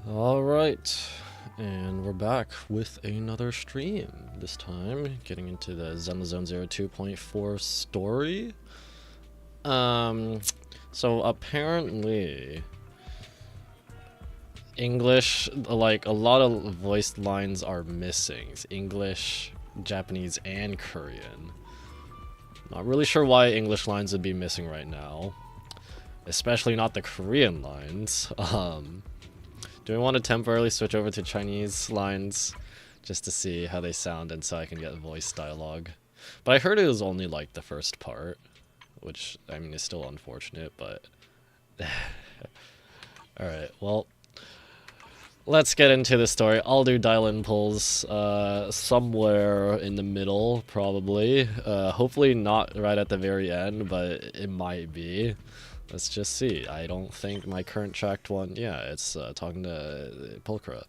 Alright, and we're back with another stream. This time, getting into the Zenless Zone Zero 2.4 story. So apparently, English, like, a lot of voice lines are missing. It's English, Japanese, and Korean. Not really sure why English lines would be missing right now. Especially not the Korean lines. Do we want to temporarily switch over to Chinese lines just to see how they sound and so I can get voice dialogue? But I heard it was only like the first part, which I mean is still unfortunate, but alright, well, let's get into the story. I'll do Dialyn pulls somewhere in the middle, probably. Hopefully not right at the very end, but it might be. Let's just see. I don't think my current tracked one... Yeah, it's talking to Pulchra.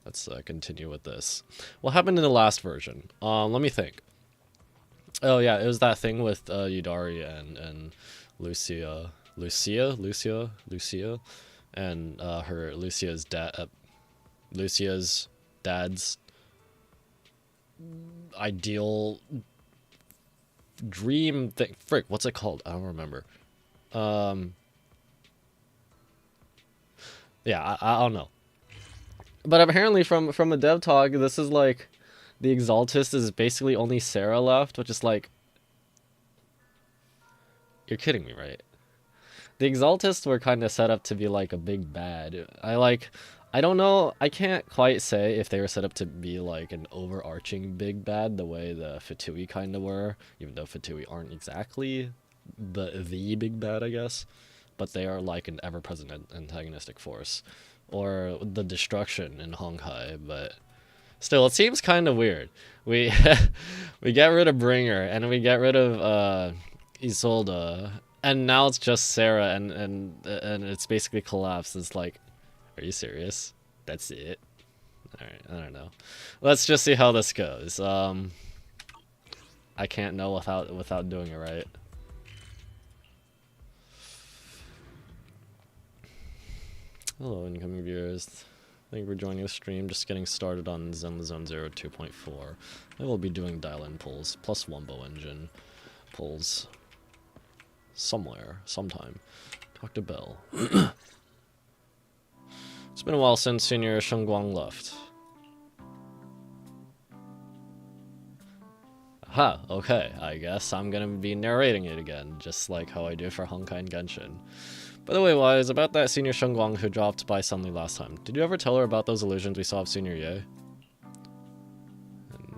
Let's continue with this. What happened in the last version? Let me think. Oh yeah, it was that thing with Yudari and Lucia. Lucia? And her Lucia's dad's ideal dream thing. Frick, what's it called? I don't remember. Yeah, I don't know. But apparently from a dev talk, this is like the Exaltist is basically only Sarah left, which is like, you're kidding me, right? The Exaltists were kind of set up to be like a big bad. I don't know, I can't quite say if they were set up to be like an overarching big bad the way the Fatui kind of were, even though Fatui aren't exactly the big bad, I guess, but they are like an ever-present antagonistic force, or the destruction in Honkai. But still, it seems kind of weird. We we get rid of Bringer and we get rid of Isolde, and now it's just Sarah, and it's basically collapsed. It's like, are you serious? That's it? All right, I don't know. Let's just see how this goes. I can't know without doing it right. Hello, incoming viewers. Thank you for joining the stream. Just getting started on Zenless Zone Zero 2.4. I will be doing Dialyn pulls, plus Wumbo engine pulls. Somewhere, sometime. Talk to Bell. It's been a while since Senior Shengguang left. Aha, okay. I guess I'm gonna be narrating it again, just like how I do for Honkai and Genshin. By the way, Wise, about that Senior Shengguang who dropped by suddenly last time, did you ever tell her about those illusions we saw of Senior Ye?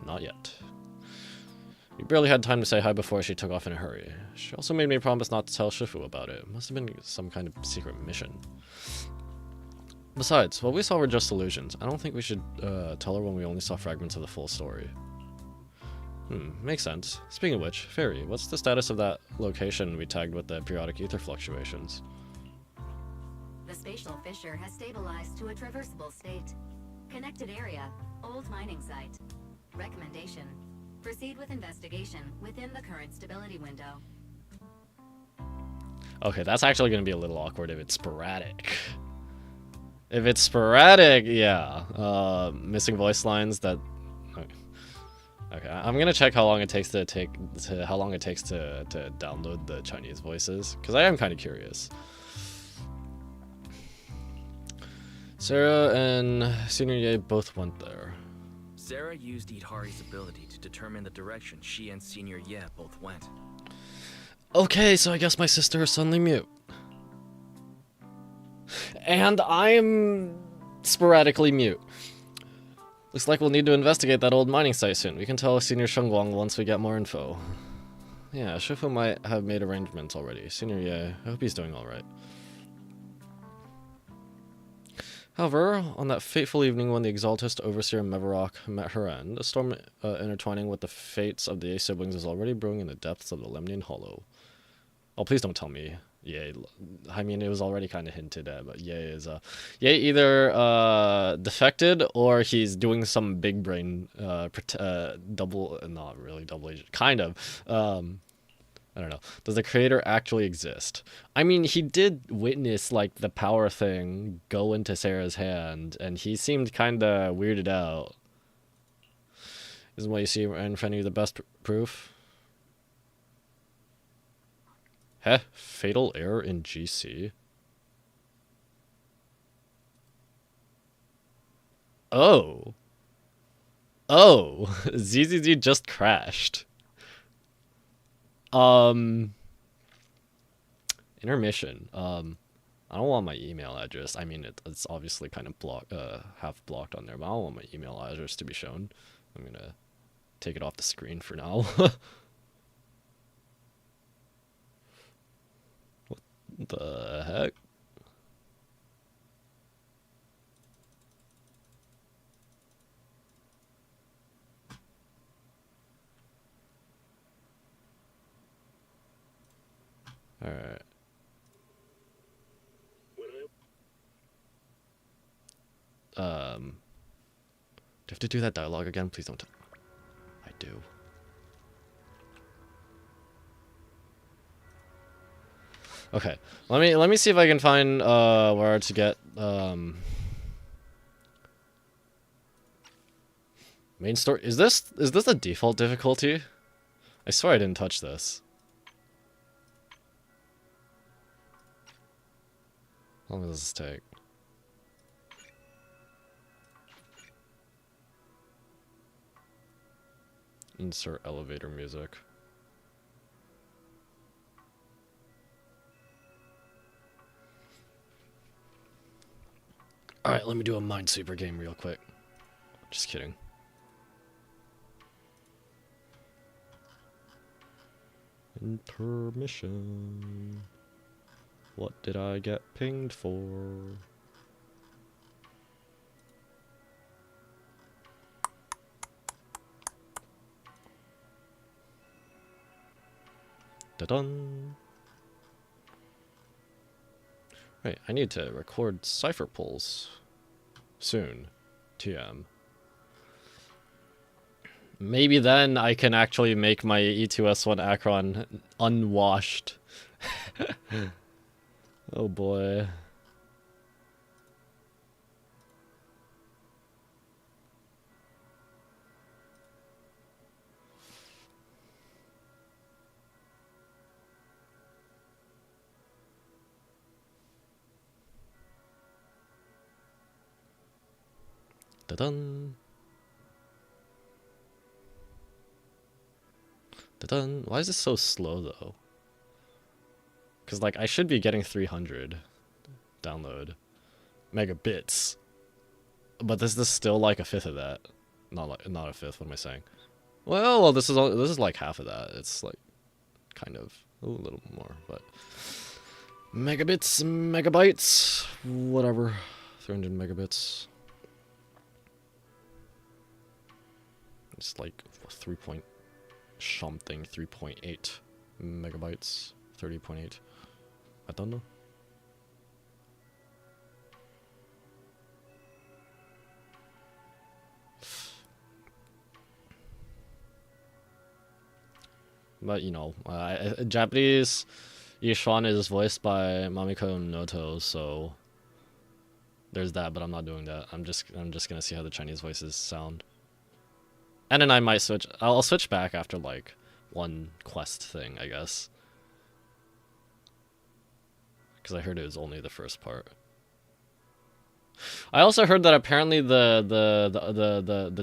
Not yet. We barely had time to say hi before she took off in a hurry. She also made me promise not to tell Shifu about it. Must have been some kind of secret mission. Besides, what we saw were just illusions. I don't think we should tell her when we only saw fragments of the full story. Makes sense. Speaking of which, Fairy, what's the status of that location we tagged with the periodic ether fluctuations? The spatial fissure has stabilized to a traversable state. Connected area, old mining site. Recommendation: proceed with investigation within the current stability window. Okay, that's actually going to be a little awkward if it's sporadic. If it's sporadic, yeah. Missing voice lines that... Okay, I'm gonna check how long it takes to download the Chinese voices, because I am kind of curious. Sarah and Senior Ye both went there. Sarah used Idhari's ability to determine the direction she and Senior Ye both went. Okay, so I guess my sister is suddenly mute. And I'm sporadically mute. Looks like we'll need to investigate that old mining site soon. We can tell Senior Shengguang once we get more info. Yeah, Shifu might have made arrangements already. Senior Ye, I hope he's doing alright. However, on that fateful evening when the Exaltist Overseer Mevarok met her end, a storm intertwining with the fates of the Ace siblings is already brewing in the depths of the Lemnian Hollow. Oh, please don't tell me. Ye, I mean, it was already kind of hinted at, but Ye is, Ye either, defected, or he's doing some big brain, double, not really double agent, kind of, I don't know. Does the creator actually exist? I mean, he did witness like the power thing go into Sarah's hand, and he seemed kind of weirded out. Isn't what you see in front of you the best proof? Heh, fatal error in GC. Oh. Oh, ZZZ just crashed. Intermission. I don't want my email address. I mean, it's obviously kind of half blocked on there, but I don't want my email address to be shown. I'm gonna take it off the screen for now. What the heck? All right. Do I have to do that dialogue again? Please don't. I do. Okay. Let me see if I can find where to get main story. Is this the default difficulty? I swear I didn't touch this. How long does this take? Insert elevator music. Alright, let me do a Minesweeper game real quick. Just kidding. Intermission. What did I get pinged for? Da-dun. Right, I need to record cipher pulls soon. TM. Maybe then I can actually make my E2S1 Acron unwashed. Oh boy. Da-dun. Da-dun. Why is this so slow though? Because like I should be getting 300 download megabits, but this is still like a fifth of that. Not a fifth. What am I saying? Well, this is like half of that. It's like kind of a little more, but megabits, megabytes, whatever. 300 megabits. It's like 3 point something, 3.8 megabytes, 30.8. I don't know. But you know, Japanese Yishuan is voiced by Mamiko Noto, so there's that. But I'm not doing that. I'm just gonna see how the Chinese voices sound. And then I might switch. I'll switch back after like one quest thing, I guess. Because I heard it was only the first part. I also heard that apparently the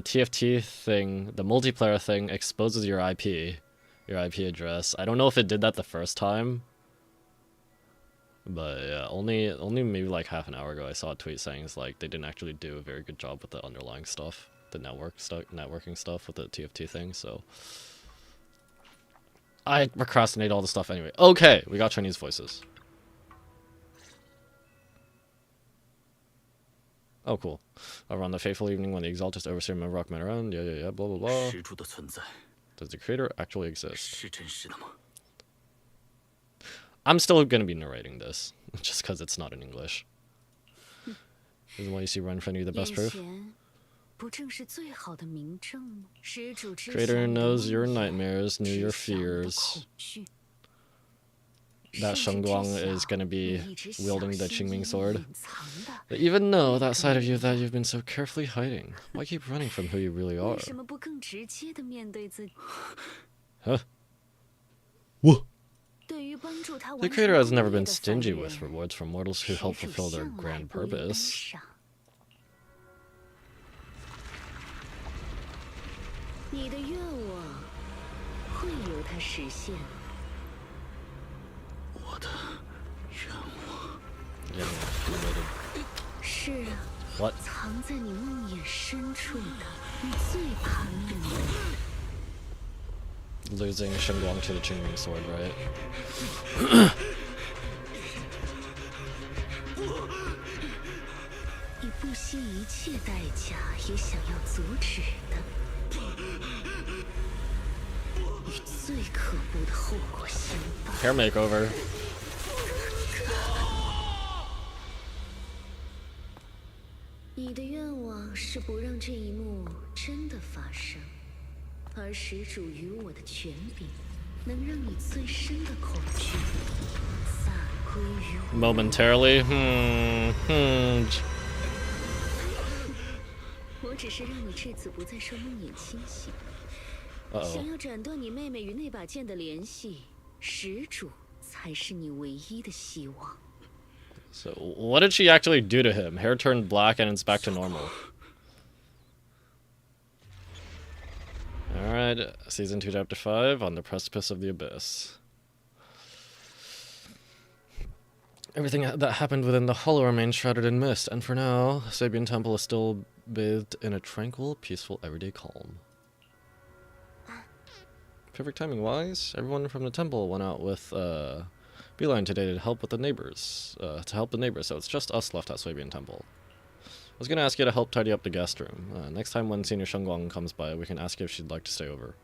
TFT thing, the multiplayer thing, exposes your IP address. I don't know if it did that the first time. But yeah, only maybe like half an hour ago I saw a tweet saying it's like they didn't actually do a very good job with the underlying stuff. The networking stuff with the TFT thing, so I procrastinate all the stuff anyway. Okay, we got Chinese voices. Oh, cool. Around the fateful evening when the Exalted Overseer Memrock met around, yeah, blah, blah, blah. Does the creator actually exist? I'm still gonna be narrating this, just because it's not in English. Isn't what you see right in front of you the best proof? Creator knows your nightmares, knew your fears. that Shengguang is gonna be wielding the Qingming sword. They even know that side of you that you've been so carefully hiding. Why keep running from who you really are? Huh? Whoa. The creator has never been stingy with rewards from mortals who help fulfill their grand purpose. What? Losing Shengguang to the Qingming sword, right? Hair makeover. Momentarily? Uh-oh. So, what did she actually do to him? Hair turned black and it's back to normal. Alright, Season 2, Chapter 5, On the Precipice of the Abyss. Everything that happened within the hollow remains shrouded in mist, and for now, Sabian Temple is still bathed in a tranquil, peaceful, everyday calm. Perfect timing-wise, everyone from the temple went out with Beeline today to help with the neighbors. So it's just us left at Sabian Temple. I was gonna ask you to help tidy up the guest room. Next time when Senior Shengguang comes by, we can ask you if she'd like to stay over.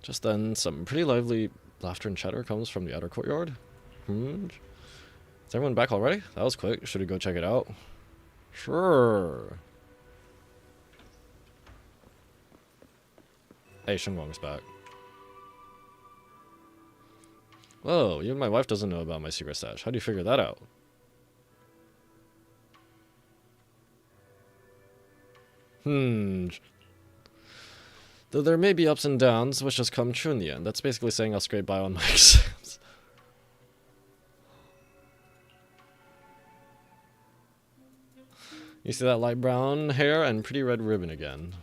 Just then, some pretty lively laughter and chatter comes from the outer courtyard. Is everyone back already? That was quick. Should we go check it out? Sure. Hey, Shengguang's back. Whoa, even my wife doesn't know about my secret stash. How do you figure that out? Though there may be ups and downs, wishes come true in the end. That's basically saying I'll scrape by on my exams. You see that light brown hair and pretty red ribbon again.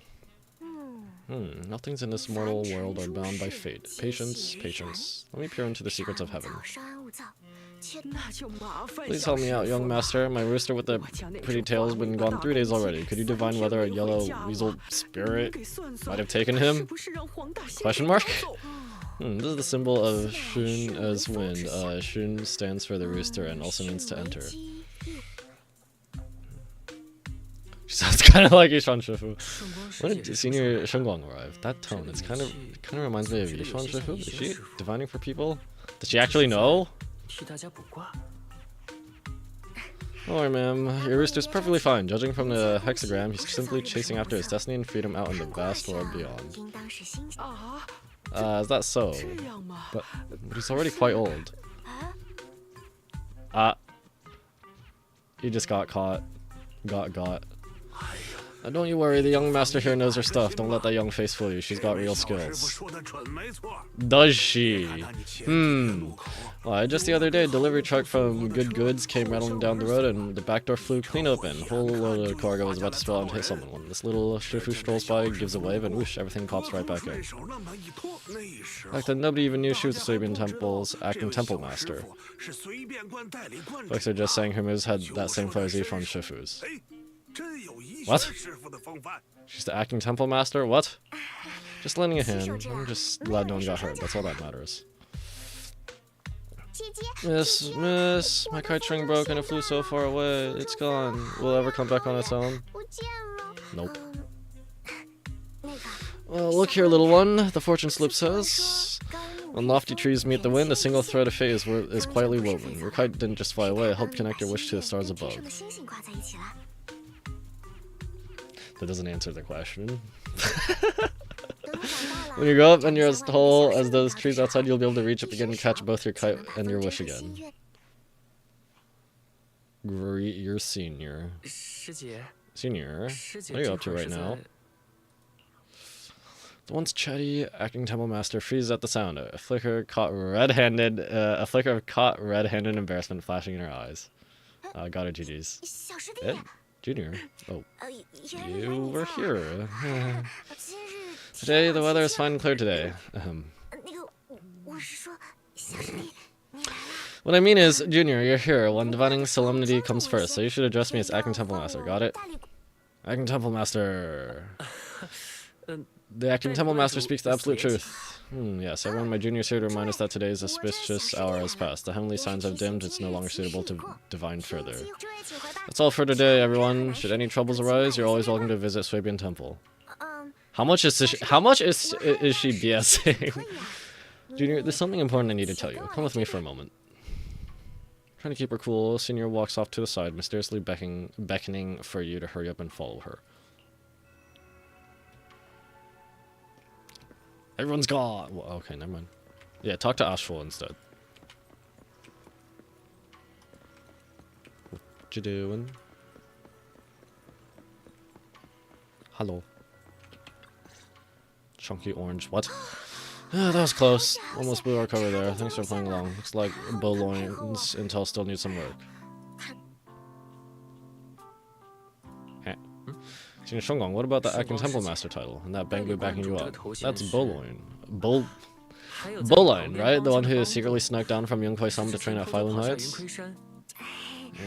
Nothings in this mortal world are bound by fate. Patience, patience. Let me peer into the secrets of heaven. Please help me out, young master. My rooster with the pretty tail has been gone 3 days already. Could you divine whether a yellow weasel spirit might have taken him? Question mark? This is the symbol of Shun as wind. Shun stands for the rooster and also means to enter. She sounds kind of like Yishuan Shifu. When did Senior Shengguang arrive? That tone, it kind of reminds me of Yishuan Shifu. Is she divining for people? Does she actually know? Don't worry, ma'am. Your rooster's perfectly fine. Judging from the hexagram, he's simply chasing after his destiny and freedom out in the vast world beyond. Is that so? But he's already quite old. He just got caught. Got. Don't you worry, the young master here knows her stuff. Don't let that young face fool you. She's got real skills. Does she? Why, just the other day, a delivery truck from Good Goods came rattling down the road and the back door flew clean open. A whole load of cargo was about to spill out and hit someone. When this little Shifu strolls by, gives a wave, and whoosh, everything pops right back in. Back then, nobody even knew she was the Sabian Temple's acting temple master. Folks are just saying her moves had that same flair as Yishuan Shifu's. What? She's the acting temple master? What? Just lending a hand. I'm just glad no one got hurt. That's all that matters. Miss, my kite string broke and it flew so far away. It's gone. Will it ever come back on its own? Nope. Well, look here, little one. The fortune slip says, when lofty trees meet the wind, a single thread of fate is quietly woven. Your kite didn't just fly away, it helped connect your wish to the stars above. That doesn't answer the question. When you grow up and you're as tall as those trees outside, you'll be able to reach up again and catch both your kite and your wish again. Greet your senior. 师姐， Senior? 师姐 What are you 这 up to 会儿 right 是 now? 在 The once chatty acting temple master freezes at the sound. A flicker of caught red-handed embarrassment flashing in her eyes. Got her GG's. 小师弟 Ed? Junior? Oh, 原来 you 你 were 在 here. 今日 Today, the weather is fine and clear today. 那个，我是说，小师弟，你来了。 What I mean is, Junior, you're here when divining solemnity comes first, so you should address me as Acting Temple Master, got it? Acting Temple Master. The Acting Temple Master speaks the absolute truth. Yes, everyone, my juniors here to remind us that today's auspicious hour has passed. The heavenly signs have dimmed, it's no longer suitable to divine further. That's all for today, everyone. Should any troubles arise, you're always welcome to visit Swabian Temple. How much is she BSing? Junior, there's something important I need to tell you. Come with me for a moment. Trying to keep her cool, Senior walks off to the side, mysteriously beckoning for you to hurry up and follow her. Everyone's gone! Well, okay, never mind. Yeah, talk to Ashful instead. What you doing? Hello. Chunky orange. What? That was close. Almost blew our cover there. Thanks for playing along. Looks like Bowloin's intel still needs some work. Heh. Senior Shunggong, what about the Acting Temple Master title and that Bangbu backing you up? That's Bowloin. Bowloin, right? The one who secretly snuck down from Yunhui Sum to train at Failun Heights?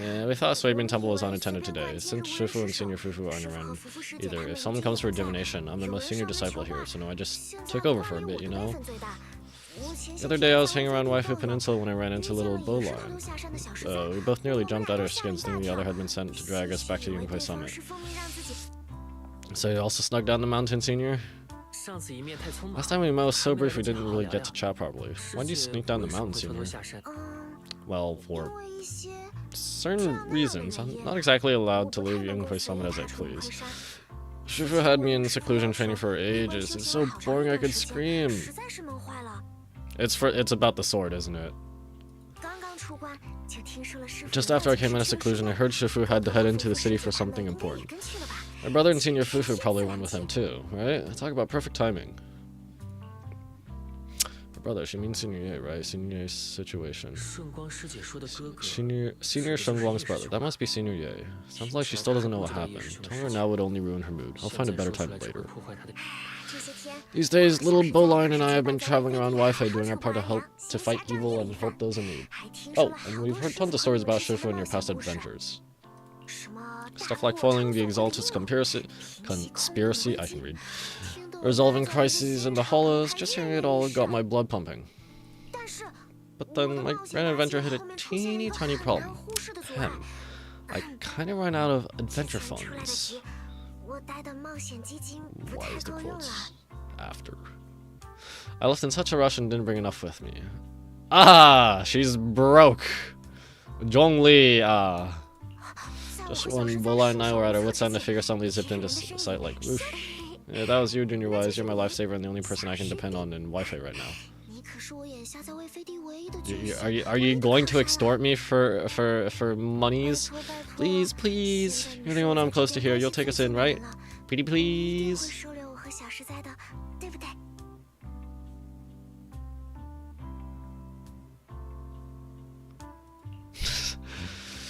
Yeah, we thought Swabian Temple was unattended today. Since Shifu and Senior Fufu aren't around either, if someone comes for divination, I'm the most senior disciple here, so no, I just took over for a bit, you know? The other day I was hanging around Waifu Peninsula when I ran into little Bowline. We both nearly jumped out our skins thinking the other had been sent to drag us back to Yunhui Summit. So you also snuck down the mountain, Senior? Last time we met was so brief we didn't really get to chat properly. Why'd you sneak down the mountain, Senior? Well, for certain reasons, I'm not exactly allowed to leave Yunhui Summit as I please. Shifu had me in seclusion training for ages. It's so boring I could scream. It's about the sword, isn't it? Just after I came out of seclusion, I heard Shifu had to head into the city for something important. My brother and Senior Fufu probably went with him too, right? Talk about perfect timing. My brother, she means Senior Ye, right? Senior Ye's situation. Senior Shunguang's brother. That must be Senior Ye. Sounds like she still doesn't know what happened. Telling her now would only ruin her mood. I'll find a better time later. These days, little Bowline and I have been traveling around Wi-Fi doing our part to help to fight evil and help those in need. Oh, and we've heard tons of stories about Shifu and your past adventures. Stuff like foiling the Exalted's conspiracy, I can read. Resolving crises in the hollows, just hearing it all got my blood pumping. But then my grand adventure hit a teeny tiny problem. I kinda ran out of adventure funds. Why is the quotes after? I left in such a rush and didn't bring enough with me. Ah, she's broke. Zhongli, Just when Bola and I were at our wits' end to figure somebody zipped into sight like whoosh. Yeah, that was you, Junior Wise. You're my lifesaver and the only person I can depend on in Wi-Fi right now. Are you going to extort me for monies? Please, please. You're the only one I'm close to here. You'll take us in, right? Pretty please.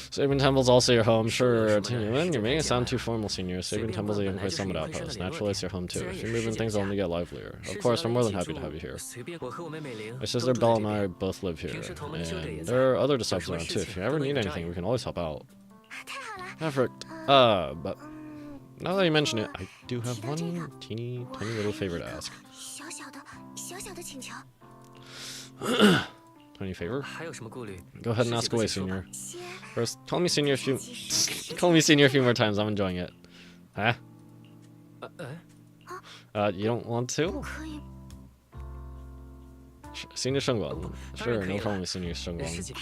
Sabin Temple's also your home, sure. You're making it sound too formal, Senior. Sabin Temple's a Yunhui Summit outpost. Naturally, it's your home too. If you're moving, things will only get livelier. Of course, we're more than happy to have you here. My sister Belle and I both live here, and there are other disciples around too. If you ever need anything, we can always help out. Perfect. But now that you mention it, I do have one teeny tiny little favor to ask. Any favor? Go ahead and ask away, Senior. First, call me Senior a few more times. I'm enjoying it. Huh? You don't want to? Senior Shunguang. Sure, no problem with Senior Shunguang.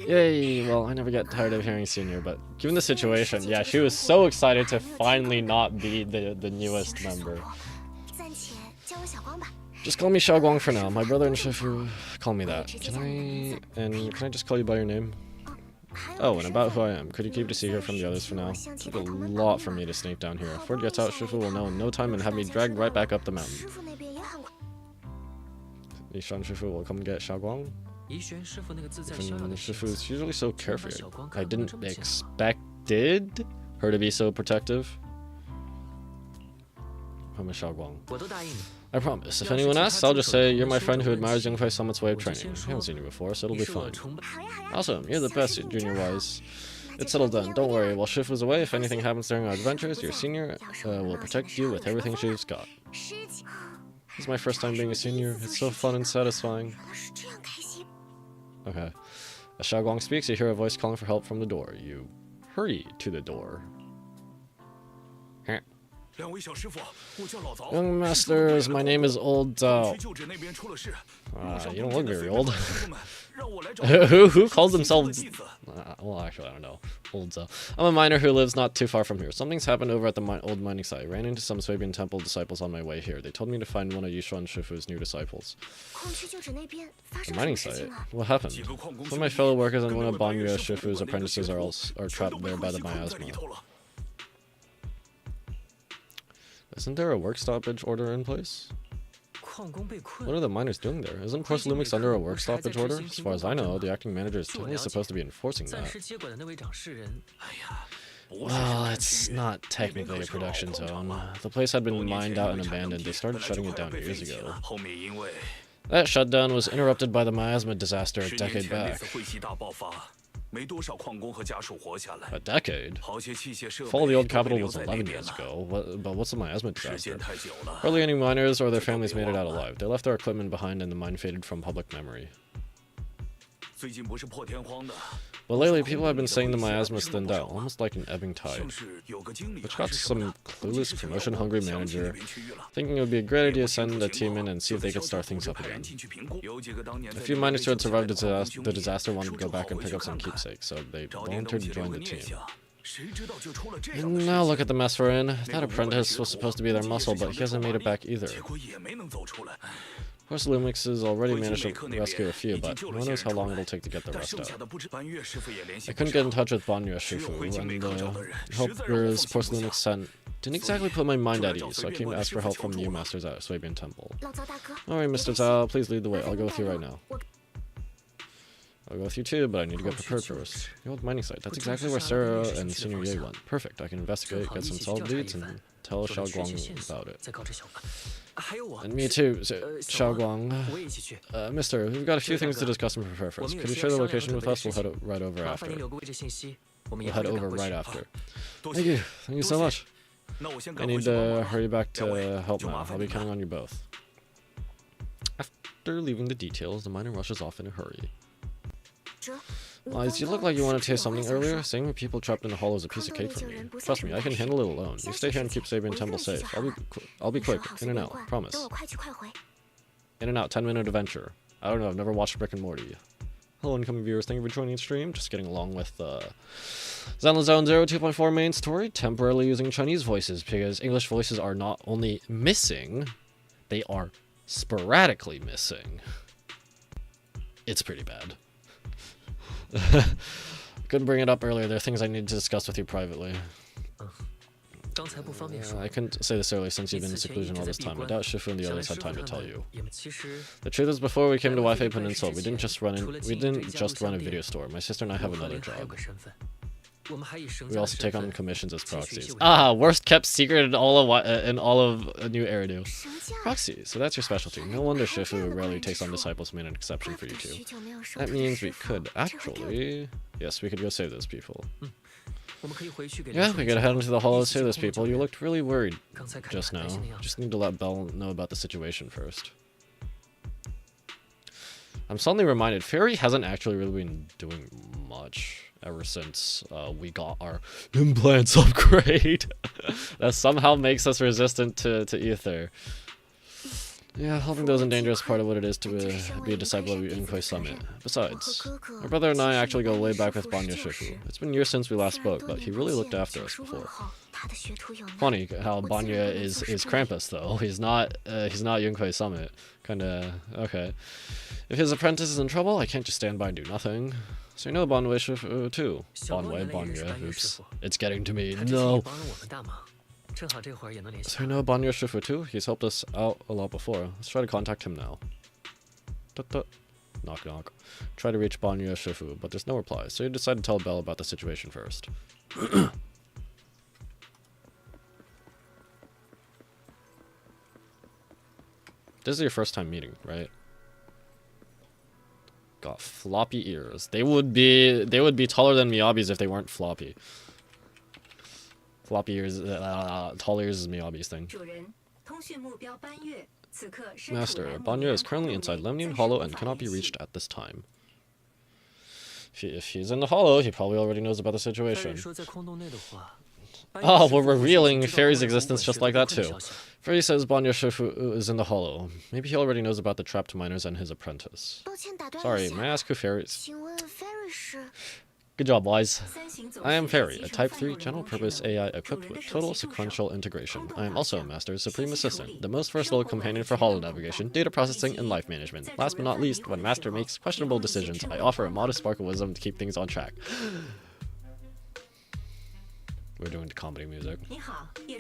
Yay! Well, I never get tired of hearing Senior, but given the situation, yeah, she was so excited to finally not be the newest member. 叫我小光吧。 Just call me Xiaoguang for now. My brother and Shifu call me that. Can I just call you by your name? Oh, and about who I am. Could you keep it a secret from the others for now? It took a lot for me to sneak down here. If word gets out, Shifu will know in no time and have me dragged right back up the mountain. 师傅那边也很快。 Yishan Shifu will come get Xiaoguang. Even Shifu is usually so carefree. I didn't expected her to be so protective. I'm a Xiaoguang. I promise. If anyone asks, I'll just say, you're my friend who admires Young Fei Summit's way of training. I haven't seen you before, so it'll be fine. Awesome, you're the best, Junior Wise. It's settled done. Don't worry. While Shifu's away, if anything happens during our adventures, your senior will protect you with everything she's got. This is my first time being a senior. It's so fun and satisfying. Okay. As Xiaoguang speaks, you hear a voice calling for help from the door. You hurry to the door. Young masters, my name is Old Zhao. You don't look very old. who calls themselves... well, actually, I don't know. Old Zhao. I'm a miner who lives not too far from here. Something's happened over at the old mining site. I ran into some Swabian temple disciples on my way here. They told me to find one of Yishuan Shifu's new disciples. The mining site? What happened? Some of my fellow workers and one of Banya Shifu's apprentices are trapped there by the miasma. Isn't there a work stoppage order in place? What are the miners doing there? Isn't Lumix under a work stoppage order? As far as I know, the acting manager is technically supposed to be enforcing that. Well, it's not technically a production zone. The place had been mined out and abandoned. They started shutting it down years ago. That shutdown was interrupted by the miasma disaster a decade back. A decade? Fall of the old capital was 11 years ago, but what's the miasma disaster? Hardly any miners or their families made it out alive. They left their equipment behind and the mine faded from public memory. But lately, people have been saying the miasma's thinned out, almost like an ebbing tide. Which got some clueless, promotion-hungry manager thinking it would be a great idea to send a team in and see if they could start things up again. A few miners who had survived the disaster wanted to go back and pick up some keepsakes, so they volunteered to join the team. And now look at the mess we're in. That apprentice was supposed to be their muscle, but he hasn't made it back either. Of course, Lumix has already managed to rescue a few, but who knows how long it'll take to get the rest out. I couldn't get in touch with Banya Shifu, and the helpers post Lumix sent didn't exactly put my mind at ease, so I came to ask for help from you masters at Swabian Temple. Alright, Mr. Zhao, please lead the way. I'll go with you right now. I'll go with you too, but I need to get prepared first. The old mining site. That's exactly where Sarah and Senior Ye went. Perfect. I can investigate, get some solid leads, and tell Xiaoguang about it. And me too, Xiaoguang. Mister, we've got a few things to discuss and prepare first. Could you share the location with us? We'll head right over after. We'll head over right after. Thank you. Thank you so much. I need to hurry back to help now. I'll be counting on you both. After leaving the details, the miner rushes off in a hurry. Lies, you look like you wanted to say something earlier. Saying with people trapped in the hollow is a piece of cake for me. Trust me, I can handle it alone. You stay here and keep Swabian Temple safe. I'll be quick. In and out. Promise. In and out. 10-minute adventure. I don't know. I've never watched Rick and Morty. Hello, incoming viewers. Thank you for joining the stream. Just getting along with Zenless Zone Zero 2.4 main story. Temporarily using Chinese voices because English voices are not only missing, they are sporadically missing. It's pretty bad. Couldn't bring it up earlier. There are things I need to discuss with you privately. I couldn't say this earlier since you've been in seclusion all this time. I doubt Shifu and the others had time to tell you. The truth is, before we came to Wi-Fi Peninsula, we didn't just run a video store. My sister and I have another job. We also take on commissions as proxies. Ah, worst kept secret in all of New Eridu. Proxy, so that's your specialty. No wonder Shifu rarely takes on disciples made an exception for you two. That means we could actually... Yes, we could go save those people. Yeah, we gotta head into the hollow to save those people. You looked really worried just now. Just need to let Belle know about the situation first. I'm suddenly reminded, Fairy hasn't actually really been doing much ever since we got our implants upgrade. That somehow makes us resistant to ether. Yeah, helping those in danger is part of what it is to be a disciple of Yunhui Summit. Besides, my brother and I actually go way back with Banya Shifu. It's been years since we last spoke, but he really looked after us before. Funny how Banya is Krampus though. He's not Yunhui Summit. Kinda okay. If his apprentice is in trouble, I can't just stand by and do nothing. So you know Banwei Shifu too. Banwei, Banya. Oops. It's getting to me. No. So you know Banya Shifu too? He's helped us out a lot before. Let's try to contact him now. Knock knock. Try to reach Banya Shifu, but there's no reply, so you decide to tell Belle about the situation first. This is your first time meeting, right? Got floppy ears. They would be taller than Miyabi's if they weren't floppy. Floppy ears, tall ears is Miyabi's thing. Master, Banya is currently inside Lemnian Hollow and cannot be reached at this time. If he's in the Hollow, he probably already knows about the situation. Oh, we're revealing Fairy's existence just like that too. Fairy says Banya Shifu is in the Hollow. Maybe he already knows about the trapped miners and his apprentice. Sorry, may I ask who Fairy is? Good job, boys. I am Fairy, a Type 3 general-purpose AI equipped with total sequential integration. I am also a Master's Supreme Assistant, the most versatile companion for holo navigation, data processing, and life management. Last but not least, when Master makes questionable decisions, I offer a modest spark of wisdom to keep things on track. We're doing the comedy music.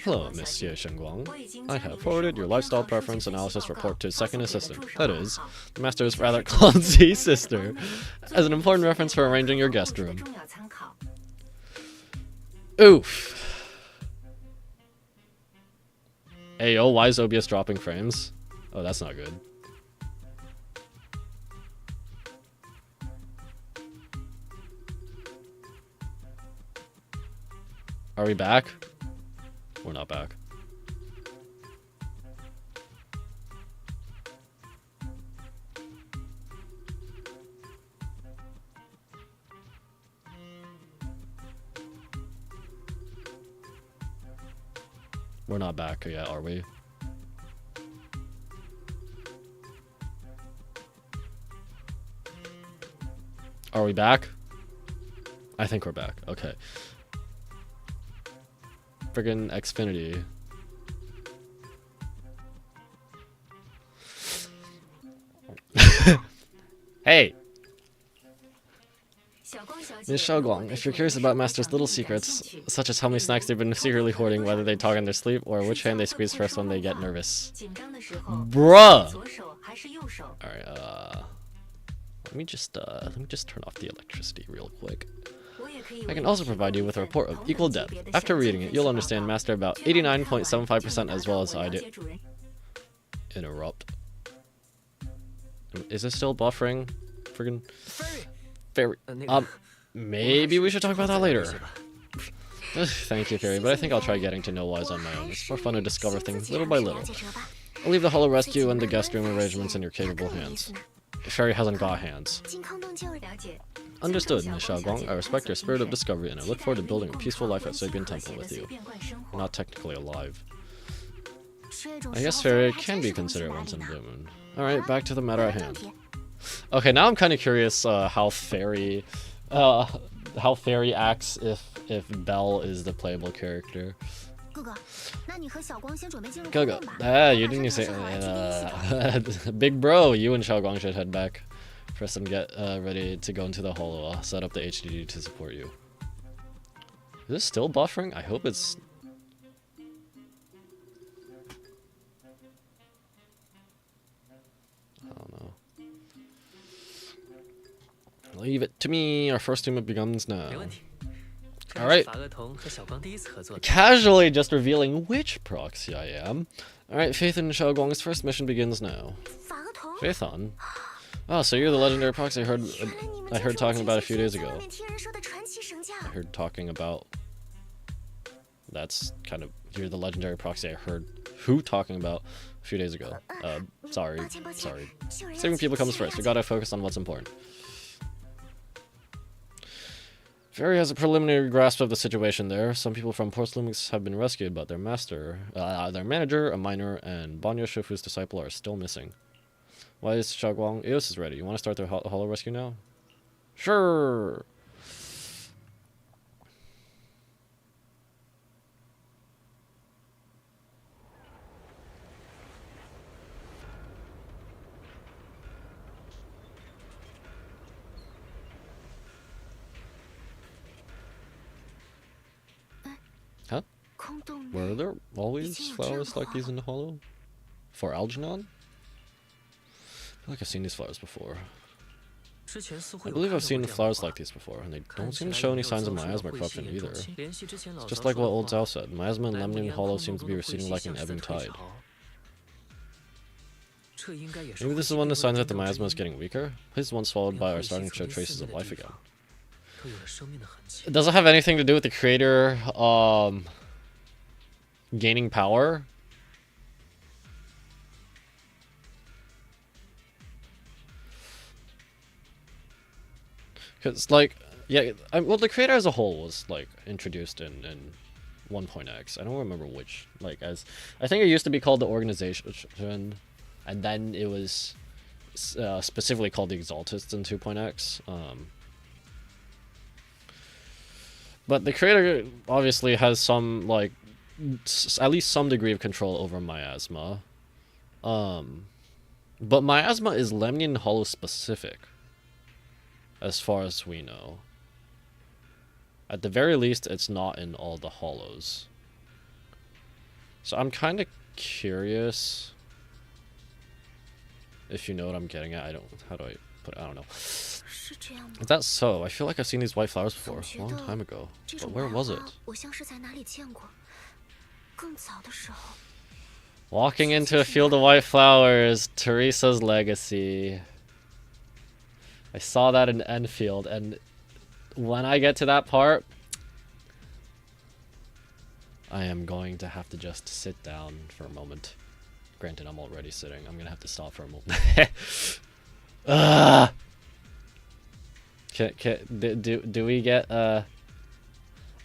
Hello, Monsieur Shenguang. I have forwarded your lifestyle preference analysis report to second assistant, that is, the Master's rather clumsy sister, as an important reference for arranging your guest room. Oof. Ayo, why is OBS dropping frames? Oh, that's not good. Are we back? We're not back. We're not back yet, are we? Are we back? I think we're back. Okay. Friggin' Xfinity. Hey! Ms. Xiaoguang, if you're curious about Master's little secrets, such as how many snacks they've been secretly hoarding, whether they talk in their sleep, or which hand they squeeze first when they get nervous. Bruh! Alright, let me just turn off the electricity real quick. I can also provide you with a report of equal depth. After reading it, you'll understand Master about 89.75% as well as I do. Interrupt. Is this still buffering? Friggin' Fairy. Maybe we should talk about that later. Thank you, Fairy, but I think I'll try getting to know Wise on my own. It's more fun to discover things little by little. I'll leave the Hollow Rescue and the guest room arrangements in your capable hands. Fairy hasn't got hands. Understood, Ms. Xiaoguang. I respect your spirit of discovery, and I look forward to building a peaceful life at Sabian Temple with you. We're not technically alive. I guess Fairy can be considered once in a blue moon. Alright, back to the matter at hand. Okay, now I'm kind of curious how Fairy acts if Belle is the playable character. Gogo. You didn't say Big bro, you and Xiaoguang should head back first and get ready to go into the Hollow. I'll set up the HDD to support you. Is this still buffering? I hope it's... I don't know. Leave it to me. Our first team begins now. Alright. Casually just revealing which proxy I am. Alright, Faith and Xiaoguang's first mission begins now. Faithon? Oh, so you're the legendary proxy I heard talking about a few days ago. I heard talking about... That's kind of... You're the legendary proxy I heard who talking about a few days ago. Sorry. Saving people comes first. We gotta focus on what's important. Fairy has a preliminary grasp of the situation there. Some people from Portslumix have been rescued, but their manager, a minor, and Banyo Shifu's disciple are still missing. Why is Xiaoguang? Eos is ready. You want to start the holo rescue now? Sure! Huh? Were there always flowers like these in the holo? For Algernon? I feel like I've seen these flowers before. I believe I've seen flowers like these before, and they don't seem to show any signs of miasma or corruption either. It's just like what old Zhao said. Miasma and Lemnian Hollow seem to be receding like an ebbing tide. Maybe this is one of the signs that the miasma is getting weaker. Places once swallowed by are starting to show traces of life again. Does it have anything to do with the creator gaining power? Because, like, yeah, well, the creator as a whole was, like, introduced in 1.x. I don't remember which. Like, I think it used to be called the organization, and then it was specifically called the Exaltists in 2.x. But the creator obviously has some, like, at least some degree of control over miasma. But miasma is Lemnian Hollow specific, as far as we know. At the very least, it's not in all the hollows. So I'm kind of curious if you know what I'm getting at. How do I put it? I don't know. If that's so, I feel like I've seen these white flowers before, a long time ago. But where was it? Walking into a field of white flowers, Teresa's legacy. I saw that in Enfield, and when I get to that part, I am going to have to just sit down for a moment. Granted, I'm already sitting. I'm gonna have to stop for a moment. Do we get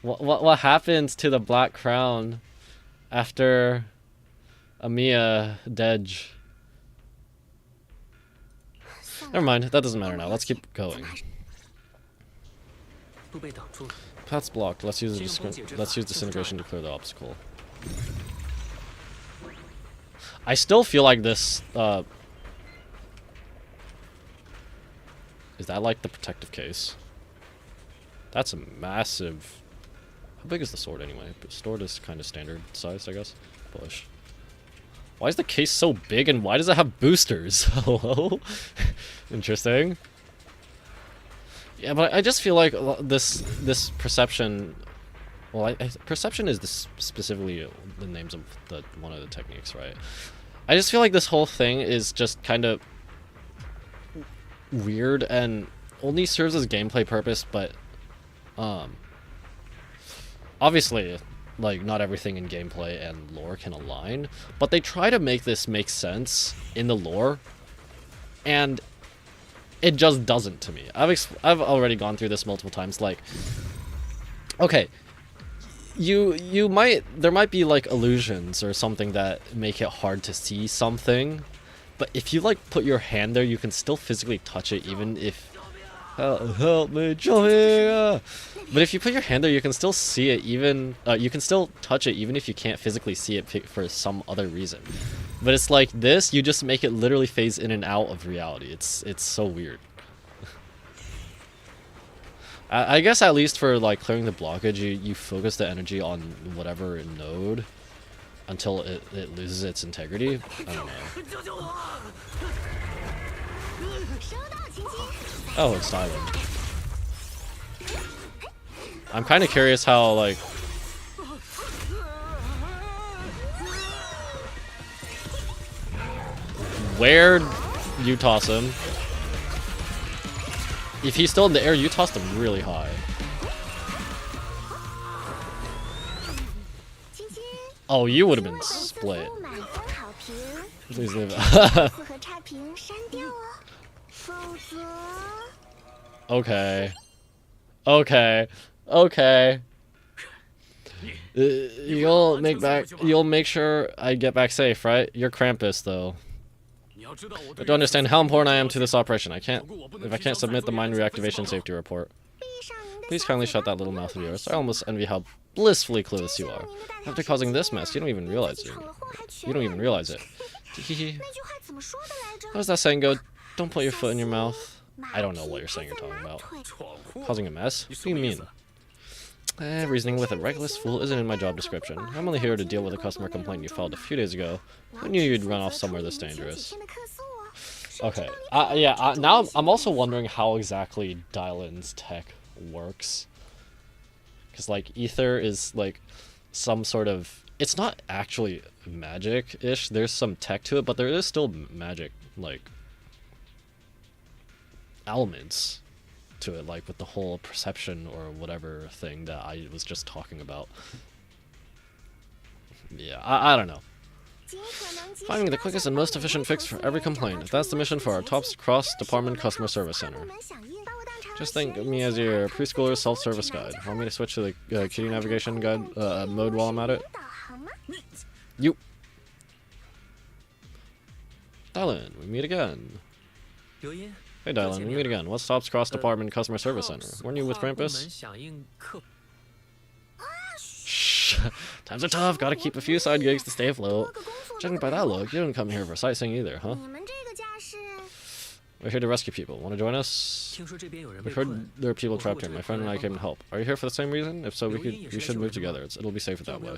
what happens to the Black Crown after Amiya Dej? Never mind, that doesn't matter now. Let's keep going. Path's blocked. Let's use disintegration to clear the obstacle. I still feel like this. Is that like the protective case? That's a massive. How big is the sword anyway? The sword is kind of standard size, I guess. Push. Why is the case so big, and why does it have boosters? Hello? Interesting. Yeah, but I just feel like this perception. Well, perception is specifically the names of one of the techniques, right? I just feel like this whole thing is just kind of weird and only serves as gameplay purpose, but obviously, like, not everything in gameplay and lore can align, but they try to make this make sense in the lore, and it just doesn't to me. I've already gone through this multiple times. Like, okay, there might be like illusions or something that make it hard to see something, but if you like put your hand there, you can still physically touch it, even if help me, Joey. But if you put your hand there, you can still see it, even you can still touch it, even if you can't physically see it for some other reason. But it's like this, you just make it literally phase in and out of reality. It's so weird. I guess at least for like clearing the blockage, you focus the energy on whatever node until it loses its integrity. I don't know. Oh, it's Dialyn. I'm kind of curious how, like, where'd you toss him? If he's still in the air, you tossed him really high. Oh, you would have been split. Please leave it. Okay. Okay. Okay. You'll make sure I get back safe, right? You're Krampus, though. But to understand how important I am to this operation, if I can't submit the mine reactivation safety report. Please kindly shut that little mouth of yours. I almost envy how blissfully clueless you are. After causing this mess, you don't even realize it. Hehe. How does that saying go? Don't put your foot in your mouth. I don't know what you're saying you're talking about. Causing a mess? What do you mean? Reasoning with a reckless fool isn't in my job description. I'm only here to deal with a customer complaint you filed a few days ago. Who knew you'd run off somewhere this dangerous? Okay. Now I'm also wondering how exactly Dialyn's tech works. Because, like, ether is, like, some sort of... It's not actually magic-ish. There's some tech to it, but there is still magic, like, elements to it, like with the whole perception or whatever thing that I was just talking about. Yeah, I don't know. Finding the quickest and most efficient fix for every complaint. That's the mission for our top cross-department customer service center. Just think of me as your preschooler self-service guide. Want me to switch to the kitty navigation guide mode while I'm at it? You. Dialyn, we meet again. Hey Dialyn, we meet again. What's Top's cross-department customer service center? Weren't you with Krampus? Shh. Times are tough. Gotta keep a few side gigs to stay afloat. Judging by that look, you didn't come here for sightseeing either, huh? We're here to rescue people. Want to join us? We've heard there are people trapped here. My friend and I came to help. Are you here for the same reason? If so, we should move together. It'll be safer that way.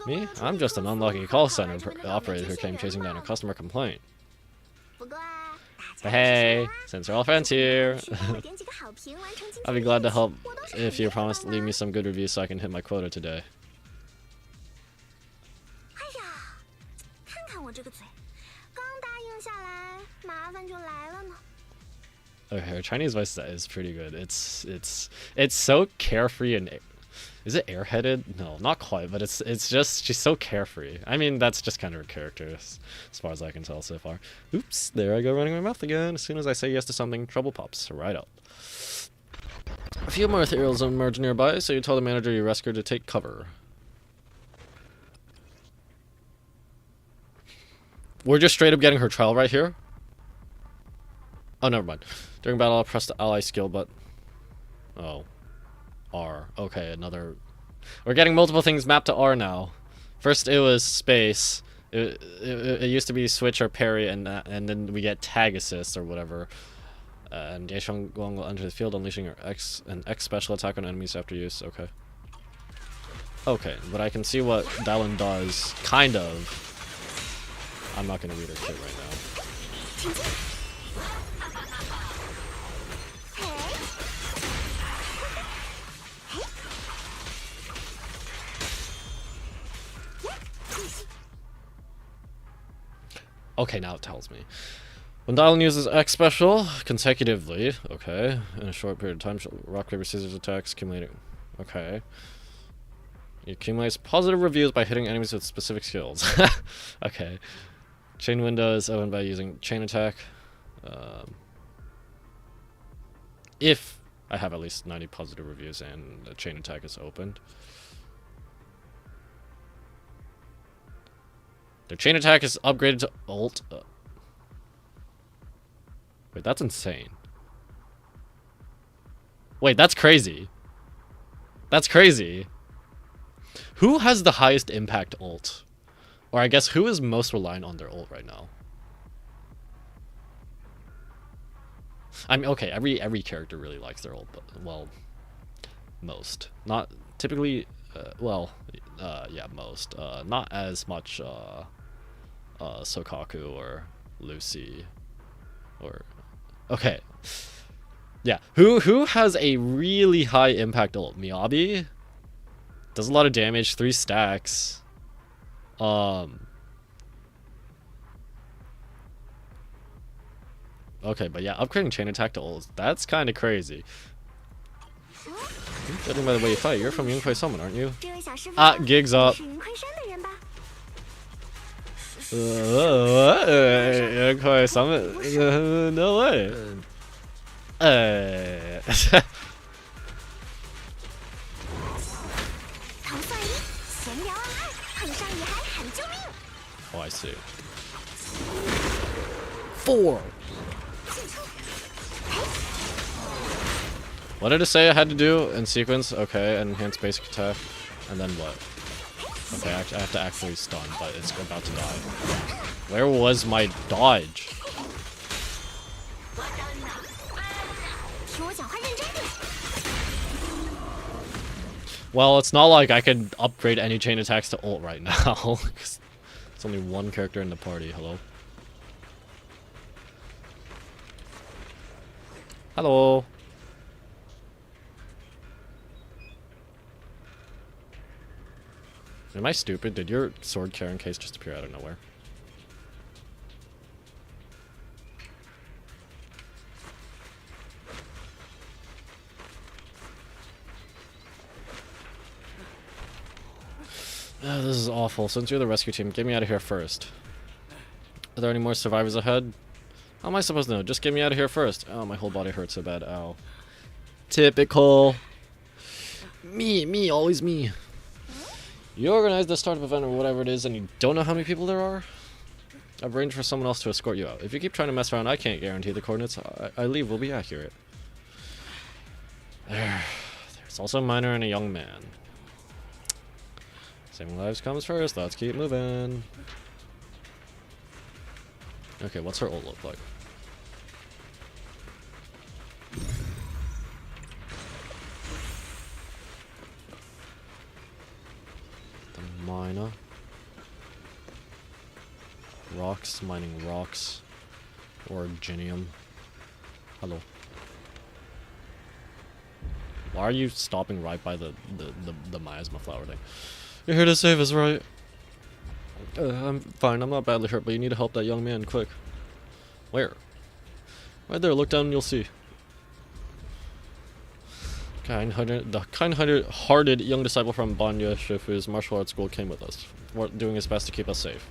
Me? I'm just an unlucky call center operator who came chasing down a customer complaint. But hey, since we're all friends here, I'd be glad to help if you promise to leave me some good reviews so I can hit my quota today. Okay, her Chinese voice is pretty good. It's so carefree and... Is it airheaded? No, not quite, but it's just, she's so carefree. I mean, that's just kind of her character, as far as I can tell so far. Oops, there I go running my mouth again. As soon as I say yes to something, trouble pops right up. A few more ethereals emerge nearby, so you tell the manager you rescued to take cover. We're just straight up getting her trial right here? Oh, never mind. During battle, I'll press the ally skill, but... Oh. R. Okay, another... We're getting multiple things mapped to R now. First it was space. It used to be switch or parry, and then we get tag assist or whatever. And Yeshong Guang will enter the field, unleashing an X special attack on enemies after use. Okay. Okay, but I can see what Dialyn does, kind of. I'm not gonna read her kit right now. Okay, now it tells me. When Dialyn uses X special consecutively, okay, in a short period of time, rock, paper, scissors attacks accumulating. Okay. It accumulates positive reviews by hitting enemies with specific skills. Okay. Chain window is opened by using chain attack. If I have at least 90 positive reviews and a chain attack is opened. Their chain attack is upgraded to ult. Wait, that's insane. Wait, that's crazy. That's crazy. Who has the highest impact ult? Or I guess who is most reliant on their ult right now? I mean, okay, every character really likes their ult, but, well, most. Not typically, yeah, most. Not as much, Sokaku or Lucy or... Okay. Yeah, who has a really high impact ult? Miyabi? Does a lot of damage, 3 stacks. Okay, but yeah, upgrading chain attack to ults, that's kind of crazy. Judging by the way you fight, you're from Yunkai Summon, aren't you? Gigs up. Yunkai Summon? No way. Oh, I see. 4. What did it say I had to do in sequence? Okay, enhance basic attack. And then what? Okay, I have to actually stun, but it's about to die. Where was my dodge? Well, it's not like I can upgrade any chain attacks to ult right now. 'Cause it's only one character in the party. Hello? Hello? Am I stupid? Did your sword carrying case just appear out of nowhere? Oh, this is awful. Since you're the rescue team, get me out of here first. Are there any more survivors ahead? How am I supposed to know? Just get me out of here first. Oh, my whole body hurts so bad. Ow. Typical. Me, always me. You organize the startup event or whatever it is and you don't know how many people there are? I've arranged for someone else to escort you out. If you keep trying to mess around, I can't guarantee the coordinates I leave will be accurate. There's also a miner and a young man. Saving lives comes first. Let's keep moving. Okay, what's her ult look like? The miner. Rocks, mining rocks. Originium. Hello. Why are you stopping right by the miasma flower thing? You're here to save us, right? I'm fine, I'm not badly hurt, but you need to help that young man, quick. Where? Right there, look down and you'll see. The kind-hearted young disciple from Banya Shifu's martial arts school came with us, doing his best to keep us safe.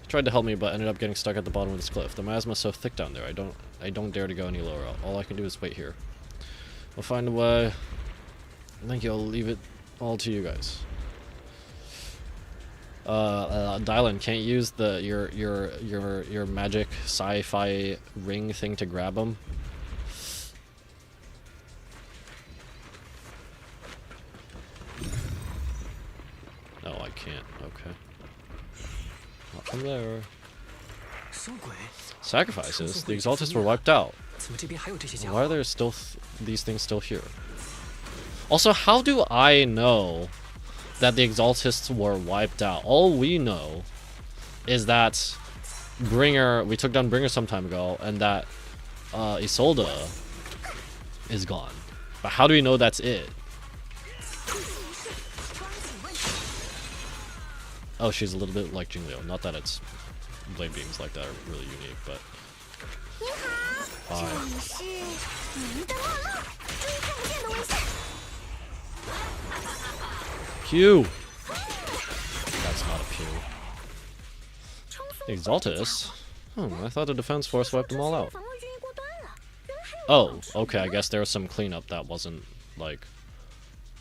He tried to help me, but ended up getting stuck at the bottom of this cliff. The miasma's so thick down there, I don't dare to go any lower. All I can do is wait here. We'll find a way. Thank you, I'll leave it all to you guys. Dialyn, can't use your magic sci-fi ring thing to grab him. No, I can't. Okay. Not from there. Sacrifices? The Exaltists were wiped out. Why are there still these things still here? Also, how do I know that the Exaltists were wiped out? All we know is that we took down Bringer some time ago, and that Isolde is gone. But how do we know that's it? Oh, she's a little bit like Jingliu. Not that its blade beams like that are really unique, but... Q! That's not a Q. The Exaltus? I thought the defense force wiped them all out. Oh, okay, I guess there was some cleanup that wasn't, like,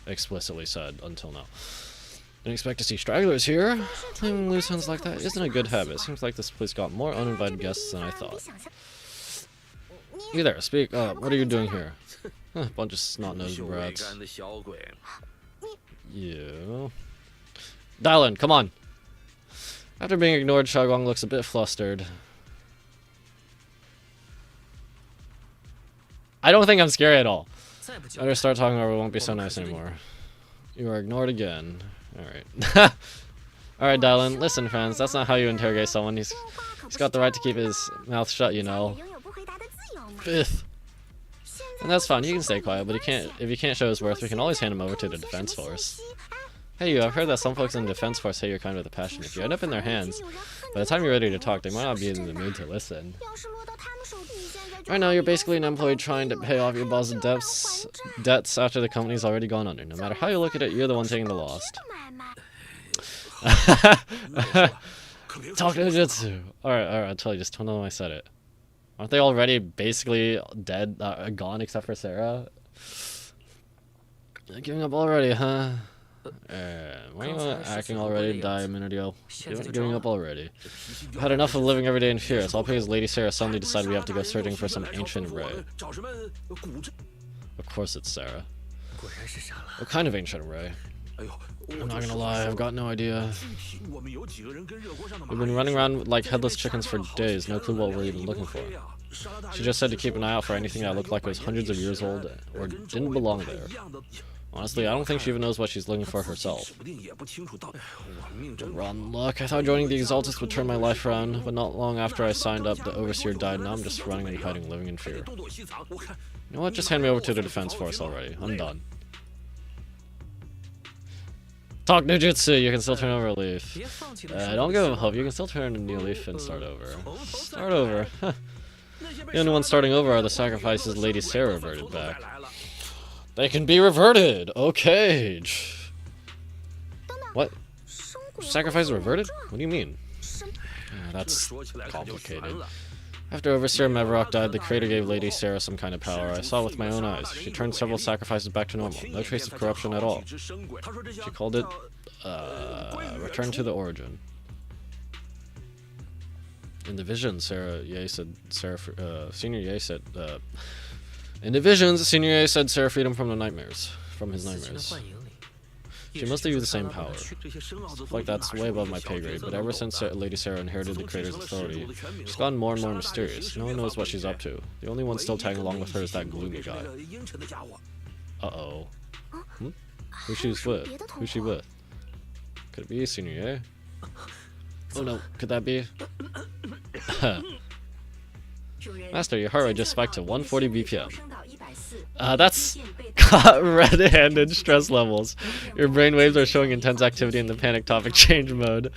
explicitly said until now. Didn't expect to see stragglers here. Claiming loose ends like that isn't a good habit. Seems like this place got more uninvited guests than I thought. You there, speak up. What are you doing here? Bunch of snot-nosed brats. You. Dialyn, come on. After being ignored, Shaguang looks a bit flustered. I don't think I'm scary at all. Better start talking or it won't be so nice anymore. You are ignored again. Alright. Alright, Dialyn, listen, friends, that's not how you interrogate someone. He's got the right to keep his mouth shut, you know. Fifth. And that's fine, you can stay quiet, but if he can't show his worth, we can always hand him over to the defense force. Hey you, I've heard that some folks in the defense force say you're kind with a passion. If you end up in their hands, by the time you're ready to talk, they might not be in the mood to listen. Right now, you're basically an employee trying to pay off your boss's debts after the company's already gone under. No matter how you look at it, you're the one taking the loss. Talk to Jitsu. Alright, I'll tell you, just tell them I said it. Aren't they already basically dead, gone except for Sarah? Giving up already, huh? Why are you acting already? Die a minute ago. Giving up already. I've had enough of living every day in fear. It's all because Lady Sarah suddenly decided we have to go searching for some ancient ray. Of course it's Sarah. What kind of ancient ray? I'm not gonna lie, I've got no idea. We've been running around like headless chickens for days, no clue what we're even looking for. She just said to keep an eye out for anything that looked like it was hundreds of years old or didn't belong there. Honestly, I don't think she even knows what she's looking for herself. Rotten luck. I thought joining the Exaltist would turn my life around, but not long after I signed up, the Overseer died. Now I'm just running and hiding, living in fear. You know what? Just hand me over to the Defense Force already. I'm done. Talk Nujutsu! You can still turn over a leaf. Don't give up hope. You can still turn a new leaf and start over. Start over. The only ones starting over are the sacrifices Lady Sarah reverted back. They can be reverted! Okay! What? Sacrifices reverted? What do you mean? That's complicated. After Overseer Mevarok died, the Creator gave Lady Sarah some kind of power. I saw it with my own eyes. She turned several sacrifices back to normal. No trace of corruption at all. She called it, Return to the Origin. In the vision, Senior Ye said, in the visions, Senior Ye said Sarah freed him from his nightmares. She must have used the same power. Stuff like that's way above my pay grade, but ever since Lady Sarah inherited the Creator's authority, she's gotten more and more mysterious. No one knows what she's up to. The only one still tagging along with her is that gloomy guy. Uh-oh. Who's she with? Who's she with? Could it be Senior Ye? Oh no, could that be? Master, your heart rate just spiked to 140 BPM. That's got red-handed stress levels. Your brain waves are showing intense activity in the panic topic change mode.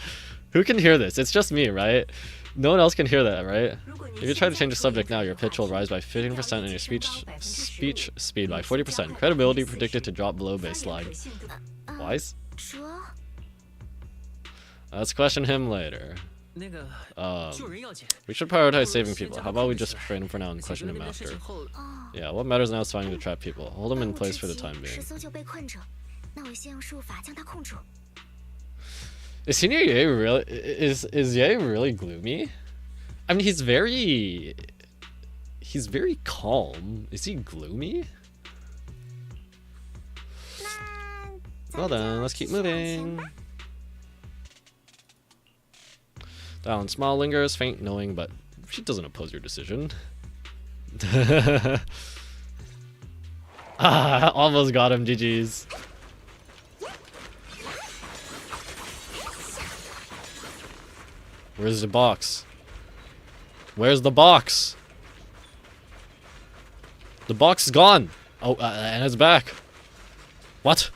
Who can hear this? It's just me, right? No one else can hear that, right? If you try to change the subject now, your pitch will rise by 15% and your speech speed by 40%. Credibility predicted to drop below baseline. Wise? Let's question him later. We should prioritize saving people. How about we just train him for now and question him after? Yeah, what matters now is finding to trap people. Hold him in place for the time being. Is Senior Ye really is Ye really gloomy? I mean, he's very calm. Is he gloomy? Well then, let's keep moving. Dialyn smile lingers, faint knowing, but she doesn't oppose your decision. Almost got him, GG's. Where's the box? Where's the box? The box is gone. Oh, and it's back. What?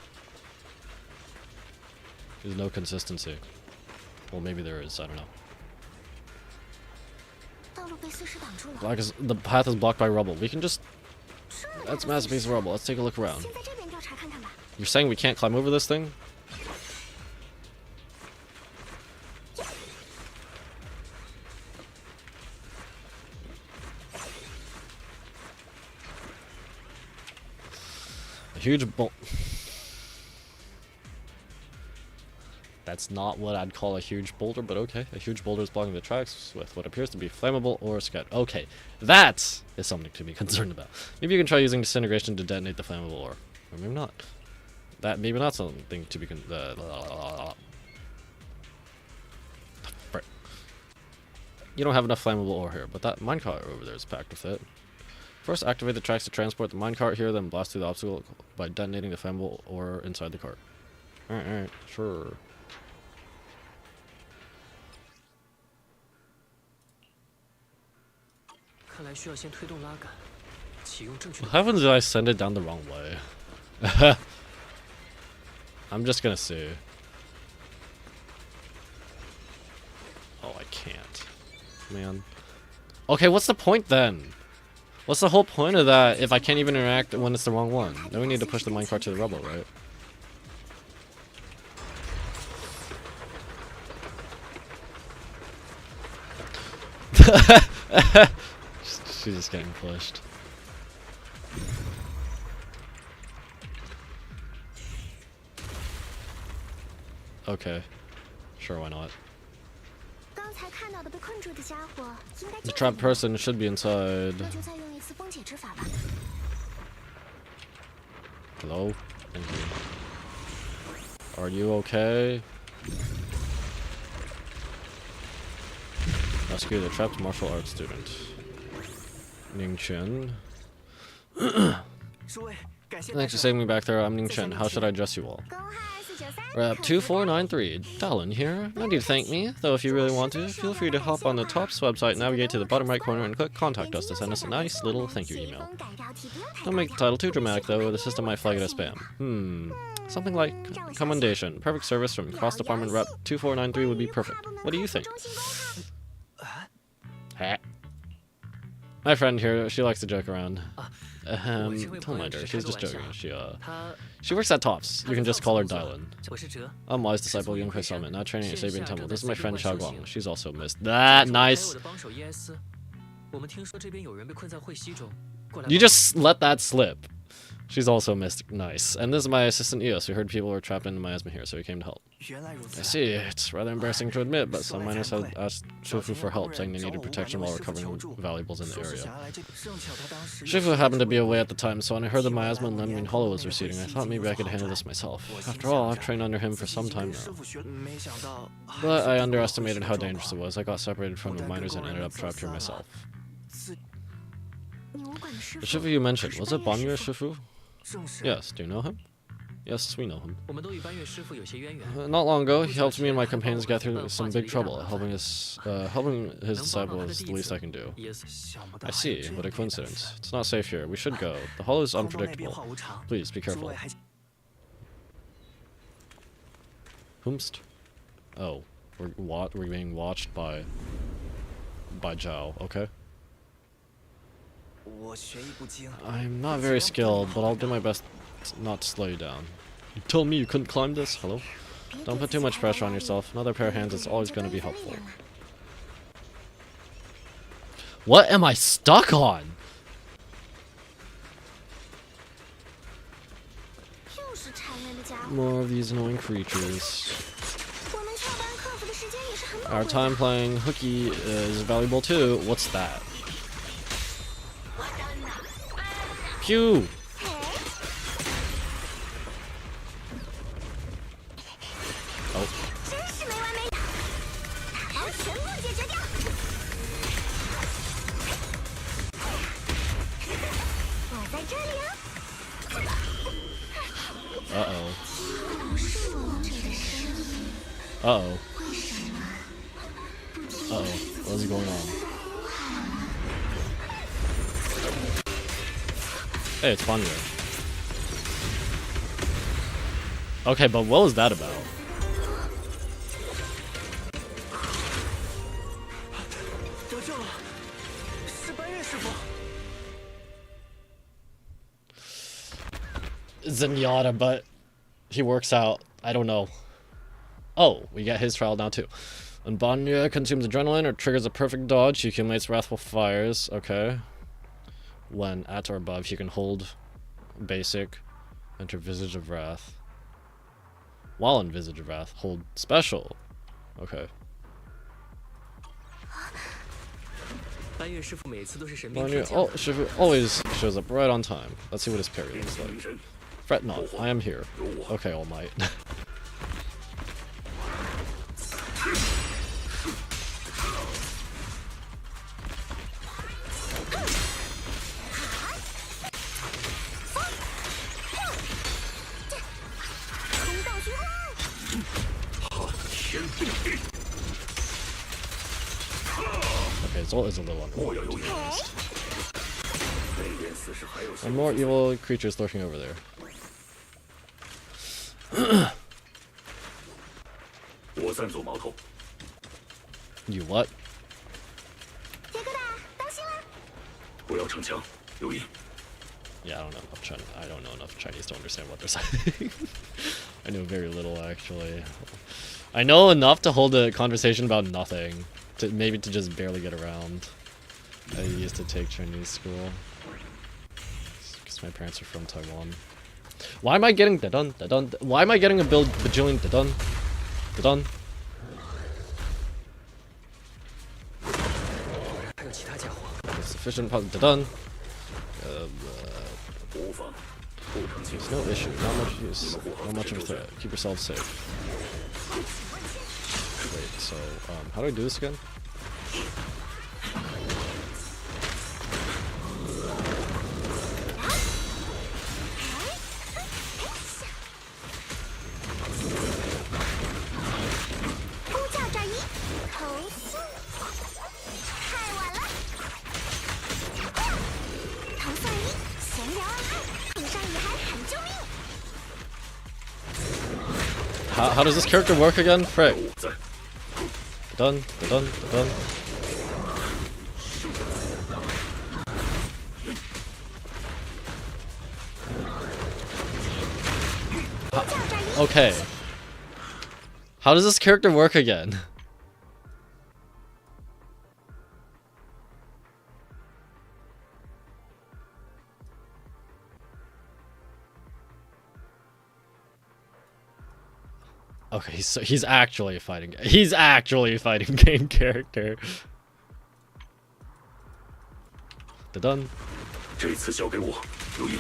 There's no consistency. Well, maybe there is. I don't know. The path is blocked by rubble. We can just... That's a massive piece of rubble. Let's take a look around. You're saying we can't climb over this thing? A huge bolt. That's not what I'd call a huge boulder, but okay. A huge boulder is blocking the tracks with what appears to be flammable or scat. Okay, that is something to be concerned about. Maybe you can try using disintegration to detonate the flammable ore. Or maybe not. That maybe not something to be You don't have enough flammable ore here, but that minecart over there is packed with it. First, activate the tracks to transport the minecart here, then blast through the obstacle by detonating the flammable ore inside the cart. Alright, sure. What happens if I send it down the wrong way? I'm just gonna see. Oh, I can't. Man. Okay, what's the point then? What's the whole point of that if I can't even interact when it's the wrong one? Then we need to push the minecart to the rubble, right? She's just getting pushed. Okay. Sure, why not? 刚才看到的被困住的家伙应该 The 就在 trapped 里面 person should be inside. 那就再用一次崩解之法吧。 Hello? Thank you. Are you okay? Rescue the trapped martial arts student. Ning Chen. 诸位，感谢 Thanks for saving me back there. I'm Ning Chen. How should I address you all? 公号2493 Rep 2493. Dialyn here. No need to thank me, though if you really want to, feel free to hop on the TOPS website, navigate to the bottom right corner, and click Contact Us to send us a nice little thank you email. Don't make the title too dramatic, though, or the system might flag it as spam. Something like commendation. Perfect service from Cross Department Rep 2493 would be perfect. What do you think? Ha. My friend here, she likes to joke around. Don't mind her, she's just joking. She works at TOPS. You can just call her Dialyn. 我是哲， I'm wise disciple Yunhui Summit, not training at Sabian Temple. This is my friend Xiao Guang. She's also missed. That 还 nice. 有我的帮手耶恩斯。我们听说这边有人被困在会息中，过来 You 帮 just let that slip. She's also missed. Nice. And this is my assistant Eos. We heard people were trapped in miasma here, so he came to help. 原来如 I 此。 see. It's rather embarrassing to admit, but some miners had asked Shifu for help, saying they needed protection while recovering valuables in the 说是 area. 想要来这里，正巧他当时 Shifu happened to be away at the time, so when I heard the miasma in Lemon Hollow was receding, I thought maybe I could handle this myself. After all, I've trained under him for some time now. 师傅学，没想到 But I underestimated how dangerous it was. I got separated from the miners and ended up trapped here myself. 女武馆的师 The 傅 Shifu you mentioned, was it Banya Shifu? 正是。 Yes, do you know him? Yes, we know him. 我们都与班月师傅有些渊源。 Not long ago, he helped me and my companions get through some big trouble. Helping his disciple is the least I can do. 耶斯，想不到 I 还有 see. 这 What a 样的 coincidence. It's not safe here. We should go. The hollow is 空中内变 unpredictable. 化无常， Please be 诸 careful. 位还 Whomst? Oh, we're being watched by Zhao. Okay. 我学艺不精。 I'm not very skilled, but I'll do my best not to slow you down. You told me you couldn't climb this? Hello? Don't put too much pressure on yourself. Another pair of hands is always going to be helpful. What am I stuck on? 又是缠人的家伙。 More of these annoying creatures. 我们翘班克服的时间也是很宝 Our 贵的。 time playing hooky is valuable too. What's that? Pew! 嘿， Oh, 真是没完没了，把它们全部解决掉。我在这里啊。 uh-oh. 是我这个声音， Uh-oh. 为什么不听 Uh-oh. What is going on? Hey, it's Banya. Okay, but what was that about? 得救了，是班月师傅。 Zenyatta, but he works out. I don't know. Oh, we get his trial now too. When Banya consumes adrenaline or triggers a perfect dodge, he accumulates wrathful fires. Okay. When at or above, he can hold basic, enter Visage of Wrath. While in Visage of Wrath, hold special. Okay. 班月师傅每次都是神兵 Banya 天降。 Shifu always shows up right on time. Let's see what his parry looks like. Fret not, I am here. Okay, All Might. Okay, Zolt is a little unfair, to be honest. And more evil creatures lurking over there. 我暂做矛头， You what? 铁疙瘩，当心啦！不要逞强，留意。 Yeah, I don't know enough Chinese to understand what they're saying. I know very little actually. I know enough to hold a conversation about nothing. Maybe to just barely get around. I used to take Chinese school. Because my parents are from Taiwan. Why am I getting da-dun, da-dun? Why am I getting a bajillion da-dun? Done. 还有其他家伙。 Sufficient done. 无妨，不成敬 There's no issue. Not much of a threat. Keep yourself safe. Wait, so how do I do this again? How does this character work again? Frick. 在。 Done. Okay. How does this character work again? Okay, so he's actually fighting. He's actually fighting game character. Done. 这次交给我，留意。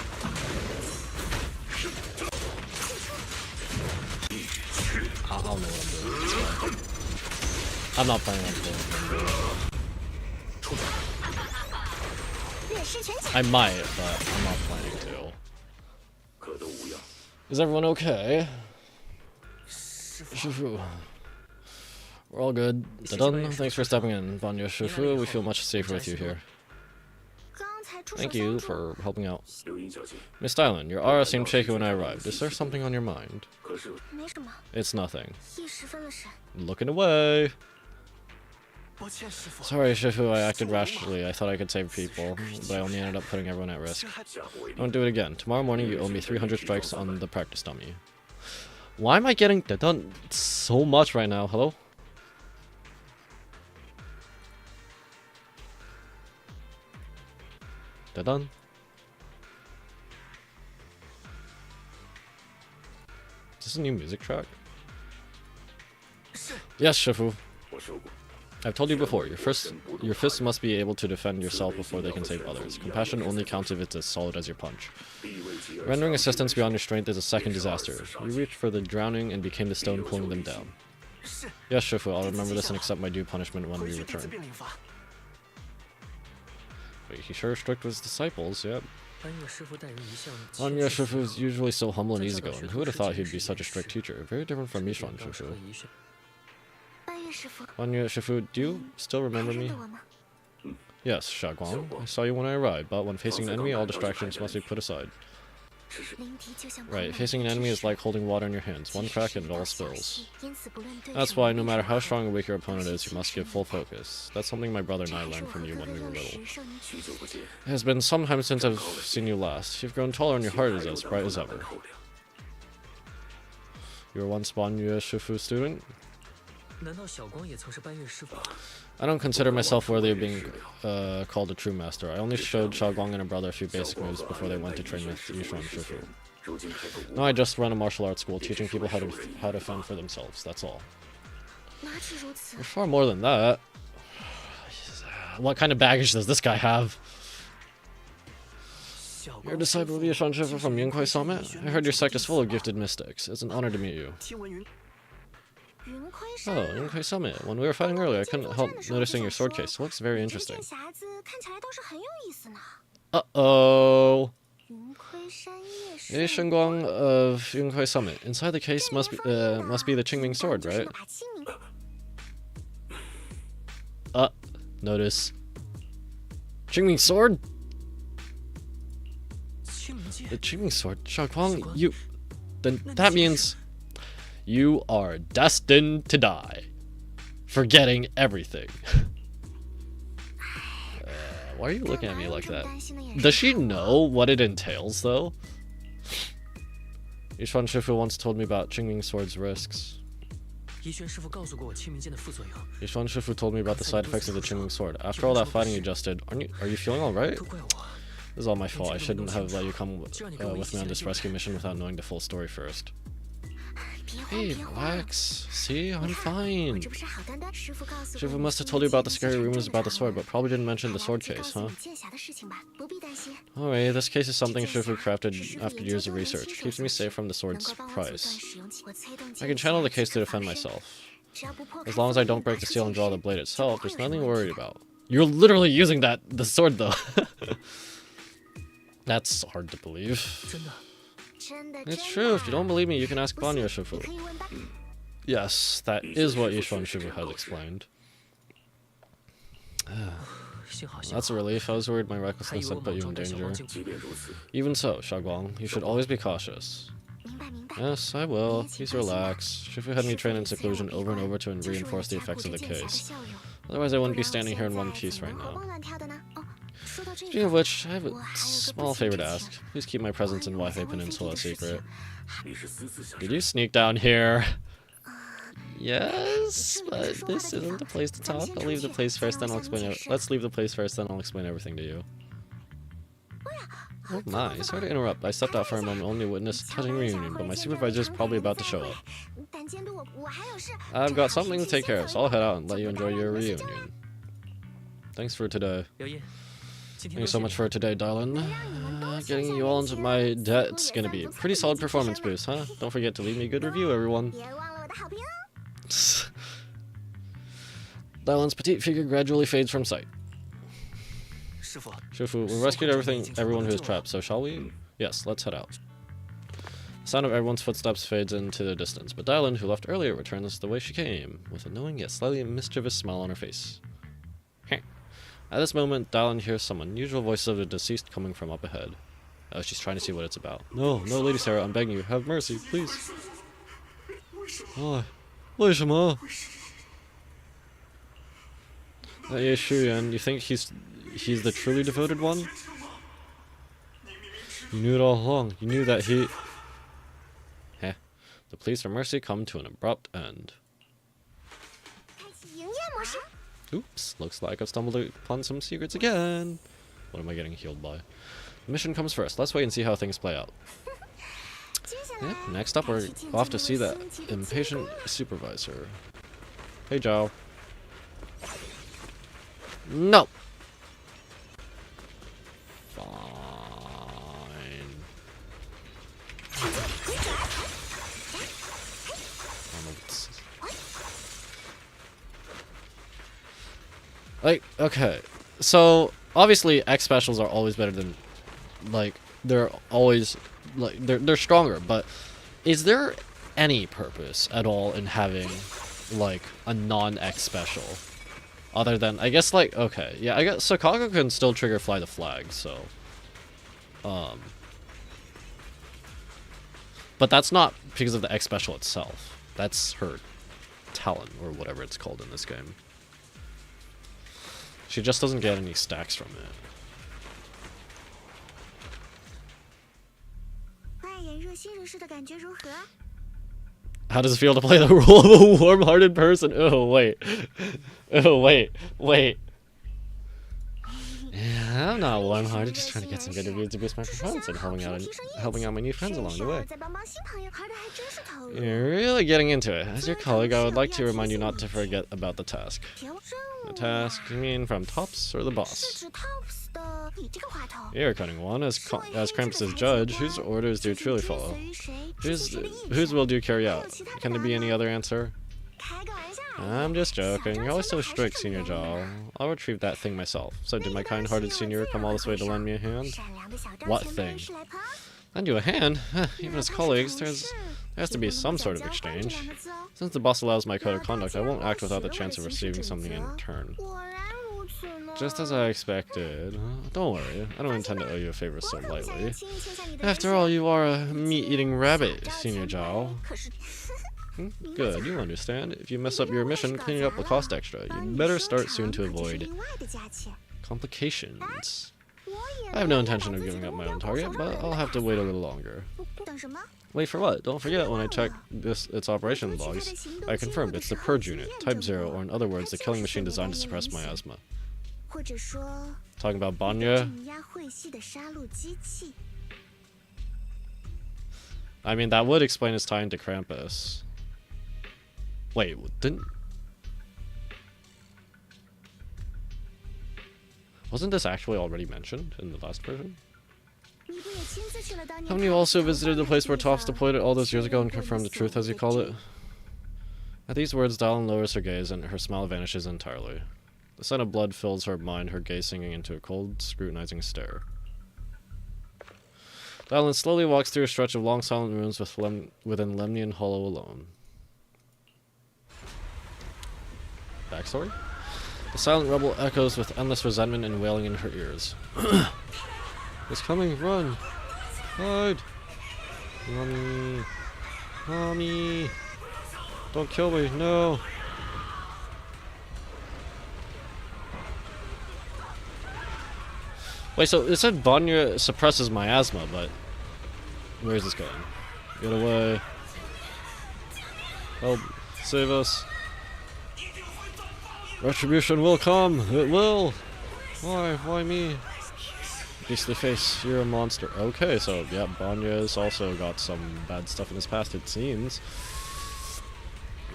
I don't know what I'm doing with this guy. I'm not planning on doing it. I might, but I'm not planning to. 可得无恙。 Is everyone okay? Shifu. We're all good. Done. Thanks for stepping in, Banya Shifu. We feel much safer with you here. Thank you for helping out. 留意小心。 Miss Dialyn, your aura seemed shaky when I arrived. Is there something on your mind? 可是 It's nothing. 一时分了神。 Looking away. 抱歉，师傅。 Sorry, Shifu, I acted rashly. I thought I could save people, but I only ended up putting everyone at risk. 下回一定 Don't do it again. Tomorrow morning, you owe me 300 strikes on the practice dummy. Why am I getting done so much right now? Hello? Done? Is this a new music track? Yes, Shifu. 我说过， I've told you before, your fists must be able to defend yourself before they can save others. Compassion only counts if it's as solid as your punch. 必为其而 Rendering assistance beyond your strength is a second disaster. You reached for the drowning and became the stone pulling them down. 是。 Yes, Shifu, I'll remember this and accept my due punishment when 回 we 去再 return. 变领法。 Wait, he sure strict with his disciples, yep. 班月师傅待人一向。 Anya Shifu is usually so humble and easygoing. Who would have thought he'd be such a strict teacher? Very different from Mishran 当时 Shifu. 和仪式。 半月师傅， Anya Shifu, do you still 还 remember 认 me? 得我吗？ Yes, Shaguang. I saw you when I arrived, but when facing an enemy, all distractions must be put aside. 只是 灵体就像 Right, facing an enemy is like holding water in your hands. One crack and it all spills. 因此不论对 That's 手 why 有 no 多 matter 少 how 好 strong or 处 weak your opponent is, you must give full focus. That's something my brother and I 这是 learned 我 from 和 you 哥 when 哥 we were 幼 little. 时受你启 许久不见， It has been some time since I've seen you last. You've grown taller and your heart is as bright as ever. 透亮。 You were once Banya Shifu student? 难道小光也曾是班月师傅？ I don't consider myself worthy of being called a true master. I only showed Shaoguang and her brother a few basic moves before they went to train with Yishuan Shifu. 如今开拓无 Now I just run a martial arts school, teaching people how to fend for themselves. That's all. 哪止如此 There's？ far more than that. What kind of baggage does this guy have? 小 You're a 光 disciple of Yishuan Shifu from Yunkai Summit? I heard your sect is full of gifted mystics. It's an honor to meet you. 听闻云 云亏山 Oh, Yunkai Summit. When we were fighting earlier, I couldn't help noticing your sword case. It looks very 这 interesting. 件匣子看起来倒是很有意思呢。 Uh-oh. 云亏山夜 Hey, 圣 Shenguang of Yunkai Summit. Inside the case must be the Qingming sword, 就是 right? 那把清明 Notice. Qingming sword? 清明剑 The Qingming sword? Shaoguang, you... Then that means... You are destined to die. Forgetting everything. Why are you looking at me like 这么 that? 担心的眼神 Does she know what it entails, though? Yishuan Shifu once told me about Qingming sword's risks. 怡轩师傅告诉过我清明剑的副作用， Yishuan Shifu told me about the side effects of the Qingming sword. After all that fighting you just did, are you feeling alright? 都怪我。 This is all my fault. I shouldn't have let you come with me on this rescue mission without knowing the full story first. Hey, relax. See, I'm 我 fine. 这不是好端端师傅告诉 Shifu 过 must have 你 told you about the 今 scary 天 rumors 这 about the 场 sword, but probably didn't mention the 还来 sword 不及 case, 告诉 huh? 你剑侠的事情吧，不必担心。 Alright, this case is 这 something 剑 Shifu 侠 crafted 是师傅 after 研究 years of 多年 research. 亲手 Keeps me 所 safe 持 from the 能 sword's 够帮我阻断 price. 使用我催动 I 剑 can channel the 侠 case to 即可 defend 防身 myself. 只要不破 As 开 long as I 封印 don't break 拔 the 出 seal and 剑 draw the 身 blade 就 itself, 不会 there's 有什么 nothing to 问 worry 题的。 about. You're literally using the sword though. That's hard to believe. 真的， 真的 It's 真 true. If you 的 don't believe me, you can ask 不 Banyo 信 Shifu. 你可以问吧。 Yes, that is what Yishuan Shifu has explained. 幸好幸 That's a 好， relief. I was worried my 还以 recklessness 为我 had put 莽 you in 撞带小 danger. 光进 即便如此， Even so, Xiaoguang, you should always be cautious. 明白明白。 Yes, I will. Please relax. Shifu had me train in seclusion over and over to 就是为了 reinforce the 加固 effects 这 of the 剑侠的 case. 效用。 Otherwise, I 不 wouldn't be 然我 standing 现 here in one 在 piece 怎么 right 能活 now. 蹦乱跳的呢？哦，说到这 Speaking of 个， which, I have 我 a 还有个 small 不幸 favor 之 to 请 ask. Please keep my presence in 我在 Waifei 威菲 Peninsula 地 a 的事 secret. 情 你是私自想 Did 杀 you sneak down here? 啊， Yes, 这里不是 but 说话的 this 地 isn't 方 the place to 咱们 talk. 先 I'll 出 leave the 去， place 再 first, 让 then 我 I'll 向你 explain 解 it. 释。 Let's leave the place first, then I'll explain everything to you. Oh my, sorry to interrupt. I stepped out for a moment only to witness a touching reunion, but my supervisor is probably about to show up. 但监督我还有事， I've 正 got 好 something to 先去 take 先 care 走 of, 一 so I'll 步 head out and let 就 you 不打 enjoy 扰 your 你的休假 reunion. Thanks for today. 刘烨，今天 Thank you so 多 much 谢 for 你。 today, Dialyn. 能让你们都休 Getting 下 you 的 all 一 into 天， my 似 debt 乎 is 也 gonna 算 be 不 a 错 pretty 的 solid 业绩提 performance 升了。 boost, huh? Don't forget to leave me a good review, everyone. 别忘了我的好评哦。 Dialyn's petite figure gradually fades from sight. 师傅， Shifu, we rescued everyone who is trapped, so shall we? Yes, let's head out. The sound of everyone's footsteps fades into the distance, but Dialyn, who left earlier, returns the way she came, with a knowing yet slightly mischievous smile on her face. At this moment, Dialyn hears some unusual voices of the deceased coming from up ahead. She's trying to see what it's about. No, no, Lady Sarah, I'm begging you, have mercy, please. Why? 为什么? Ye Shuyan, you think he's the truly devoted one? You knew it all along. You knew that he... Heh. The pleas for mercy come to an abrupt end. 开启营业模式。 Oops, looks like I've stumbled upon some secrets again. What am I getting healed by? The mission comes first. Let's wait and see how things play out. 接下来 Yep, next up we're off to see that impatient supervisor. Hey, Zhao. No! Fine. Like, okay. So, obviously, X specials are always better than, like, they're always, like, they're stronger, but is there any purpose at all in having, like, a non-X special? Other than, I guess, like, okay, yeah, I guess Sakako can still trigger Fly the Flag, so, but that's not because of the X special itself. That's her talent, or whatever it's called in this game. She just doesn't get any stacks from it. 扮演热心人士的感觉如何？ How does it feel to play the role of a warm-hearted person? Oh, wait. Oh, wait. Yeah, I'm not warm-hearted, just trying to get some good reviews to boost my performance and helping out my new friends along the way. 再帮帮新朋友，玩的还真是投入。 You're really getting into it. As your colleague, I would like to remind you not to forget about the task. 任务 The task, you mean from Tops or the 是 boss? 指 Tops 的你这个话头。 You're cutting one. As Krampus' judge, whose orders do you truly follow? 追随于谁？ Whose will do you carry out? Can there be any other answer? 开个玩笑。 I'm just joking. You're always so strict, Senior Zhao. I'll retrieve that thing myself. So did my kind-hearted senior come all this way to lend me a hand? 善良的小张 What 前 thing? 辈是来帮。 Lend you a hand? Even as colleagues, there has to be some sort of exchange. Since the boss allows my code of conduct, I won't act without the chance of receiving something in return. 果然如此呢。 Just as I expected. Don't worry, I don't intend to owe you a favor so 我可不想要 lightly. 轻易欠下你的 After all, you are a meat-eating rabbit, Senior Zhao. 可是 Good, you understand. If you mess up your mission, cleaning up will cost extra. You'd better start soon to avoid complications. I have no intention of giving up my own target, but I'll have to wait a little longer. 等什么？ Wait for what? Don't forget, when I checked its operation logs, I confirmed it's the Purge Unit, Type 0, or in other words, the killing machine designed to suppress miasma. 或者说 Talking about Banya? 镇压晦气的杀戮机器。I mean, that would explain his tie into Krampus. Wait, didn't... Wasn't this actually already mentioned in the last version? Haven't you also visited the place where Toph deployed it all those years ago and confirmed the truth, as you call it? At these words, Dialyn lowers her gaze and her smile vanishes entirely. The scent of blood fills her mind, her gaze sinking into a cold, scrutinizing stare. Dialyn slowly walks through a stretch of long silent rooms within Lemnian Hollow alone. Backstory? The silent rubble echoes with endless resentment and wailing in her ears. It's coming, run! Hide! Mommy! Mommy! Don't kill me, no! Wait, so it said Vanya suppresses miasma, but where is this going? Get away. Help. Save us. Retribution will come! It will! Why? Why me? Beastly face, you're a monster. Okay, so, yeah, Vanya's also got some bad stuff in his past, it seems.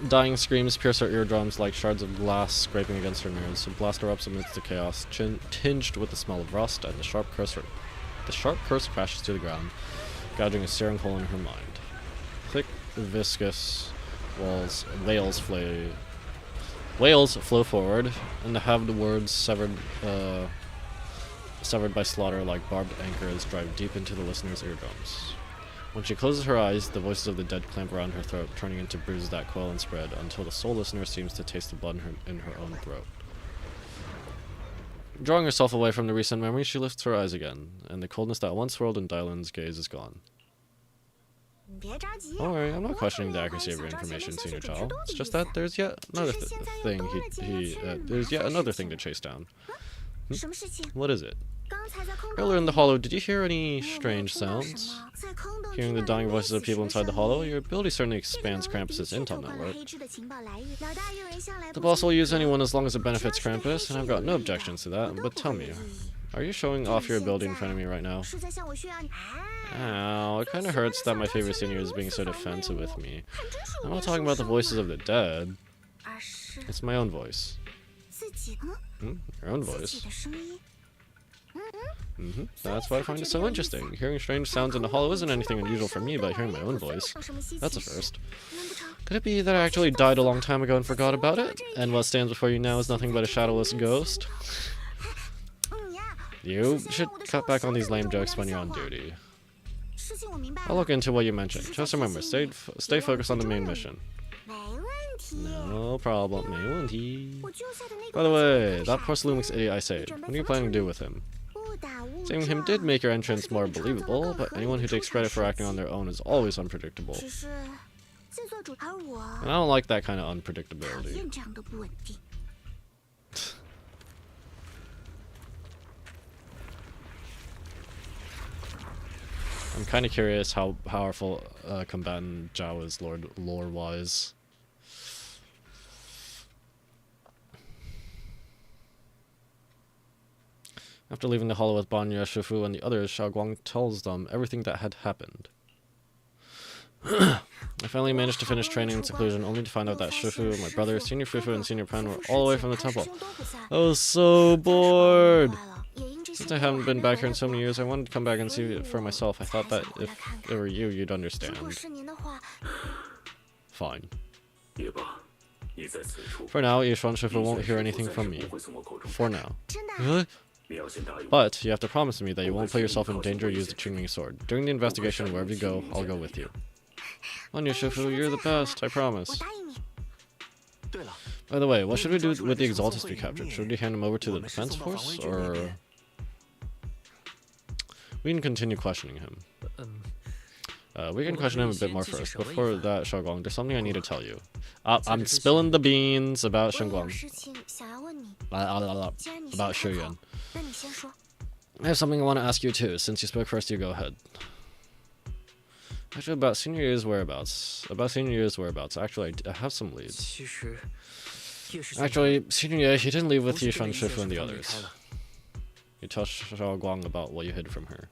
Dying screams pierce her eardrums like shards of glass scraping against her nerves. A blast erupts amidst the chaos, tinged with the smell of rust, and the sharp curse crashes to the ground, gouging a searing hole in her mind. Thick, viscous whales flow forward, and have the words severed by slaughter like barbed anchors drive deep into the listener's eardrums. When she closes her eyes, the voices of the dead clamp around her throat, turning into bruises that quell and spread, until the sole listener seems to taste the blood in her own throat. Drawing herself away from the recent memory, she lifts her eyes again, and the coldness that once swirled in Dialyn's gaze is gone. Don't worry, I'm not questioning the accuracy of your information, senior child. It's just that there's yet another there's yet another thing to chase down. What is it? Earlier in the hollow, did you hear any strange sounds? Hearing the dying voices of people inside the hollow, your ability certainly expands Krampus's intel network. The boss will use anyone as long as it benefits Krampus, and I've got no objections to that, but tell me, are you showing off your ability in front of me right now? Ow, it kinda hurts that my favorite senior is being so defensive with me. I'm not talking about the voices of the dead. It's my own voice. Your own voice. That's why I find it so interesting. Hearing strange sounds in the hollow isn't anything unusual for me, but hearing my own voice, that's a first. Could it be that I actually died a long time ago and forgot about it? And what stands before you now is nothing but a shadowless ghost? You should cut back on these lame jokes when you're on duty. I'll look into what you mentioned. Just remember, stay focused on the main mission. No problem. 没问题. By the way, that poor Lumix idiot I saved, what are you planning to do with him? Saving him did make your entrance more believable, but anyone who takes credit for acting on their own is always unpredictable. And I don't like that kind of unpredictability. I'm kind of curious how powerful combatant Zhao is lore-wise. After leaving the hollow with Banya, Shifu, and the others, Xiaoguang tells them everything that had happened. I finally managed to finish training in seclusion, only to find out that Shifu, my brother, Senior Fufu, and Senior Pan were all the way from the temple. I was so bored! Since I haven't been back here in so many years, I wanted to come back and see it for myself. I thought that if it were you, you'd understand. Fine. For now, Yishuan Shifu won't hear anything from me. For now. Really? But you have to promise me that you won't put yourself in danger or use the Qingming sword. During the investigation, wherever you go, I'll go with you. Anya Shifu, you're the best, I promise. By the way, what should we do with the Exaltist we captured? Should we hand him over to the defense force, or... We can continue questioning him. We can question him a bit more first. Before that, Xiaoguang, there's something I need to tell you. I'm spilling the beans about Shenguang. About Shuyuan. I have something I want to ask you too. Since you spoke first, you go ahead. Actually, about senior year's whereabouts. Actually, I have some leads. Actually, senior year, he didn't leave with Yishuan Shifu and the others. You tell Xiaoguang about what you hid from her.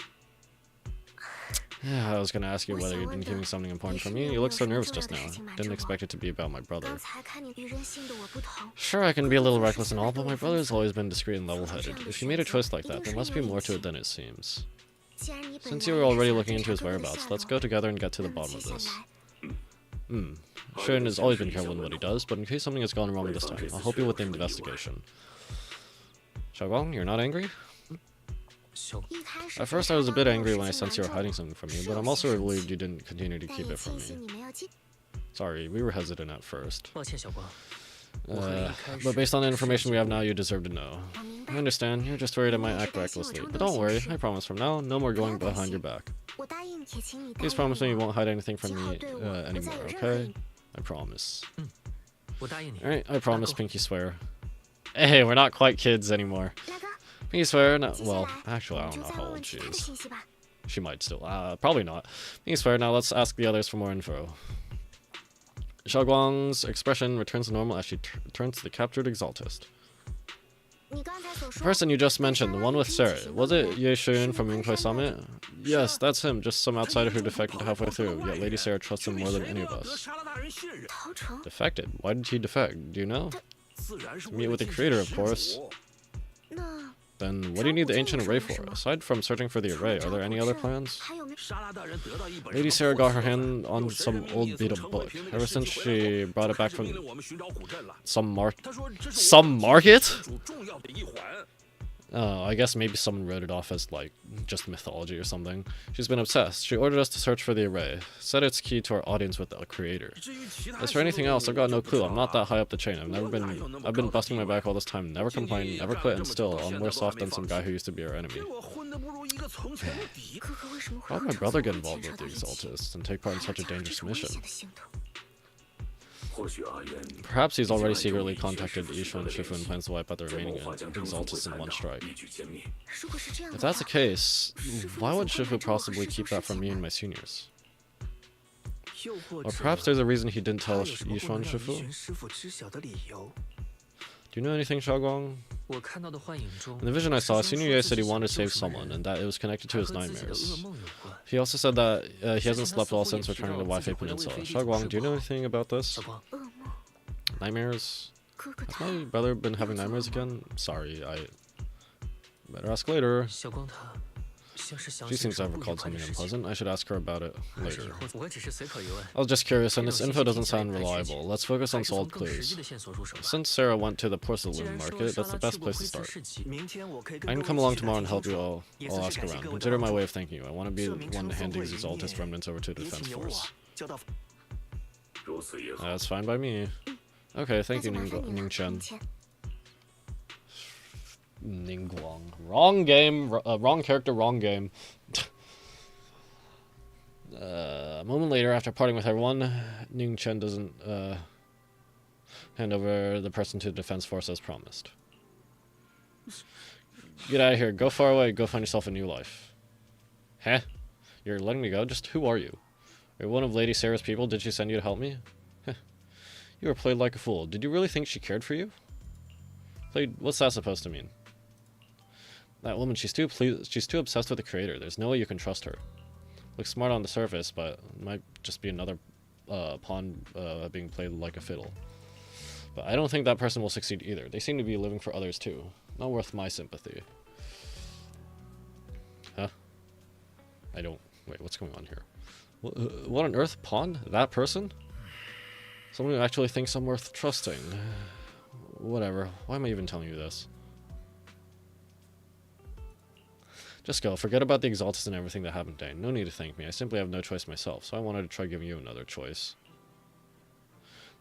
Yeah, I was gonna ask you whether you'd been keeping something important from me. You look so nervous just now. Didn't expect it to be about my brother. 刚才看你与人性的我不同， Sure, I can be a little reckless and all, but my brother's always been discreet and level-headed. If you made a choice like that, there must be more to it than it seems. 既然你本 Since 来 you were 也是 already 要 looking 侦 into 查 his 哥哥的 whereabouts, 下 let's 落， go together and get to the 那么 bottom 接 of 下 this. 来， Shin has always been careful in what he does, but in case something has gone wrong this time, I'll help you with the investigation. Xiaoguang, you're not angry? 小 一开始 At first I was a bit angry when I sensed you were hiding something from me, but I'm also relieved you didn't continue to 但 keep 也 it from 庆幸 me. 你没有记。 Sorry, we were hesitant at first. 抱歉，小光。我和你一开 But 始 based on the information we have now, you deserve to know. 我明 I 白， understand, you're just worried I might act recklessly. But don't worry, I promise from now, no more going behind your back. 我答应，也请你答 Please 应 promise me you 我， won't hide anything from 今后 me 对我不再 anymore, 有任何 okay? 隐 I promise. 我答应你。 Alright, I promise, 大哥 pinky swear. Hey, we're not quite kids anymore. 大哥， Pinky swear, no, 接下 well, 来 actually, 我 I 们 don't 就 know 再 how 问 old 问 she 其他的 is. 信息吧。 She might still, probably not. Pinky swear, now let's ask the others for more info. Xiaoguang's expression returns to normal as she turns to the captured exaltist. 你刚才所 The 说， person you just mentioned, the one with Sarah, was it Ye Shun from Yunhui Summit? Yes, that's him, just some outsider who defected halfway through, yet Lady Sarah trusts him more than any of us. 陶成， Defected? Why did he defect? Do you know? 自然是 Meet with the creator, of course. 那 Then what do you need the ancient array for? Aside from searching for the array, are there any other plans? 还有没有？ Lady Sarah got her hand on some old beat-up book. Ever since she brought it back from some market? Oh, I guess maybe someone wrote it off as, like, just mythology or something. She's been obsessed. She ordered us to search for the array. Said it's key to our audience with the creator. As for anything else, I've got no clue. I'm not that high up the chain. I've been busting my back all this time, never complained, never quit, and still, I'm worse off than some guy who used to be our enemy. 哥哥为什么会 Why 让 would my 这 brother 么 get 多 involved 牵 with 扯 the 到一起？ Exaltists and take part in 还要 such a 加入这 dangerous 种危 mission? 险的行动？ 或许阿渊 Perhaps he's already secretly contacted Yishu and Shifu and plans to wipe out the 在 remaining 魔法将成总会 Exaltists in 看 one 到 strike. 一举歼灭。如果是这样 If 的 that's the 话， case, why would Shifu possibly keep that from me and my seniors? 又或 Or 者 perhaps there's a reason he didn't 他 tell 有什么不 Yishu 能 and 让 Shifu? 迷玄师傅知晓的理由？ Do you know anything, Xiaoguang? 我看到的幻影中， In the vision I saw, 师兄 Senior Ye 说自 said he 己 wanted to 想 save 救什么 someone, 人 and that it was connected to 还 his 和自己的噩 nightmares. 梦有关。 He also said that he hasn't 之前他 slept 似 well 乎也 since 提到 returning to 自己 Wi-Fi 回来为 Peninsula. 飞地 Xiaoguang, do you know 做事 anything about this? 小光，噩梦， Nightmares? 哥哥 Has 他 my brother been having nightmares again? Sorry, I better ask later. 小光他像是想 She 起 seems to 什 have 么不愉 recalled 快的 something 事情， unpleasant. I should ask her about it 还是以 later. 后我只是随口一问。 I was just curious, and this 这种 info 信息 doesn't 听起来 sound 太确 reliable. 切 Let's focus 还 on 是从 solid 更实际 clues. 的线索入手吧。 Since Sarah went to the 既 porcelain 然说 market, 莎 that's the 拉 best 去过 place to 灰色 start. 市集， I can come along tomorrow and help you all. I'll ask around. Consider my way of thinking. I want to be 这 the 名 one 称 handing 会 these 一 Exaltist 念 remnants over to the 也 defense 请由我 force. 交到。如此也好。 That's fine by me. Okay, 那 thank 就 you, 麻烦你 Ning 了， Chen. 明谦。 Ningguang. Wrong game. Wrong character. Wrong game. A moment later, after parting with everyone, Ning Chen doesn't hand over the person to the defense force as promised. Get out of here. Go far away. Go find yourself a new life. Huh? You're letting me go? Just who are you? Are you one of Lady Sarah's people? Did she send you to help me? You were played like a fool. Did you really think she cared for you? Played? What's that supposed to mean? That woman, she's too obsessed with the creator. There's no way you can trust her. Looks smart on the surface, but might just be another pawn being played like a fiddle. But I don't think that person will succeed either. They seem to be living for others too. Not worth my sympathy. Huh? I don't... Wait, what's going on here? What on earth? Pawn? That person? Someone who actually thinks I'm worth trusting. Whatever. Why am I even telling you this? Just go. Forget about the Exaltus and everything that happened today. No need to thank me. I simply have no choice myself, so I wanted to try giving you another choice.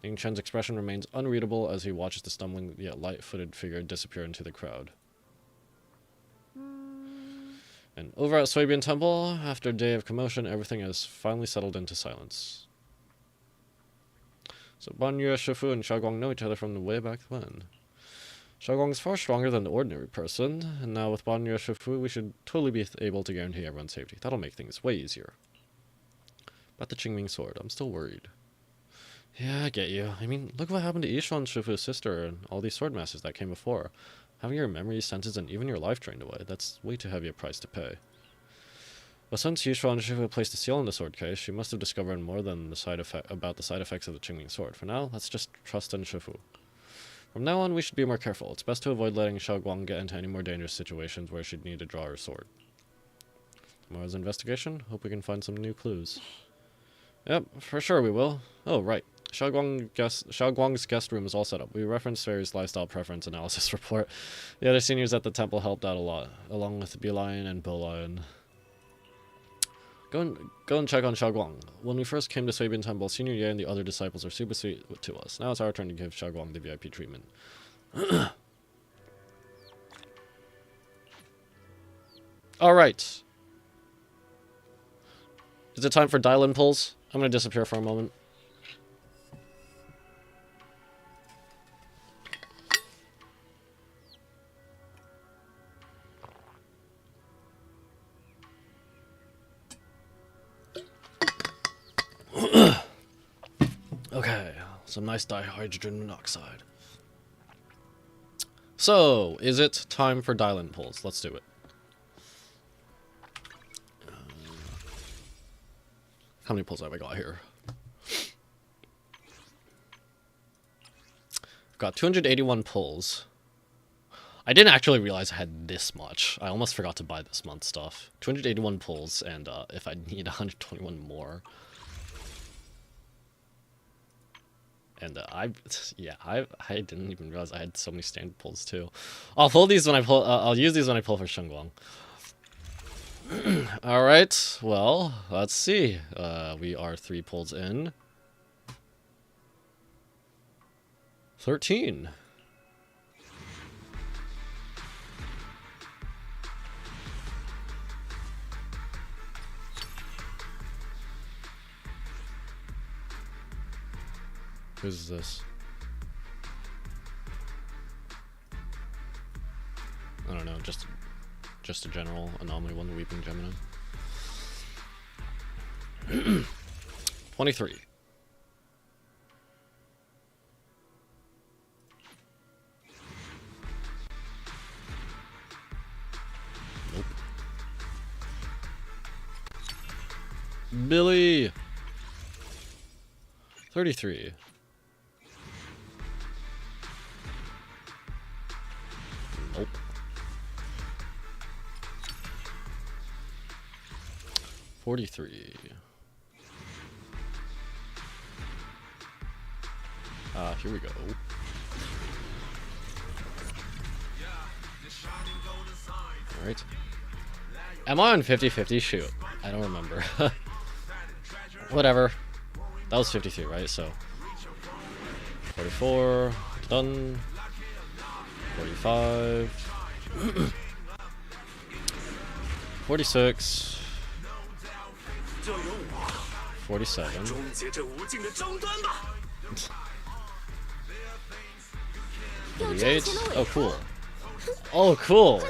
Ning Chen's expression remains unreadable as he watches the stumbling yet light-footed figure disappear into the crowd. And over at Soybian Temple, after a day of commotion, everything has finally settled into silence. So Banyu, Shifu, and Xiaoguang know each other from the way back when. Xiaoguang is far stronger than the ordinary person, and now with Banyu Shifu, we should totally be able to guarantee everyone's safety. That'll make things way easier. About the Qingming sword, I'm still worried. Yeah, I get you. I mean, look what happened to Ishan Shifu's sister and all these sword masters that came before. Having your memories, senses, and even your life drained away, that's way too heavy a price to pay. But since Yushuan and Shifu placed a seal in the sword case, she must have discovered more than about the side effects of the Qingming sword. For now, let's just trust in Shifu. From now on, we should be more careful. It's best to avoid letting Xiaoguang get into any more dangerous situations where she'd need to draw her sword. Tomorrow's investigation? Hope we can find some new clues. Yep, for sure we will. Oh, right. Xiaoguang's guest room is all set up. We referenced Fairy's lifestyle preference analysis report. The other seniors at the temple helped out a lot, along with Dialyn and Dialyn. Go and check on Xiaoguang. When we first came to Suibian Temple, Senior Ye and the other disciples are super sweet to us. Now it's our turn to give Xiaoguang the VIP treatment. Alright. Is it time for Dialyn pulls? I'm gonna disappear for a moment. Okay, some nice dihydrogen monoxide. So, is it time for Dialyn pulls? Let's do it. How many pulls have I got here? I've got 281 pulls. I didn't actually realize I had this much. I almost forgot to buy this month's stuff. 281 pulls, and if I need 121 more. And I didn't even realize I had so many standard pulls too. I'll pull these when I pull. I'll use these when I pull for Shengguang. All right. Well, let's see. We are 3 pulls in. 13. Who's this? I don't know, just a general anomaly one, the Weeping Gemini. 23. Nope. Billy! 33. Nope. 43. Here we go. Alright. Am I on 50-50? Shoot. I don't remember. Whatever. That was 53, right? So 44. Done. 45. 46. 47. 48. Oh, cool. Oh, cool.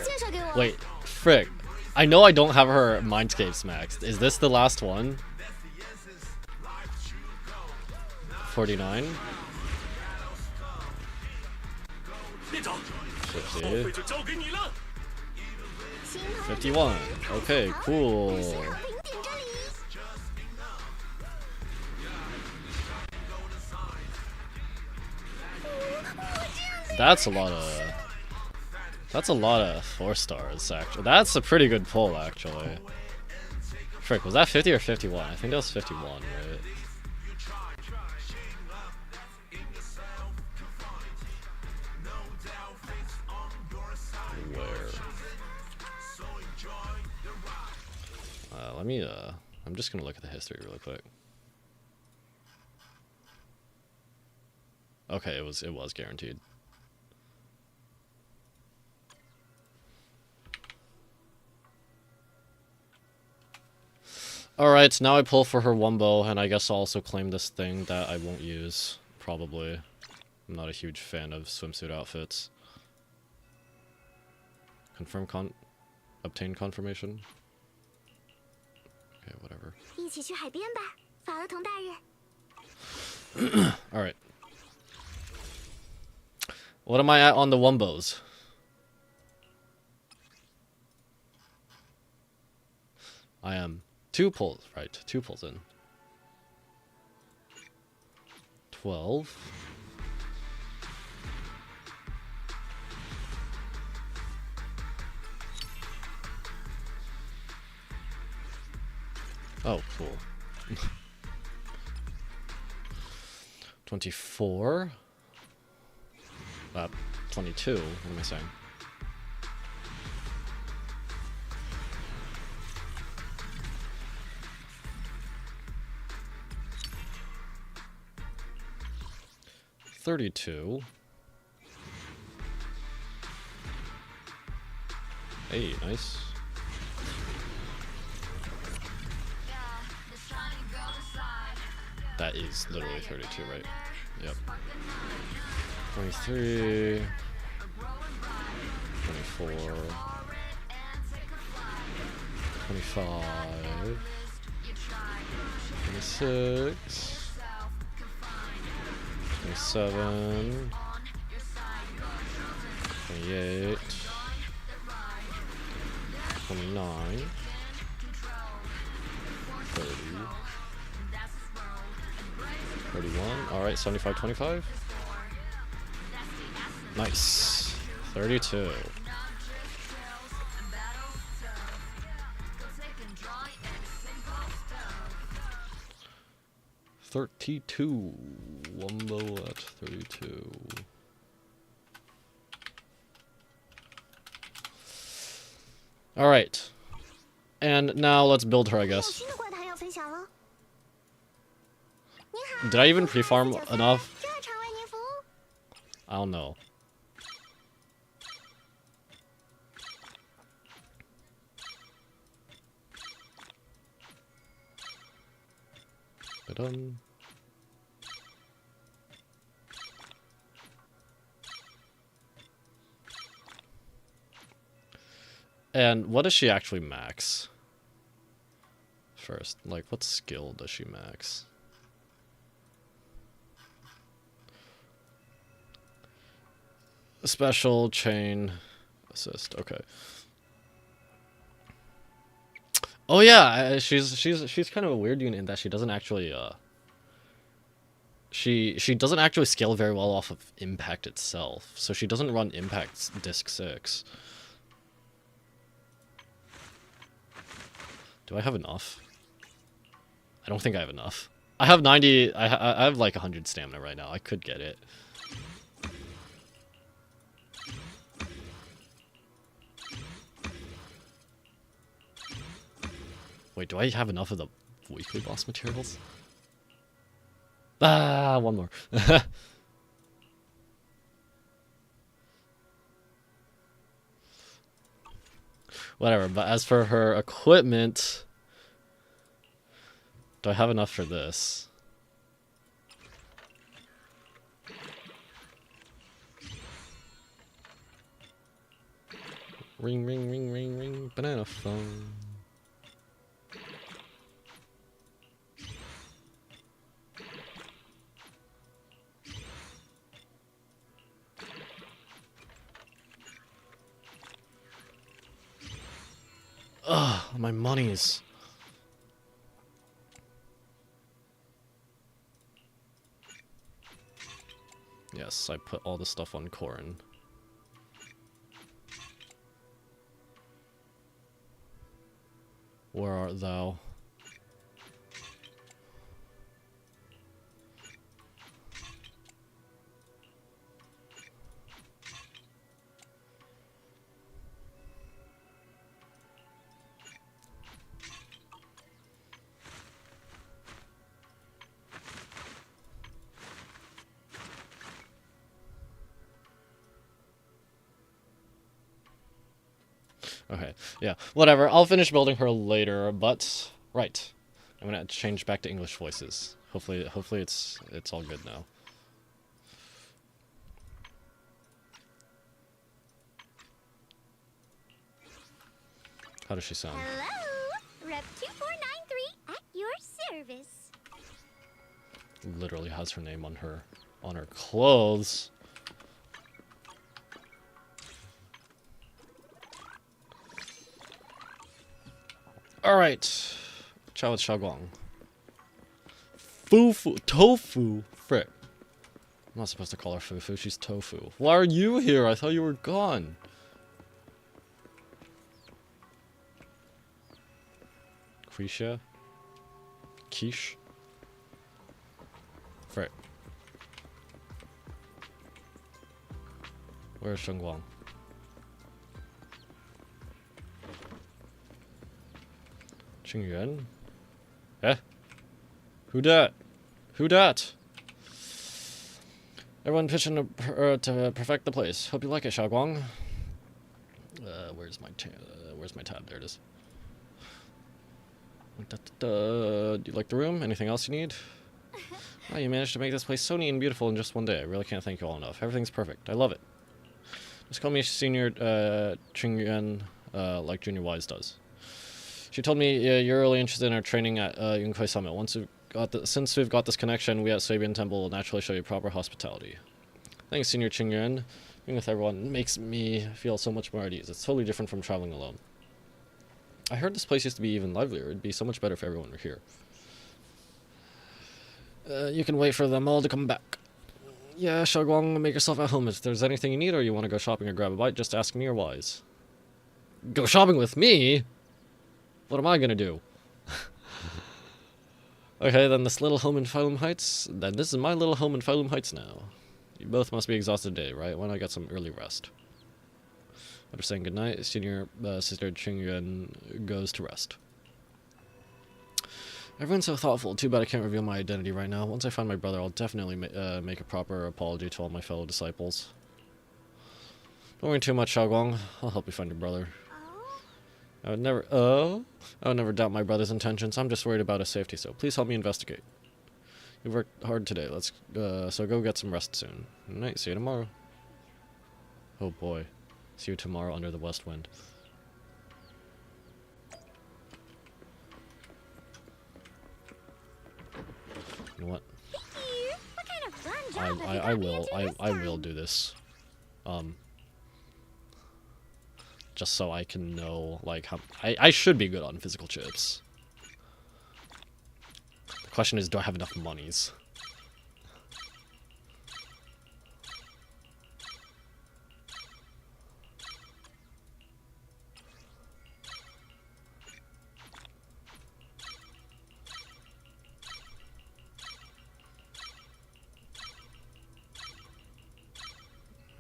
Wait, frick. I know I don't have her Mindscapes maxed. Is this the last one? 49. 50. 51. Okay, cool. That's a lot of 4 stars, actually. That's a pretty good pull, actually. Frick, was that 50 or 51? I think that was 51, right? Where? Let me, I'm just gonna look at the history really quick. Okay, it was guaranteed. Alright, now I pull for her Wumbo, and I guess I'll also claim this thing that I won't use, probably. I'm not a huge fan of swimsuit outfits. Obtain confirmation? Okay, whatever. Alright. What am I at on the Wumbos? I am 2 pulls, right, 2 pulls in. 12. Oh, cool. 24. 22. What am I saying? $32. Hey, nice. That is literally 32, right? Yep. 23. 24. 25. 26. 27. 28. 29. 30. 31. Alright, 75, 25. Nice. 32. Wumbo at 32. Alright. And now let's build her, I 有 guess. 新的怪谈要分享了。您好， Did I even pre-farm 94 enough? 这场为您服务。 I don't know. Ba-dum. And what does she actually max? First, like, what skill does she max? Special chain assist. Okay. Oh yeah, she's kind of a weird unit in that she doesn't actually she doesn't actually scale very well off of impact itself. So she doesn't run impact disc 6. Do I have enough? I don't think I have enough. I have 90. I have like 100 stamina right now. I could get it. Wait, do I have enough of the weekly boss materials? Ah, one more. Whatever, but as for her equipment, do I have enough for this? Ring, ring, ring, ring, ring, banana phone. Ugh, my monies. Yes, I put all the stuff on Corin. Where art thou? Okay, yeah, whatever. I'll finish building her later, but right. I'm gonna change back to English voices. Hopefully it's all good now. How does she sound? Hello, Rep 2493 at your service. Literally has her name on her clothes. Alright. Ciao with Xiaoguang. Fufu. Tofu. Frick. I'm not supposed to call her Fufu, she's Tofu. Why are you here? I thought you were gone. Quisha? Quiche? Frick. Where's Shengguang? Qingyuan? Eh? Who dat? Who dat? Everyone pitching to perfect the place. Hope you like it, Xiaoguang. Where's my tab? There it is. Do you like the room? Anything else you need? Oh, you managed to make this place so neat and beautiful in just one day. I really can't thank you all enough. Everything's perfect. I love it. Just call me Senior Qingyuan, like Junior Wise does. She told me you're really interested in our training at Yunkai Summit. Since we've got this connection, we at Swabian Temple will naturally show you proper hospitality. Thanks, Senior Qingyuan. Being with everyone makes me feel so much more at ease. It's totally different from traveling alone. I heard this place used to be even livelier. It'd be so much better if everyone were here. You can wait for them all to come back. Yeah, Xiaoguang, make yourself at home. If there's anything you need or you want to go shopping or grab a bite, just ask me or Wise. Go shopping with me? What am I gonna do? Okay, then this little home in Phylum Heights. Then this is my little home in Phylum Heights now. You both must be exhausted today, right? Why not get some early rest? After saying goodnight, Senior Sister Qingyuan goes to rest. Everyone's so thoughtful. Too bad I can't reveal my identity right now. Once I find my brother, I'll definitely make a proper apology to all my fellow disciples. Don't worry too much, Xiaoguang. I'll help you find your brother. I would never doubt my brother's intentions. I'm just worried about his safety, so please help me investigate. You've worked hard today. So go get some rest soon. Good night. See you tomorrow. Oh boy. See you tomorrow under the west wind. You know what? What kind of fun job have you got me into this I will time? do this. Just so I can know, like, how I should be good on physical chips. The question is, do I have enough monies?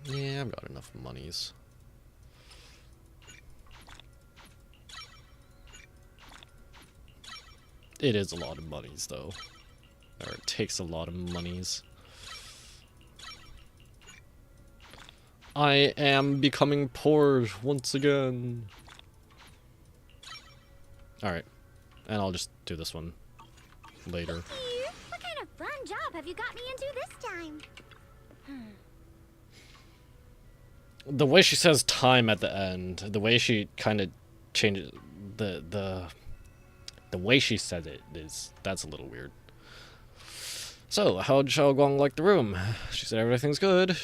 Yeah, I've got enough monies. It is a lot of monies, though. Or it takes a lot of monies. I am becoming poor once again. Alright. And I'll just do this one later. What kind of fun job have you got me into this time? The way she says time at the end, the way she kind of changes the way she says it that's a little weird. So, how'd Xiaoguang like the room? She said everything's good.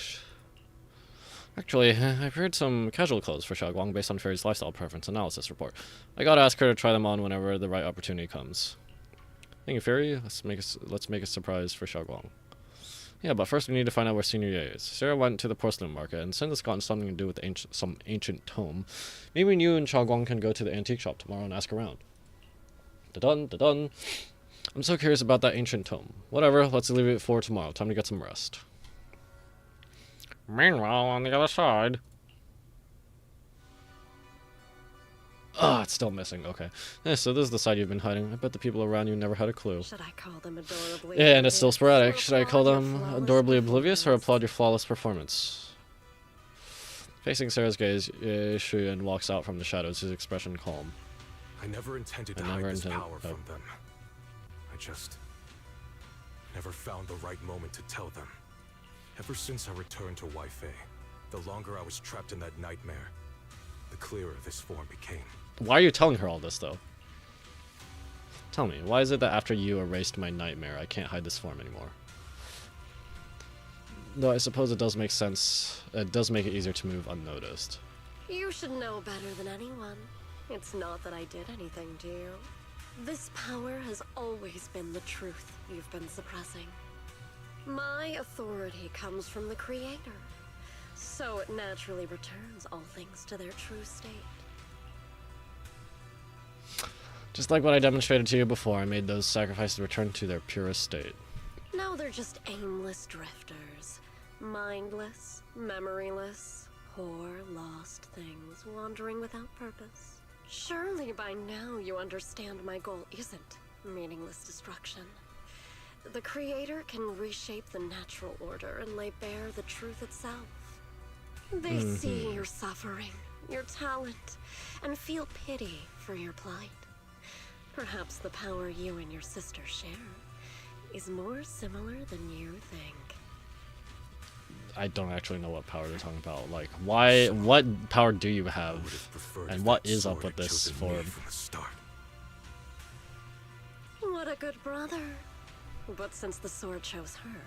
Actually, I've heard some casual clothes for Xiaoguang based on Fairy's lifestyle preference analysis report. I gotta ask her to try them on whenever the right opportunity comes. Thank you, Fairy. Let's make a surprise for Xiaoguang. Yeah, but first we need to find out where Senior Ye is. Sarah went to the porcelain market, and since it's got something to do with some ancient tome, maybe you and Xiaoguang can go to the antique shop tomorrow and ask around. Da-dun, da-dun. I'm so curious about that ancient tome. Whatever, let's leave it for tomorrow. Time to get some rest. Meanwhile, on the other side... Ah, it's still missing. Okay. Yeah, so this is the side you've been hiding. I bet the people around you never had a clue. Should I call them adorably? Yeah, and it's still sporadic. Should I call them adorably oblivious or applaud your flawless performance? Facing Sarah's gaze, Shuyan walks out from the shadows, his expression calm. I never intended to hide this power from them. I just never found the right moment to tell them. Ever since I returned to Weifei, the longer I was trapped in that nightmare, the clearer this form became. Why are you telling her all this, though? Tell me, why is it that after you erased my nightmare, I can't hide this form anymore? Though I suppose it does make sense. It does make it easier to move unnoticed. You should know better than anyone. It's not that I did anything to you. This power has always been the truth you've been suppressing. My authority comes from the Creator, so it naturally returns all things to their true state. Just like what I demonstrated to you before, I made those sacrifices return to their purest state. Now they're just aimless drifters. Mindless, memoryless, poor, lost things wandering without purpose. Surely by now you understand my goal isn't meaningless destruction. The Creator can reshape the natural order and lay bare the truth itself. They see your suffering, your talent, and feel pity for your plight. Perhaps the power you and your sister share is more similar than you think. I don't actually know what power they're talking about. Like, why? What power do you have? And what is up with this for? What a good brother. But since the sword chose her,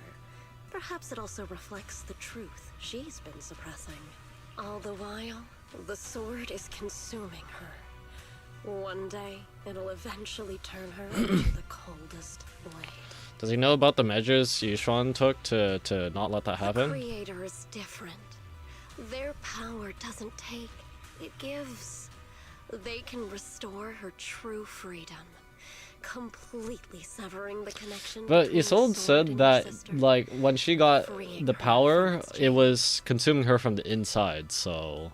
perhaps it also reflects the truth she's been suppressing. All the while, the sword is consuming her. One day, it'll eventually turn her into the coldest blade. Does he know about the measures Yishuan took to not let that happen? The Creator is different. Their power doesn't take, it gives. They can restore her true freedom, completely severing the connection. But Isolde said that, like, when she got the power, it was consuming her from the inside, so...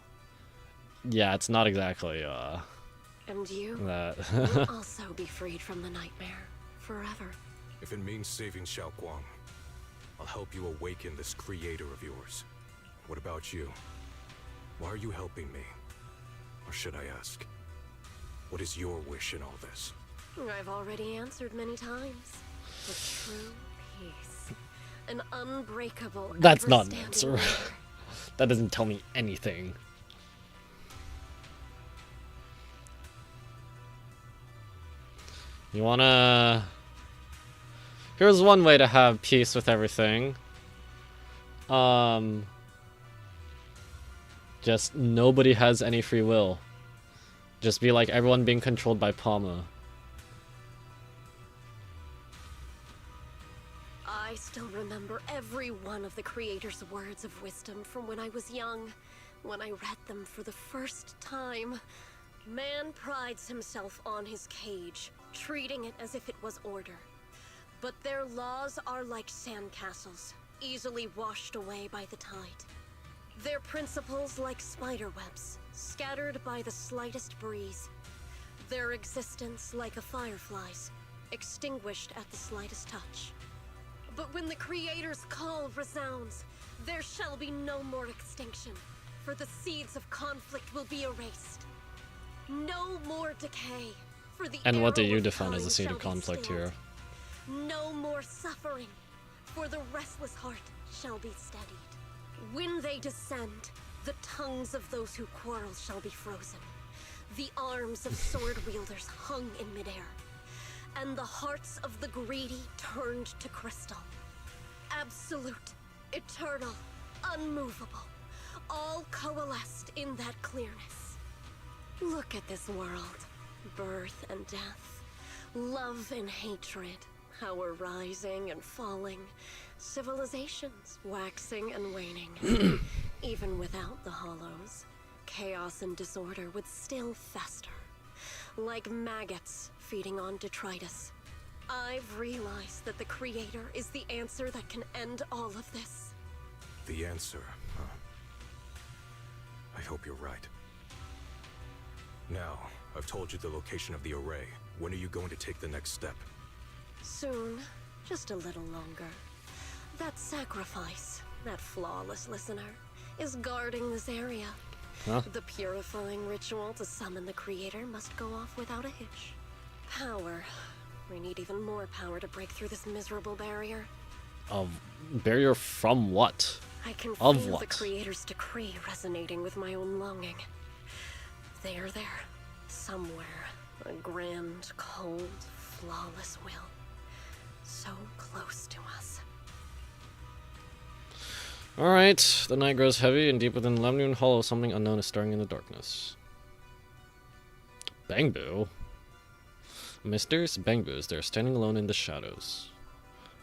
Yeah, it's not exactly, And you that. will also be freed from the nightmare, forever. If it means saving Xiaoguang, I'll help you awaken this creator of yours. What about you? Why are you helping me? Or should I ask, what is your wish in all this? I've already answered many times. The true peace. An unbreakable, That's not an ever-standing answer. order. That doesn't tell me anything. You wanna... Here's one way to have peace with everything. Just nobody has any free will. Just be like everyone being controlled by Palma. I still remember every one of the Creator's words of wisdom from when I was young, when I read them for the first time. Man prides himself on his cage, treating it as if it was order. But their laws are like sandcastles, easily washed away by the tide. Their principles like spiderwebs, scattered by the slightest breeze. Their existence like a firefly's, extinguished at the slightest touch. But when the Creator's call resounds, there shall be no more extinction, for the seeds of conflict will be erased. No more decay, for the And what do arrow you of define as time a seed shall of be conflict stilled. here? No more suffering, for the restless heart shall be steadied. When they descend, the tongues of those who quarrel shall be frozen, the arms of sword wielders hung in midair, and the hearts of the greedy turned to crystal. Absolute, eternal, unmovable, all coalesced in that clearness. Look at this world, birth and death, love and hatred, power rising and falling, civilizations waxing and waning. Even without the hollows, chaos and disorder would still fester, like maggots feeding on detritus. I've realized that the Creator is the answer that can end all of this. The answer, huh? I hope you're right. Now, I've told you the location of the array. When are you going to take the next step? Soon, just a little longer. That sacrifice, that flawless listener, is guarding this area. Huh? The purifying ritual to summon the Creator must go off without a hitch. Power. We need even more power to break through this miserable barrier. Barrier from what? I can Of feel what? the Creator's decree resonating with my own longing. They are there, somewhere. A grand, cold, flawless will. So close to us. Alright, the night grows heavy, and deep within Lemnian Hollow, something unknown is stirring in the darkness. Bangboo? A mysterious Bangboo is there, standing alone in the shadows.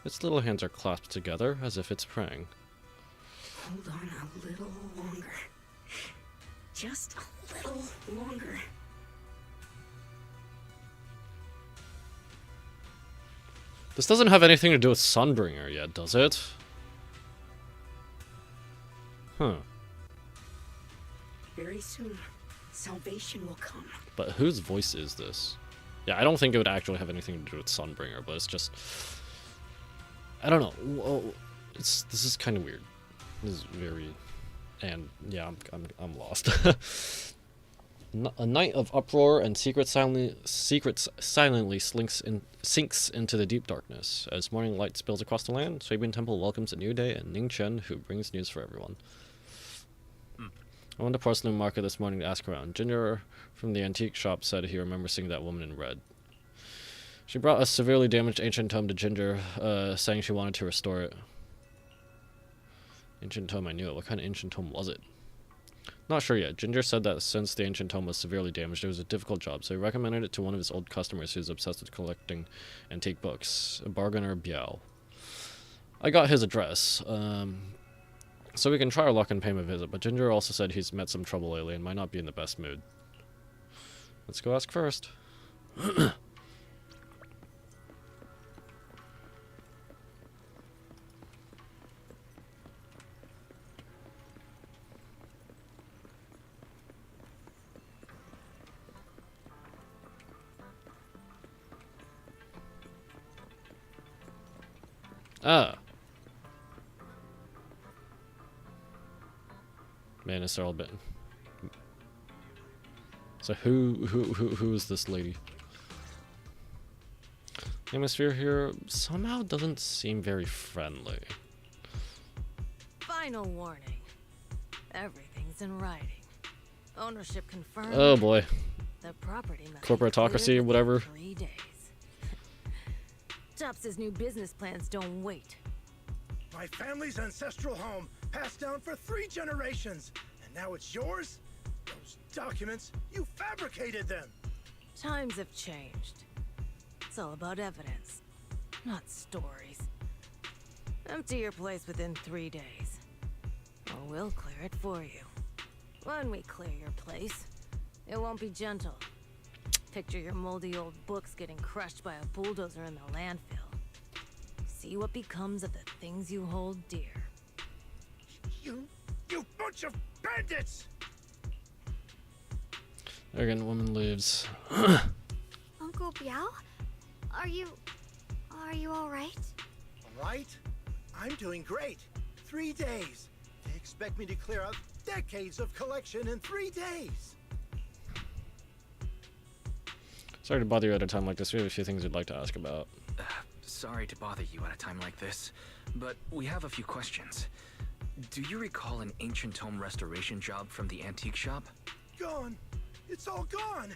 Its little hands are clasped together, as if it's praying. Hold on a little longer. Just a little longer. This doesn't have anything to do with Sunbringer yet, does it? Huh. Very soon, salvation will come. But whose voice is this? Yeah, I don't think it would actually have anything to do with Sunbringer, but it's just... I don't know. Whoa. This is kind of weird. This is very... And yeah, I'm lost. A night of uproar and secrets silently sinks into the deep darkness. As morning light spills across the land, Suibin Temple welcomes a new day and Ning Chen, who brings news for everyone. I went to Porcelain Market this morning to ask around. Ginger from the antique shop said he remembers seeing that woman in red. She brought a severely damaged ancient tome to Ginger, saying she wanted to restore it. Ancient tome, I knew it. What kind of ancient tome was it? Not sure yet. Ginger said that since the ancient tome was severely damaged, it was a difficult job, so he recommended it to one of his old customers who's obsessed with collecting antique books, a bargainer Biao. I got his address, so we can try our luck and pay him a visit, but Ginger also said he's met some trouble lately and might not be in the best mood. Let's go ask first. Ah. Man, it's all bit. So who is this lady? The atmosphere here somehow doesn't seem very friendly. Final warning. Everything's in writing. Ownership confirmed. Oh boy. The property must be Corporatocracy, cleared whatever. within 3 days. Tops's new business plans don't wait. My family's ancestral home, passed down for 3 generations, and now it's yours? Those documents, you fabricated them! Times have changed. It's all about evidence, not stories. Empty your place within 3 days, or we'll clear it for you. When we clear your place, it won't be gentle. Picture your moldy old books getting crushed by a bulldozer in the landfill. See what becomes of the things you hold dear. You bunch of bandits! Arrogant woman leaves. Uncle Biao? Are you all right? All right? I'm doing great. 3 days. They expect me to clear out decades of collection in 3 days. Sorry to bother you at a time like this. We have a few things we'd like to ask about. Sorry to bother you at a time like this, but we have a few questions. Do you recall an ancient tome restoration job from the antique shop? Gone. It's all gone.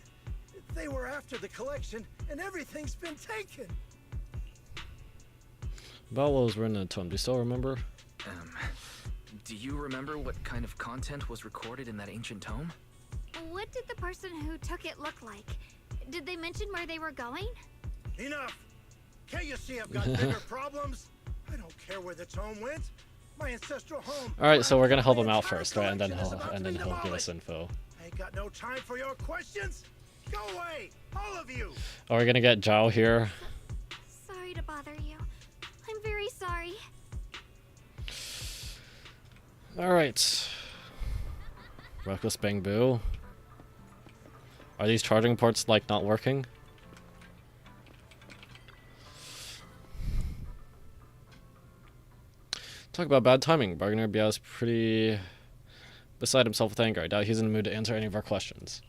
They were after the collection, and everything's been taken. About what was written in the tome, do you still remember? Do you remember what kind of content was recorded in that ancient tome? What did the person who took it look like? Did they mention where they were going? Enough! Can't you see I've got bigger problems? I don't care where the tome went. My ancestral home. Alright, so we're gonna help him out first, right? And then he'll give us info. I ain't got no time for your questions. Go away, all of you. Are we gonna get Zhao here? Sorry to bother you. I'm very sorry. Alright. Reckless Bangboo. Are these charging ports, like, not working? Talk about bad timing. Bargainer Biao's pretty beside himself with anger. I doubt he's in the mood to answer any of our questions.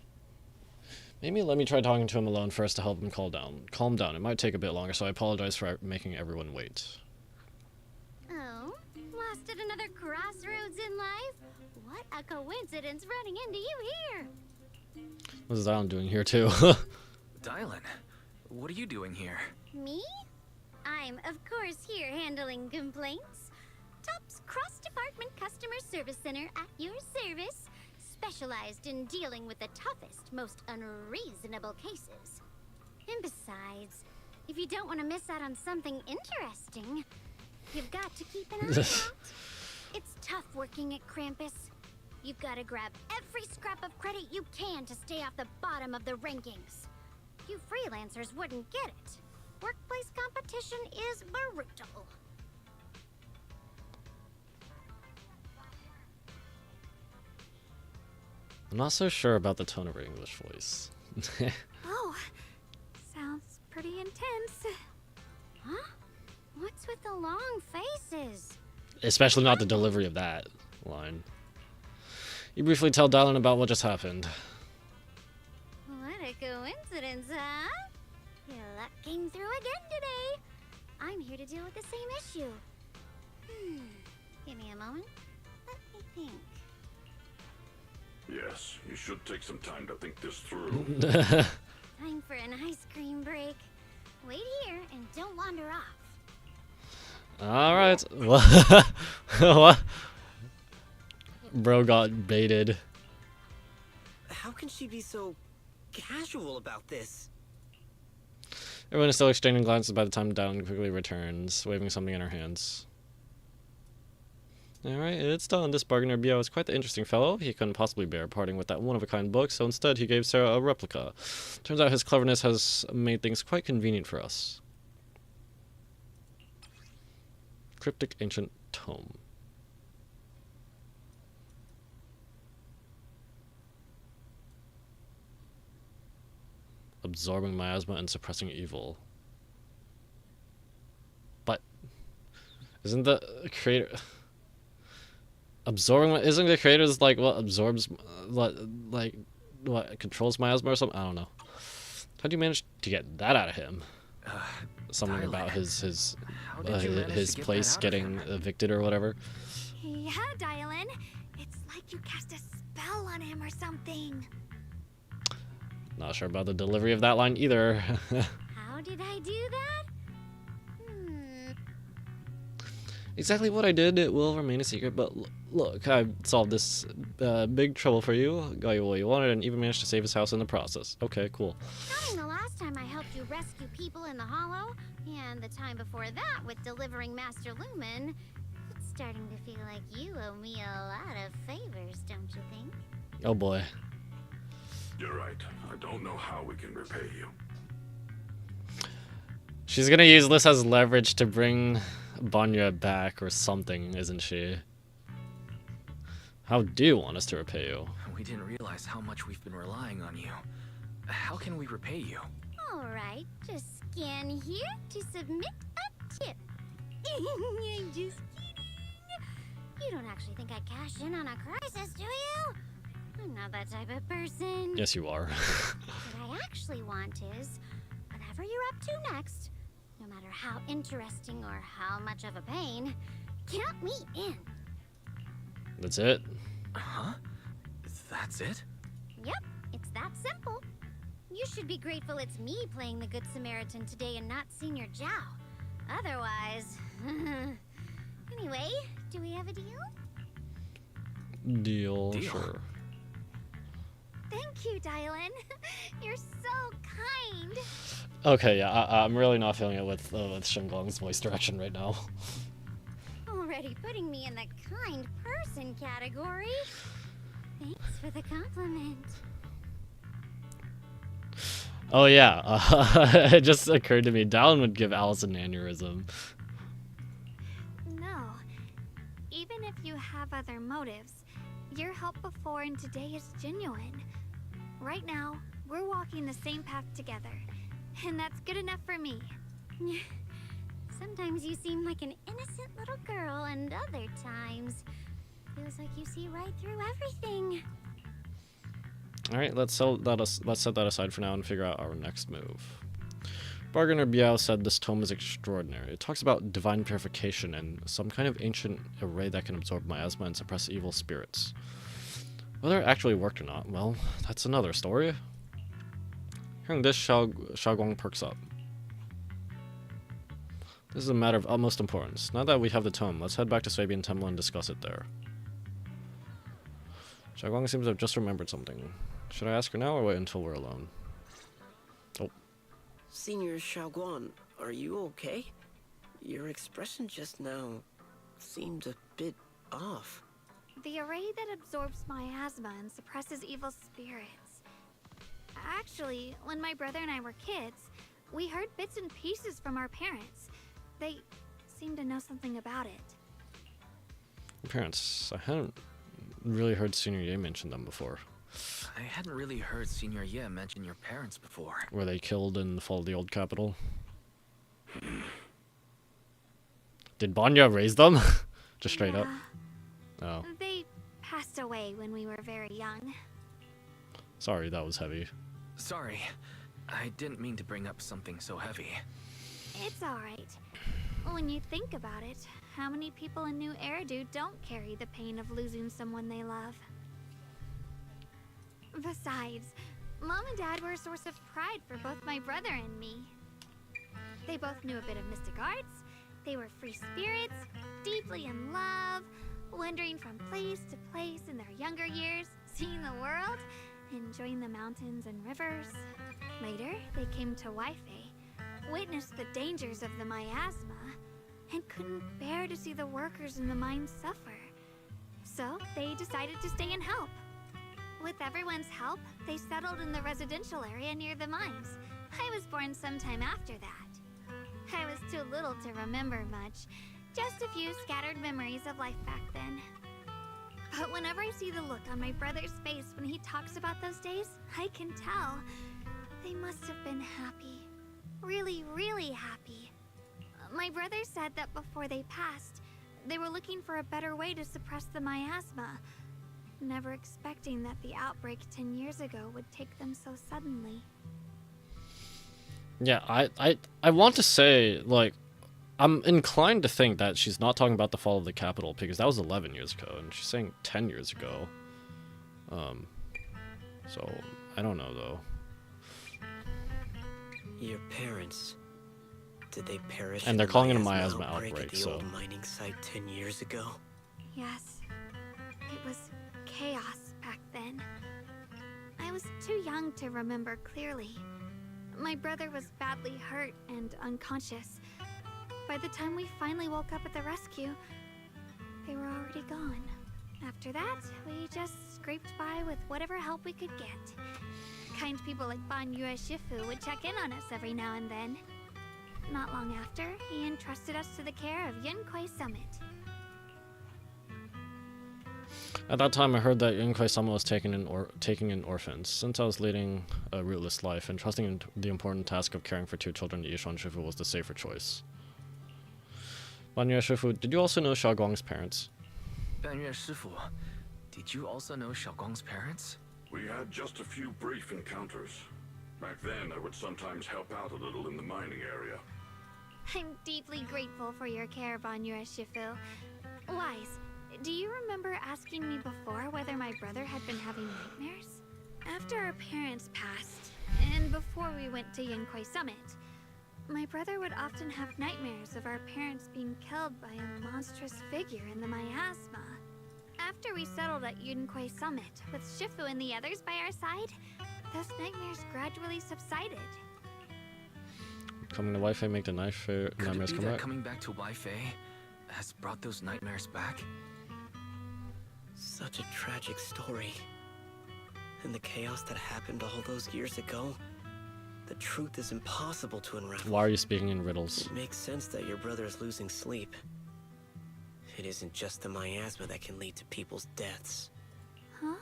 Maybe let me try talking to him alone first to help him calm down. It might take a bit longer, so I apologize for making everyone wait. Oh, lost at another crossroads in life? What a coincidence running into you here. What is Dialyn doing here too? Dialyn, what are you doing here? Me? I'm, of course, here handling complaints. Top's cross-department customer service center at your service. specialized in dealing with the toughest, most unreasonable cases. And besides, if you don't want to miss out on something interesting, you've got to keep an eye out. It's tough working at Krampus. You've got to grab every scrap of credit you can to stay off the bottom of the rankings. You freelancers wouldn't get it. Workplace competition is brutal. I'm not so sure about the tone of her English voice. Oh, sounds pretty intense. Huh? What's with the long faces? Especially not the delivery of that line. You briefly tell Dialyn about what just happened. What a coincidence, huh? Your luck came through again today. I'm here to deal with the same issue. Give me a moment. Let me think. Yes, you should take some time to think this through. Time for an ice cream break. Wait here and don't wander off. Alright. What? Bro got baited. How can she be so casual about this? Everyone is still exchanging glances by the time Dialyn quickly returns, waving something in her hands. Alright, it's done. This bargainer Bio is quite the interesting fellow. He couldn't possibly bear parting with that one-of-a-kind book, so instead he gave Sarah a replica. Turns out his cleverness has made things quite convenient for us. Cryptic Ancient Tome. Absorbing miasma and suppressing evil. But isn't the creator... Absorbing, isn't the creator's like what absorbs, what controls miasma or something? I don't know. How do you manage to get that out of him? Something Dialyn. about his His place getting evicted or whatever. Yeah, Dialyn. It's like you cast a spell on him or something. Not sure about the delivery of that line either. How did I do that? Exactly what I did, it will remain a secret, but look, I solved this big trouble for you, got you what you wanted, and even managed to save his house in the process. Okay, cool. Counting the last time I helped you rescue people in the Hollow, and the time before that with delivering Master Lumen, it's starting to feel like you owe me a lot of favors, don't you think? Oh boy. You're right. I don't know how we can repay you. She's gonna use this as leverage to bring Banya back or something, isn't she? How do you want us to repay you? We didn't realize how much we've been relying on you. How can we repay you? Alright, just scan here to submit a tip. I'm just kidding. You don't actually think I cash in on a crisis, do you? I'm not that type of person. Yes, you are. What I actually want is, whatever you're up to next, no matter how interesting or how much of a pain, count me in. That's it? Huh? That's it? Yep, it's that simple. You should be grateful it's me playing the Good Samaritan today and not Senior Zhao. Otherwise... Anyway, do we have a deal? Deal, sure. Thank you, Dialyn. You're so kind. Okay, yeah, I'm really not feeling it with Shenglong's voice direction right now. Already putting me in the kind person category. Thanks for the compliment. Oh yeah, it just occurred to me, Dialyn would give Alice an aneurysm. No. Even if you have other motives, your help before and today is genuine. Right now, we're walking the same path together, and that's good enough for me. Sometimes you seem like an innocent little girl, and other times, feels like you see right through everything. All right, let's set that aside for now and figure out our next move. Bargainer Biao said this tome is extraordinary. It talks about divine purification and some kind of ancient array that can absorb miasma and suppress evil spirits. Whether it actually worked or not, well, that's another story. Hearing this, Xiaoguang perks up. This is a matter of utmost importance. Now that we have the tome, let's head back to Swabian Temple and discuss it there. Xiaoguang seems to have just remembered something. Should I ask her now or wait until we're alone? Oh. Senior Xiaoguang, are you okay? Your expression just now seemed a bit off. The array that absorbs miasma and suppresses evil spirits. Actually, when my brother and I were kids, we heard bits and pieces from our parents. They seemed to know something about it. Parents, I hadn't really heard Senior Ye mention them before. I hadn't really heard Senior Ye mention your parents before. Were they killed in the fall of the old capital? Did Banya raise them? Just straight up? Oh. They passed away when we were very young. Sorry, that was heavy. Sorry. I didn't mean to bring up something so heavy. It's alright. When you think about it, how many people in New Eridu don't carry the pain of losing someone they love? Besides, Mom and Dad were a source of pride for both my brother and me. They both knew a bit of mystic arts, they were free spirits, deeply in love, wandering from place to place in their younger years, seeing the world, enjoying the mountains and rivers. Later, they came to Waifei, witnessed the dangers of the miasma, and couldn't bear to see the workers in the mines suffer. So, they decided to stay and help. With everyone's help, they settled in the residential area near the mines. I was born sometime after that. I was too little to remember much, just a few scattered memories of life back then. But whenever I see the look on my brother's face when he talks about those days, I can tell they must have been happy. Really, really happy. My brother said that before they passed, they were looking for a better way to suppress the miasma, never expecting that the outbreak 10 years ago would take them so suddenly. Yeah, I want to say, like, I'm inclined to think that she's not talking about the fall of the capital, because that was 11 years ago, and she's saying 10 years ago. So, I don't know, though. Your parents, did they perish? And they're calling it a miasma outbreak, at the so... old mining site 10 years ago? Yes. It was chaos back then. I was too young to remember clearly. My brother was badly hurt and unconscious. By the time we finally woke up at the rescue, they were already gone. After that, we just scraped by with whatever help we could get. Kind people like Ban Yue Shifu would check in on us every now and then. Not long after, he entrusted us to the care of Yunquai Summit. At that time, I heard that Yunquai Sama was taking in orphans. Since I was leading a rootless life, and trusting in the important task of caring for 2 children to Yishuan Shifu was the safer choice. Banyue Shifu, did you also know Xiaoguang's parents? Banyue Shifu, did you also know Xiaoguang's parents? We had just a few brief encounters. Back then, I would sometimes help out a little in the mining area. I'm deeply grateful for your care, Banyue Shifu. Wise, do you remember asking me before whether my brother had been having nightmares? After our parents passed, and before we went to Yunquai Summit, my brother would often have nightmares of our parents being killed by a monstrous figure in the miasma. After we settled at Yunquai Summit, with Shifu and the others by our side, those nightmares gradually subsided. Coming to Waifei make the nightmares come Could it be that back? coming back to Waifei has brought those nightmares back? Such a tragic story. And the chaos that happened all those years ago, the truth is impossible to unravel. Why are you speaking in riddles? It makes sense that your brother is losing sleep. It isn't just the miasma that can lead to people's deaths. Huh?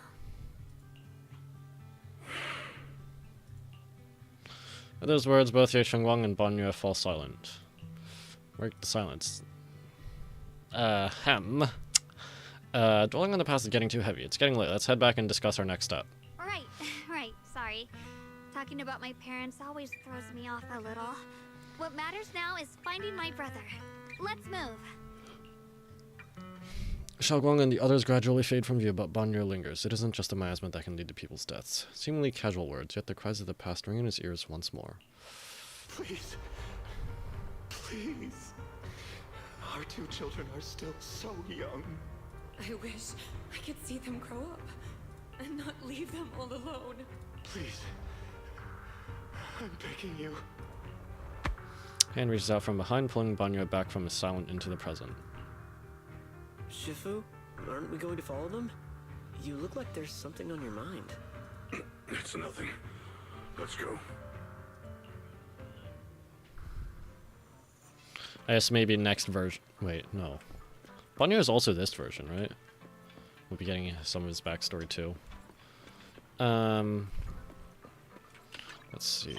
At those words, both Ye Chengguang and Banyue fall silent. Break the silence. Dwelling on the past is getting too heavy. It's getting late. Let's head back and discuss our next step. Right, sorry. Talking about my parents always throws me off a little. What matters now is finding my brother. Let's move. Xiaoguang and the others gradually fade from view, but Banyue lingers. It isn't just a miasma that can lead to people's deaths. Seemingly casual words, yet the cries of the past ring in his ears once more. Please. Please. Our 2 children are still so young. I wish I could see them grow up. and not leave them all alone. Please. I'm begging you. Hand reaches out from behind, pulling Banya back from the silent into the present. Shifu, aren't we going to follow them? You look like there's something on your mind. It's nothing. Let's go. I guess maybe next version. Wait, no. Banya is also this version, right? We'll be getting some of his backstory too. Let's see.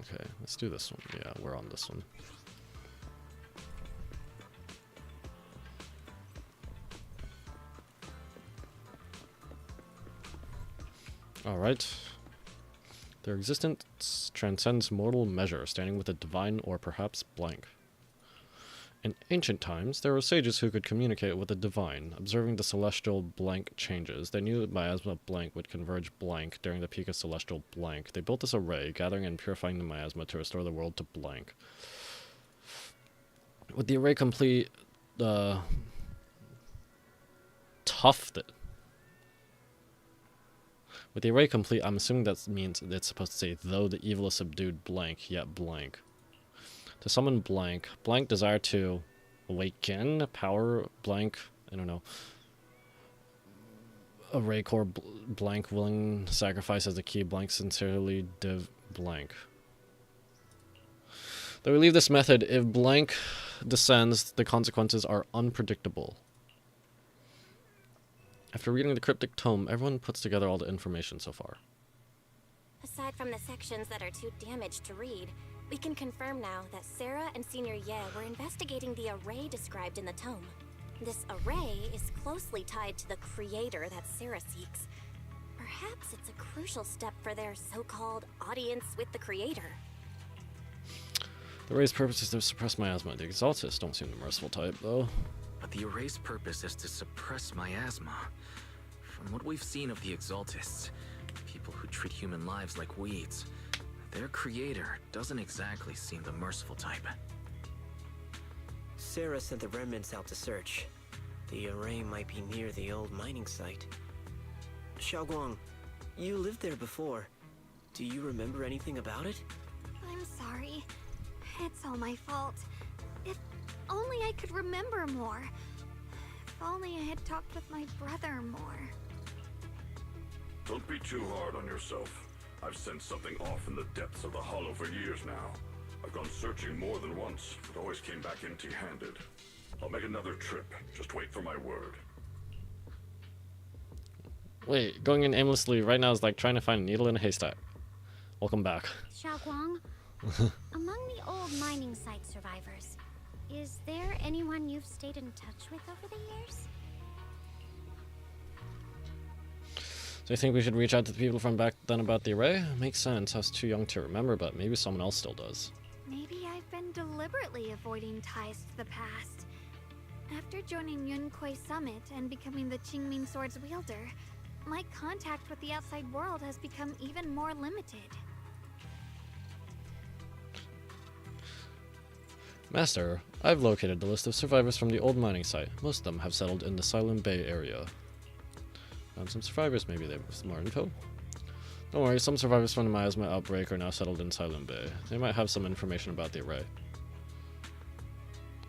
Okay, let's do this one. Yeah, we're on this one. Alright. Their existence transcends mortal measure, standing with a divine or perhaps blank. In ancient times, there were sages who could communicate with the divine. Observing the celestial blank changes, they knew that miasma blank would converge blank during the peak of celestial blank. They built this array, gathering and purifying the miasma to restore the world to blank. With the array complete, With the array complete, I'm assuming that means it's supposed to say, though the evil is subdued blank, yet blank. To summon blank, blank desire to awaken, power blank, I don't know. Array core blank, willing sacrifice as the key blank, sincerely div blank. Though we leave this method, if blank descends, the consequences are unpredictable. After reading the cryptic tome, everyone puts together all the information so far. Aside from the sections that are too damaged to read, we can confirm now that Sarah and Senior Ye were investigating the array described in the tome. This array is closely tied to the creator that Sarah seeks. Perhaps it's a crucial step for their so-called audience with the creator. The array's purpose is to suppress miasma. The Exaltists don't seem the merciful type, though. But the array's purpose is to suppress miasma. From what we've seen of the Exaltists, people who treat human lives like weeds, their creator doesn't exactly seem the merciful type. Sarah sent the remnants out to search. The array might be near the old mining site. Xiaoguang, you lived there before. Do you remember anything about it? I'm sorry. It's all my fault. If only I could remember more. If only I had talked with my brother more. Don't be too hard on yourself. I've sensed something off in the depths of the hollow for years now. I've gone searching more than once, but always came back empty-handed. I'll make another trip. Just wait for my word. Wait, going in aimlessly right now is like trying to find a needle in a haystack. Welcome back. Xiaoguang, among the old mining site survivors, is there anyone you've stayed in touch with over the years? So you think we should reach out to the people from back then about the array? Makes sense. I was too young to remember, but maybe someone else still does. Maybe I've been deliberately avoiding ties to the past. After joining Yunkuei Summit and becoming the Qingming Sword's wielder, my contact with the outside world has become even more limited. Master, I've located the list of survivors from the old mining site. Most of them have settled in the Silent Bay area. Found some survivors, maybe they have some more info. Don't worry, some survivors from the miasma outbreak are now settled in Silent Bay. They might have some information about the array.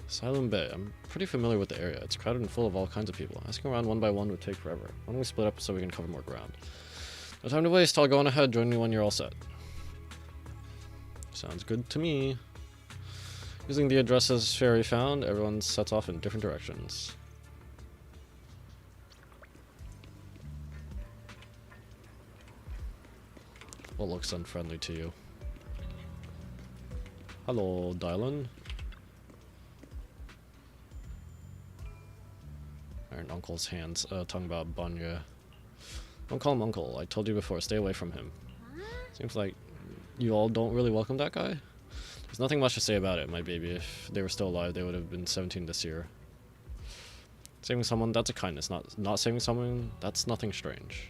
Silent Bay, I'm pretty familiar with the area. It's crowded and full of all kinds of people. Asking around one by one would take forever. Why don't we split up so we can cover more ground? No time to waste, I'll go on ahead. Join me when you're all set. Sounds good to me. Using the addresses Sherry found, everyone sets off in different directions. What looks unfriendly to you? Hello, Dialyn. Iron Uncle's hands, talking about Banya. Don't call him Uncle. I told you before, stay away from him. Seems like you all don't really welcome that guy. There's nothing much to say about it, my baby. If they were still alive, they would have been 17 this year. Saving someone, that's a kindness. Not saving someone, that's nothing strange.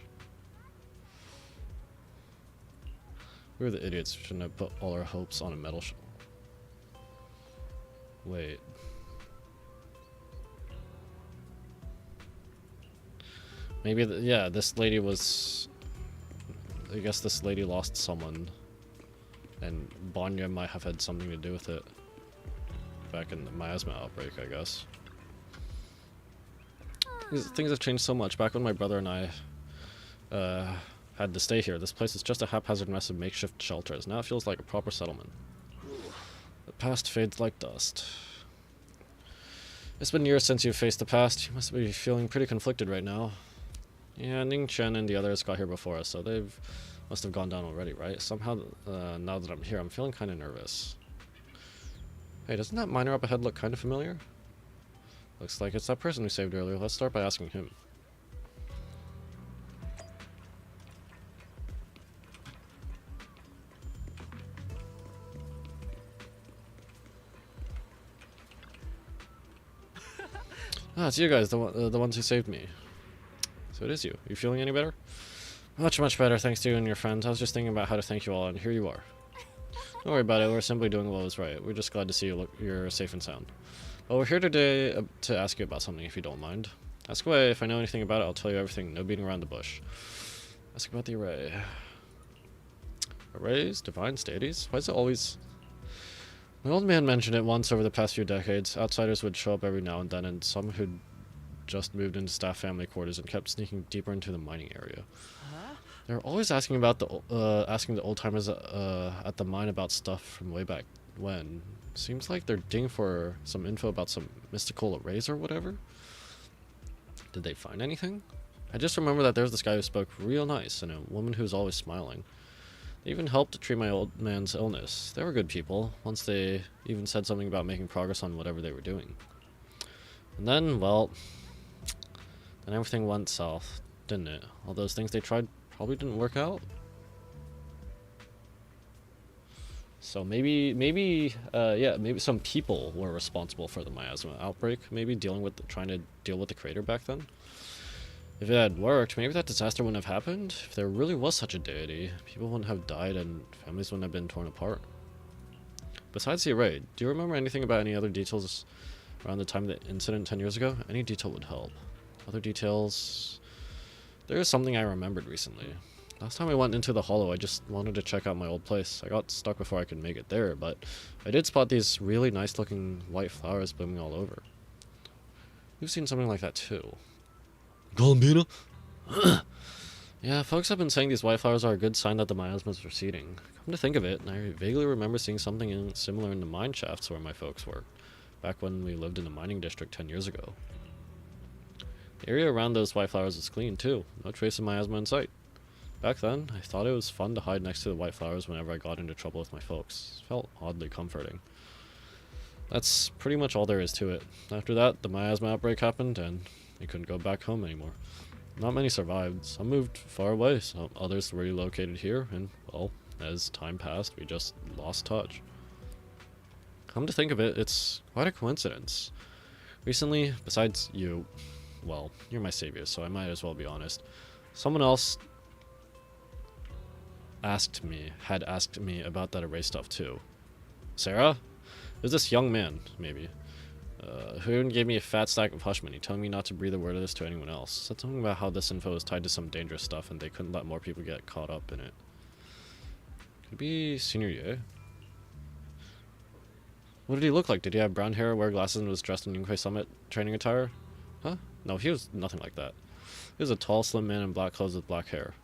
We were the idiots who shouldn't have put all our hopes on a metal Wait. Maybe, yeah, this lady was... I guess this lady lost someone. And Banya might have had something to do with it. Back in the miasma outbreak, I guess. Things have changed so much. Back when my brother and I had to stay here, this place is just a haphazard mess of makeshift shelters. Now it feels like a proper settlement. The past fades like dust. It's been years since you've faced the past. You must be feeling pretty conflicted right now. Yeah, Ning Chen and the others got here before us, so they've must have gone down already, right? Somehow, now that I'm here, I'm feeling kind of nervous. Hey, doesn't that miner up ahead look kind of familiar? Looks like it's that person we saved earlier. Let's start by asking him. Ah, it's you guys, the ones who saved me. So it is you. You feeling any better? Much, much better, thanks to you and your friends. I was just thinking about how to thank you all, and here you are. Don't worry about it, we're simply doing what was right. We're just glad to see you're safe and sound. Well, we're here today to ask you about something, if you don't mind. Ask away. If I know anything about it, I'll tell you everything. No beating around the bush. Ask about the array. Arrays? Divine deities? Why is it always... My old man mentioned it once over the past few decades. Outsiders would show up every now and then, and some who'd just moved into staff family quarters and kept sneaking deeper into the mining area. They're always asking about the asking the old timers at the mine about stuff from way back when. Seems like they're digging for some info about some mystical arrays or whatever. Did they find anything? I just remember that there's this guy who spoke real nice and a woman who was always smiling. They even helped to treat my old man's illness. They were good people. Once they even said something about making progress on whatever they were doing. And then, well, then everything went south, didn't it? All those things they tried probably didn't work out. So maybe some people were responsible for the miasma outbreak. Maybe trying to deal with the crater back then. If it had worked, maybe that disaster wouldn't have happened. If there really was such a deity, people wouldn't have died and families wouldn't have been torn apart. Besides the array, do you remember anything about any other details around the time of the incident 10 years ago? Any detail would help. Other details... There is something I remembered recently. Last time I went into the hollow, I just wanted to check out my old place. I got stuck before I could make it there, but I did spot these really nice looking white flowers blooming all over. You've seen something like that too. Columbina? Yeah, folks have been saying these white flowers are a good sign that the miasma is receding. Come to think of it, I vaguely remember seeing something similar in the mine shafts where my folks were, back when we lived in the mining district 10 years ago. The area around those white flowers is clean too, no trace of miasma in sight. Back then, I thought it was fun to hide next to the white flowers whenever I got into trouble with my folks. It felt oddly comforting. That's pretty much all there is to it. After that, the miasma outbreak happened, and we couldn't go back home anymore. Not many survived. Some moved far away, some others were relocated here, and, well, as time passed, we just lost touch. Come to think of it, it's quite a coincidence. Recently, besides you, well, you're my savior, so I might as well be honest, someone else had asked me about that array stuff too. Sarah? It was this young man, maybe, who even gave me a fat stack of hush money, telling me not to breathe a word of this to anyone else. Said something about how this info was tied to some dangerous stuff and they couldn't let more people get caught up in it. Could be Senior Ye. What did he look like? Did he have brown hair, wear glasses, and was dressed in Yunkai Summit training attire? Huh? No, he was nothing like that. He was a tall, slim man in black clothes with black hair.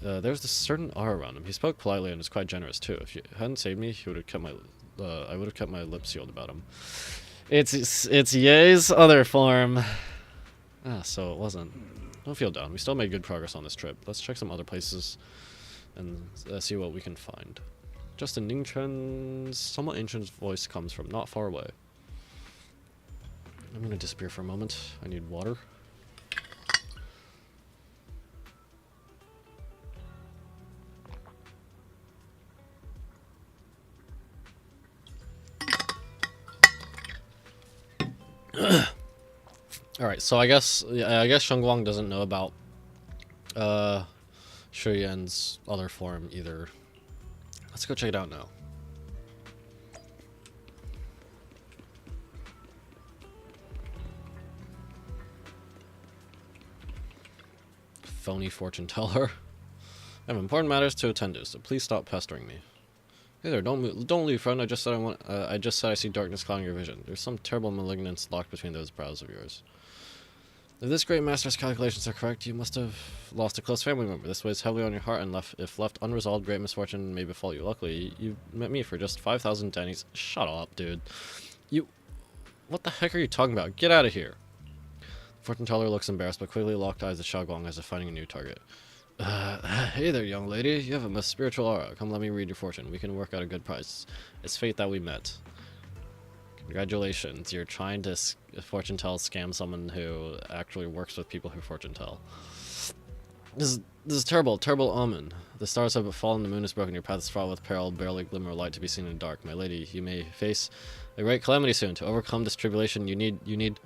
There was this certain aura around him. He spoke politely and was quite generous too. If you hadn't saved me, he would have kept my, I would have kept my lips sealed about him. It's Ye's other form. Ah, so it wasn't. Don't feel down. We still made good progress on this trip. Let's check some other places and see what we can find. Just in Ningchen's somewhat ancient voice comes from not far away. I'm gonna disappear for a moment. I need water. Alright, so I guess Shengguang doesn't know about Shuyan's other form either. Let's go check it out now. phony fortune teller. I have important matters to attend to, so please stop pestering me. Hey there, don't leave, friend. I just said I see darkness clouding your vision. There's some terrible malignance locked between those brows of yours. If this great master's calculations are correct, you must have lost a close family member. This weighs heavily on your heart, and if left unresolved, great misfortune may befall you. Luckily, you met me for just 5,000 dennies. Shut up, dude. What the heck are you talking about? Get out of here. The fortune teller looks embarrassed, but quickly locked eyes at Xiaoguang as if finding a new target. Hey there, young lady. You have a most spiritual aura. Come, let me read your fortune. We can work out a good price. It's fate that we met. Congratulations. You're trying to fortune tell scam someone who actually works with people who fortune tell. This is terrible omen. The stars have fallen, the moon is broken, your path is fraught with peril, barely glimmer of light to be seen in the dark. My lady, you may face a great calamity soon. To overcome this tribulation, you need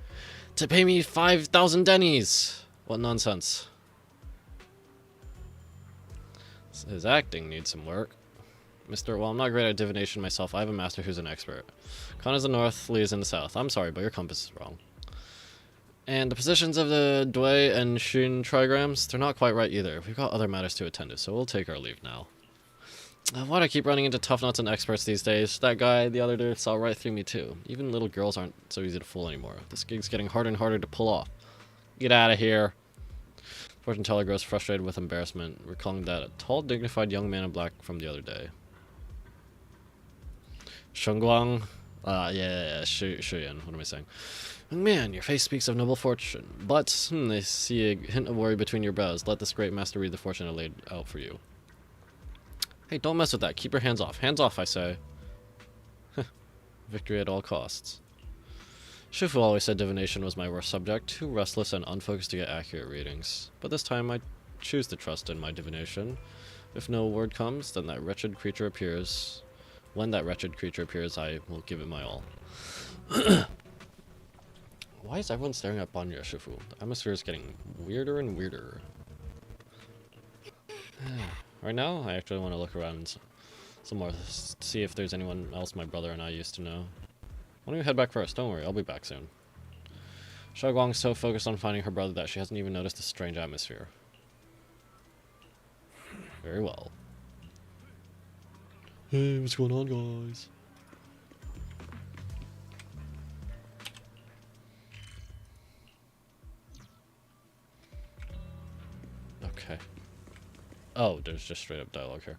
to pay me 5,000 dennies. What nonsense. His acting needs some work. Well, I'm not great at divination myself. I have a master who's an expert. Khan is the north, Li is in the south. I'm sorry, but your compass is wrong. And the positions of the Dui and Xun trigrams, they're not quite right either. We've got other matters to attend to, so we'll take our leave now. Why do I keep running into tough nuts and experts these days? That guy the other day saw right through me too. Even little girls aren't so easy to fool anymore. This gig's getting harder and harder to pull off. Get out of here. Fortune teller grows frustrated with embarrassment, recalling that a tall, dignified young man in black from the other day. Shengguang? Shuyan, what am I saying? Man, your face speaks of noble fortune, but I see a hint of worry between your brows. Let this great master read the fortune I laid out for you. Hey, don't mess with that. Keep your hands off. Hands off, I say. Victory at all costs. Shifu always said divination was my worst subject, too restless and unfocused to get accurate readings. But this time I choose to trust in my divination. If no word comes, then that wretched creature appears. When that wretched creature appears, I will give it my all. Why is everyone staring at Banya, Shifu? The atmosphere is getting weirder and weirder. Right now, I actually want to look around some more, see if there's anyone else my brother and I used to know. Why don't you head back first? Don't worry, I'll be back soon. Xiaoguang's so focused on finding her brother that she hasn't even noticed the strange atmosphere. Very well. Hey, what's going on, guys? Okay. Oh, there's just straight up dialogue here.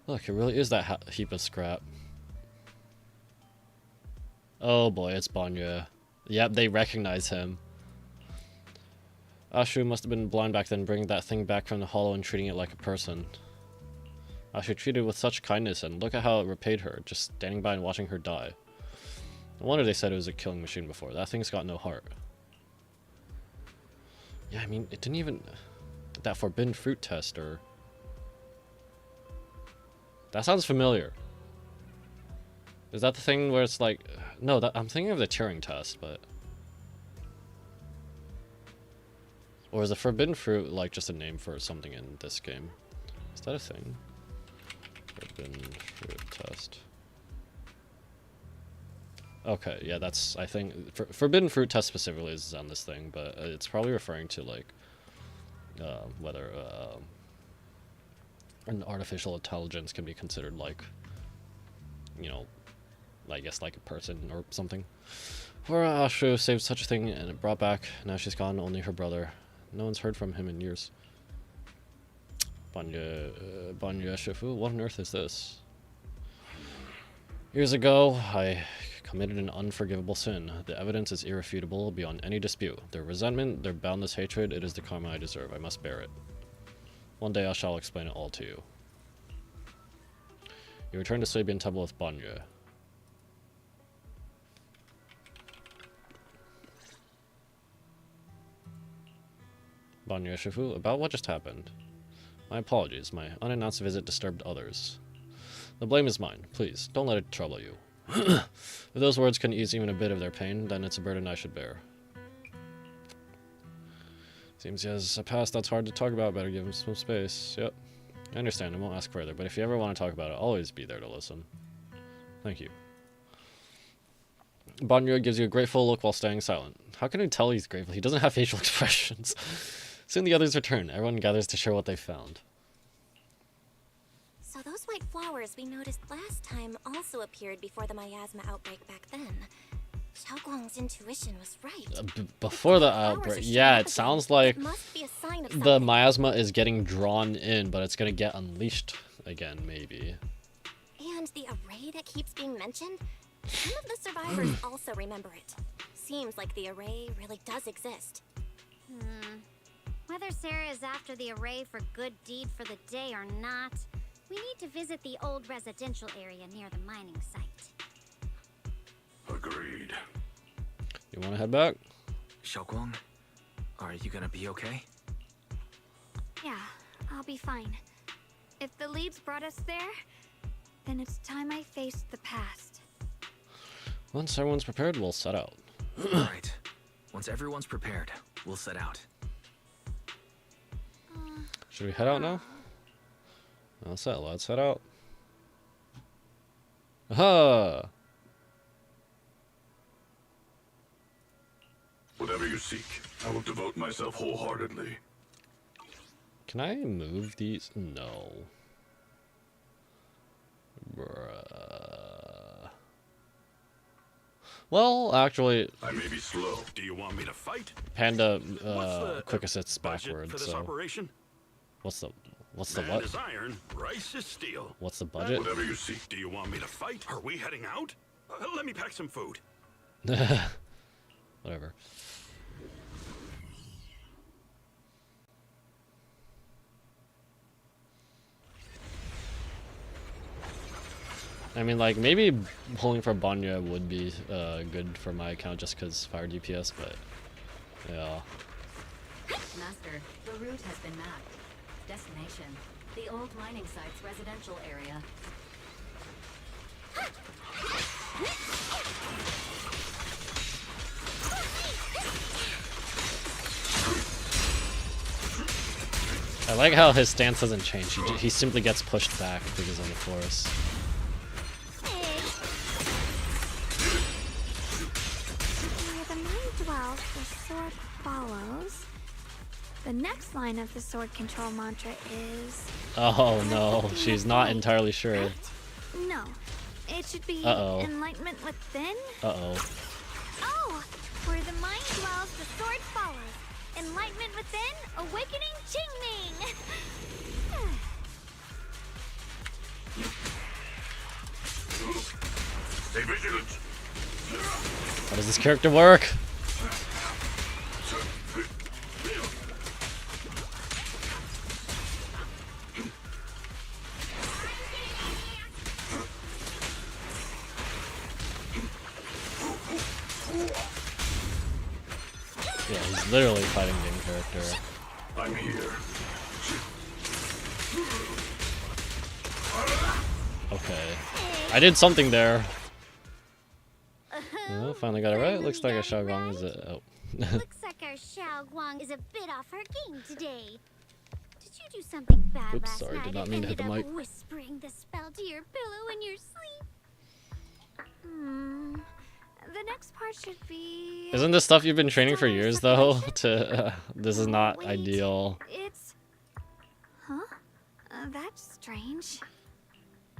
Look, it really is that heap of scrap. Oh boy, it's Banya. Yep, they recognize him. Ashu must have been blind back then, bringing that thing back from the hollow and treating it like a person. Ashu treated it with such kindness, and look at how it repaid her, just standing by and watching her die. No wonder they said it was a killing machine before. That thing's got no heart. Yeah, I mean, it didn't even... That forbidden fruit test, or... That sounds familiar. Is that the thing where it's like... No, I'm thinking of the Turing test, but... Or is the forbidden fruit like just a name for something in this game? Is that a thing? Forbidden fruit test. Okay, yeah, that's... I think... forbidden fruit test specifically is on this thing, but it's probably referring to like... whether... an artificial intelligence can be considered like... You know... I guess like a person or something. Poor Ashu saved such a thing and it brought back. Now she's gone, only her brother. No one's heard from him in years. Banya Shifu, what on earth is this? Years ago, I committed an unforgivable sin. The evidence is irrefutable beyond any dispute. Their resentment, their boundless hatred, it is the karma I deserve. I must bear it. One day I shall explain it all to you. You return to Sabian Temple with Banya. Banya Shifu, about what just happened. My apologies, my unannounced visit disturbed others. The blame is mine. Please, don't let it trouble you. If those words can ease even a bit of their pain, then it's a burden I should bear. Seems he has a past that's hard to talk about. Better give him some space. Yep. I understand, I won't ask further, but if you ever want to talk about it, I'll always be there to listen. Thank you. Banya gives you a grateful look while staying silent. How can you tell he's grateful? He doesn't have facial expressions. Soon the others return. Everyone gathers to share what they found. So those white flowers we noticed last time also appeared before the miasma outbreak back then. Xiaoguang's intuition was right. Before the outbreak, yeah, it sounds like the miasma is getting drawn in, but it's gonna get unleashed again, maybe. And the array that keeps being mentioned? Some of the survivors also remember it. Seems like the array really does exist. Whether Sarah is after the array for good deed for the day or not, we need to visit the old residential area near the mining site. Agreed. You want to head back? Xiaoguang, are you gonna be okay? Yeah, I'll be fine. If the leads brought us there, then it's time I faced the past. Once everyone's prepared, we'll set out. Alright. Once everyone's prepared, we'll set out. Should we head out now? Let's head out. Aha! Whatever you seek, I will devote myself wholeheartedly. Can I move these? No. Bruh. Well, actually, I may be slow. Do you want me to fight? Panda quick assists backwards. For this so operation? what's the Man what? is iron, rice is steel. What's the budget? Whatever you seek. Do you want me to fight? Are we heading out? Let me pack some food. Whatever. I mean, like, maybe pulling for Banya would be good for my account just because fire DPS, but yeah. Master, the route has been mapped. Destination, the old mining site's residential area. I like how his stance doesn't change. He simply gets pushed back because of the forest. Where the mind dwells, the sword follows. The next line of the sword control mantra is... Oh no, she's not entirely sure. No, it should be enlightenment within. Uh-oh. Oh, where the mind dwells, the sword follows. Enlightenment within, awakening Qingming. Stay vigilant. How does this character work? Yeah, he's literally fighting game character. I'm here. Okay. I did something there. Oh, finally got it right. Looks like a Xiaoguang is a... Oh. Looks like our Xiaoguang is a bit off her game today. Did you do something bad Oops, last sorry, night did not and mean to hit the ended mic. up whispering the spell to your pillow in your sleep? The next part should be... Isn't this stuff you've been training for years, though? This is not ideal. It's... Huh? That's strange.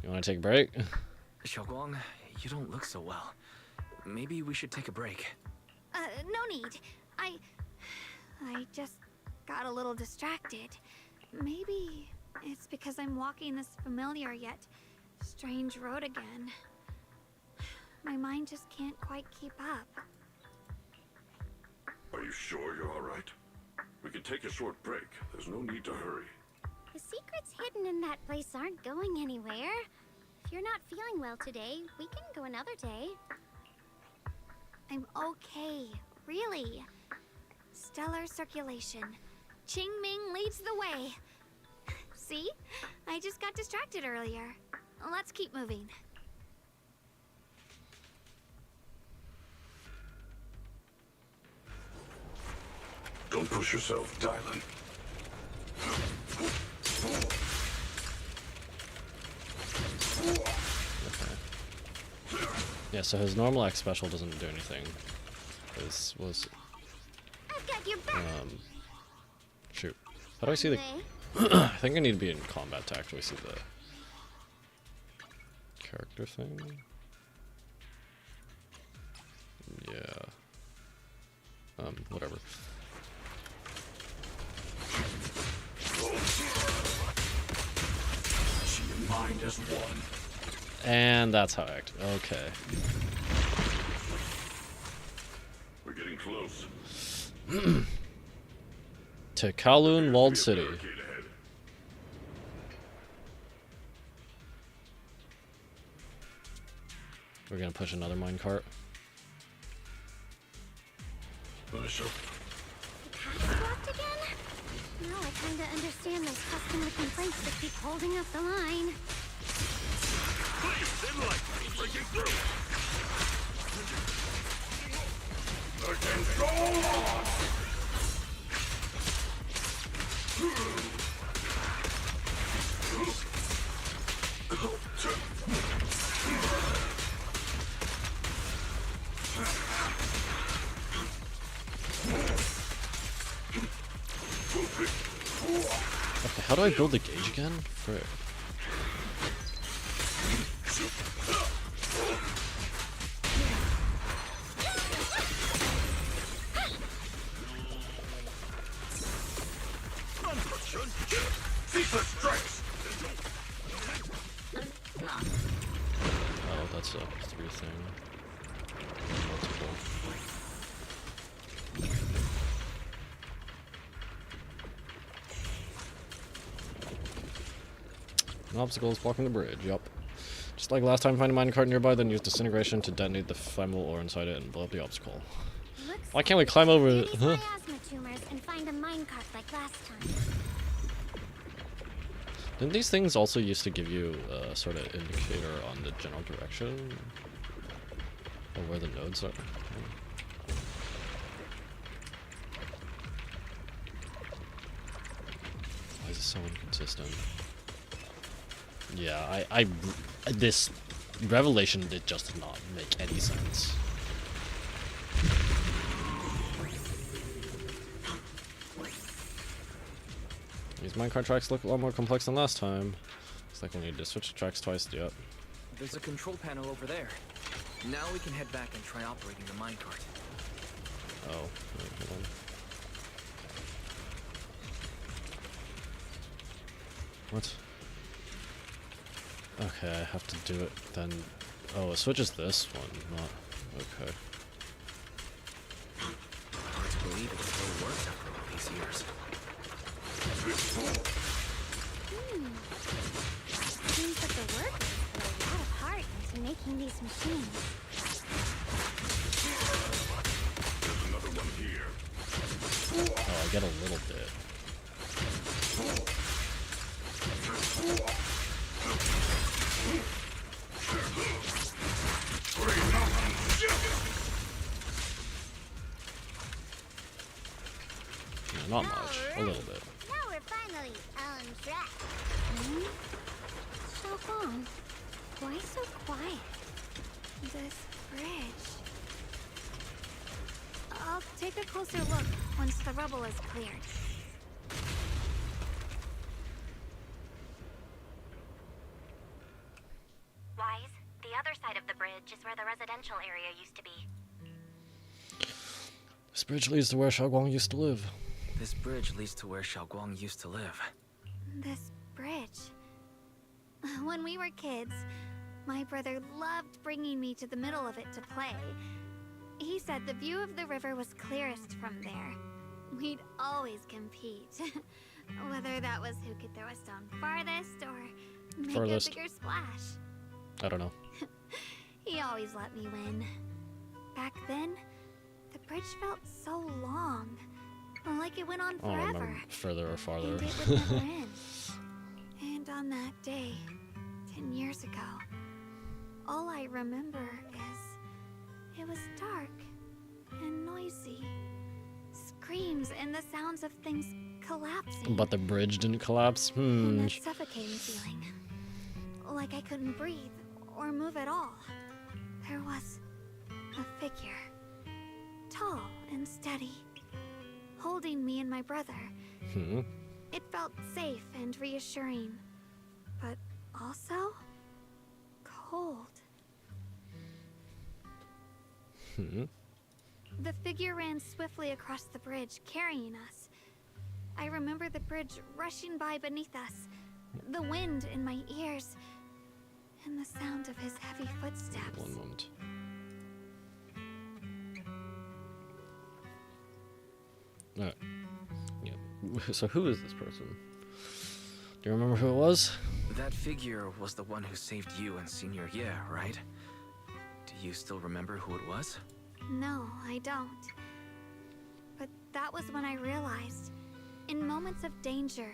You want to take a break? Xiaoguang, you don't look so well. Maybe we should take a break. No need. I just got a little distracted. Maybe it's because I'm walking this familiar yet strange road again. My mind just can't quite keep up. Are you sure you're all right? We can take a short break. There's no need to hurry. The secrets hidden in that place aren't going anywhere. If you're not feeling well today, we can go another day. I'm okay, really. Stellar circulation. Qingming leads the way. See? I just got distracted earlier. Let's keep moving. Don't push yourself, Dialyn. Yeah, so his normal X special doesn't do anything. This was... I've got your back. Shoot. How do I see the... I think I need to be in combat to actually see the character thing. Yeah. Whatever. Mind as one. And that's how I act. Okay. We're getting close. To Kowloon Walled City. We're gonna push another minecart. Push up. Blocked again? Now I kinda understand those customer complaints that keep holding up the line. Please, Zenlight, breaking through. Against all odds. Okay, how do I build the gauge again? Frick. Oh, that's a 3 thing. Multiple. An obstacle is blocking the bridge, yup. Just like last time, find a minecart nearby, then use disintegration to detonate the flammable ore inside it and blow up the obstacle. Why can't we climb over it? Huh? Tumors and find a minecart like last time. Didn't these things also used to give you a sort of indicator on the general direction? Or where the nodes are? Why is it so inconsistent? Yeah, this revelation, it just did not make any sense. These minecart tracks look a lot more complex than last time. Looks like we need to switch the tracks twice, yep. There's a control panel over there. Now we can head back and try operating the minecart. Oh, wait, hold on. What? Okay, I have to do it then. Oh, it switches this one, not... Okay. Hard to believe it still works after all these years. Seems like the workers put a lot of heart into making these machines. There's another one here. Oh, I get a little bit. Yeah, not much, a little bit. Now we're finally on track. So long. Why so quiet? This bridge. I'll take a closer look once the rubble is cleared. Wise, the other side of the bridge is where the residential area used to be. This bridge leads to where Xiaoguang used to live. This bridge leads to where Xiaoguang used to live. This bridge. When we were kids, my brother loved bringing me to the middle of it to play. He said the view of the river was clearest from there. We'd always compete. Whether that was who could throw a stone farthest or make a bigger splash. I don't know. He always let me win. Back then, the bridge felt so long. Like it went on Oh, I forever. remember further or farther. And it would never end. And on that day, 10 years ago, all I remember is it was dark and noisy. Screams and the sounds of things collapsing. But the bridge didn't collapse? And that suffocating feeling. Like I couldn't breathe or move at all. There was a figure. Tall and steady. Holding me and my brother. It felt safe and reassuring, but also cold. The figure ran swiftly across the bridge, carrying us. I remember the bridge rushing by beneath us, the wind in my ears, and the sound of his heavy footsteps. One moment. Alright. Yeah. So who is this person? Do you remember who it was? That figure was the one who saved you in senior year, right? Do you still remember who it was? No, I don't. But that was when I realized, in moments of danger,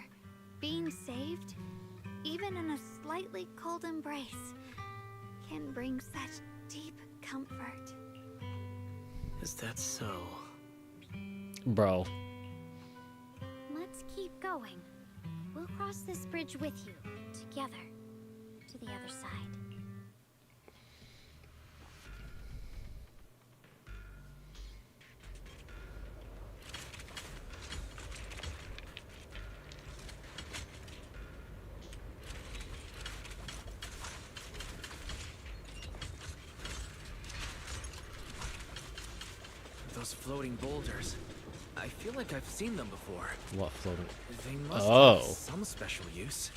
being saved, even in a slightly cold embrace, can bring such deep comfort. Is that so? Bro. Let's keep going. We'll cross this bridge with you, together, to the other side. Those floating boulders. I feel like I've seen them before. What floating? They must Oh. have some special use.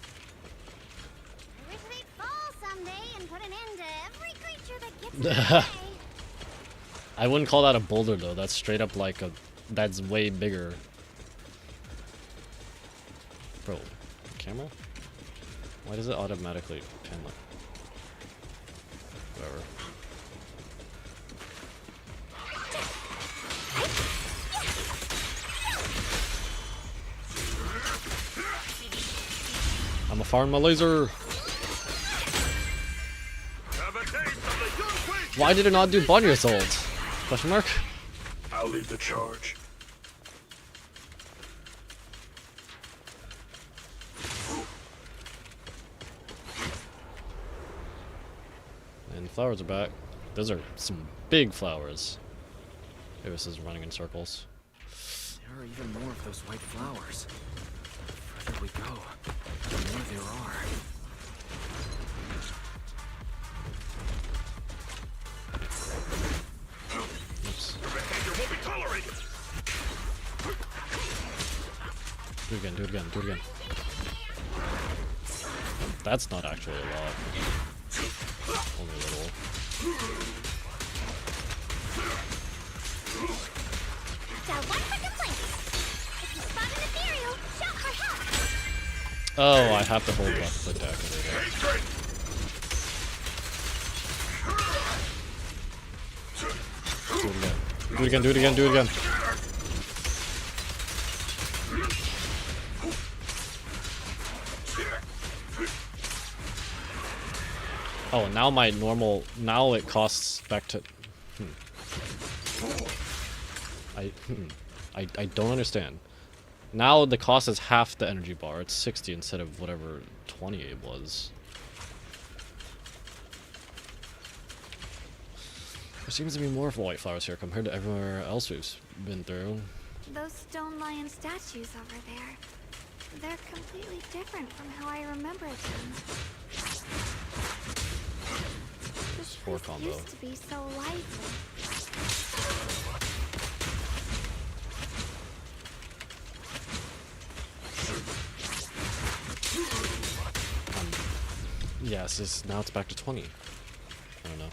I wish they'd fall someday and put an end to every creature that gets in the way. I wouldn't call that a boulder though. That's straight up like a. That's way bigger. Bro, camera? Why does it automatically pan like? Whatever. I'm a farm my laser. Why did it not do Bonier's ult? Question mark? I'll lead the charge. And the flowers are back. Those are some big flowers. This is running in circles. There are even more of those white flowers. The further we go, the more there are. Oops. Your behavior won't be tolerated. Do it again, do it again, do it again. That's not actually a lot. Only a little. Now, one for complaints. If you spot an ethereal, shout for help. Oh, I have to hold left click to activate it. Do it again. Do it again, do it again, do it again. Oh, now my normal, now it costs back to, I don't understand. Now the cost is half the energy bar, it's 60 instead of whatever 20 it was. There seems to be more white flowers here compared to everywhere else we've been through. Those stone lion statues over there, they're completely different from how I remember them. This Four place combo. used to be so lively. Yes, now it's back to 20. I don't know.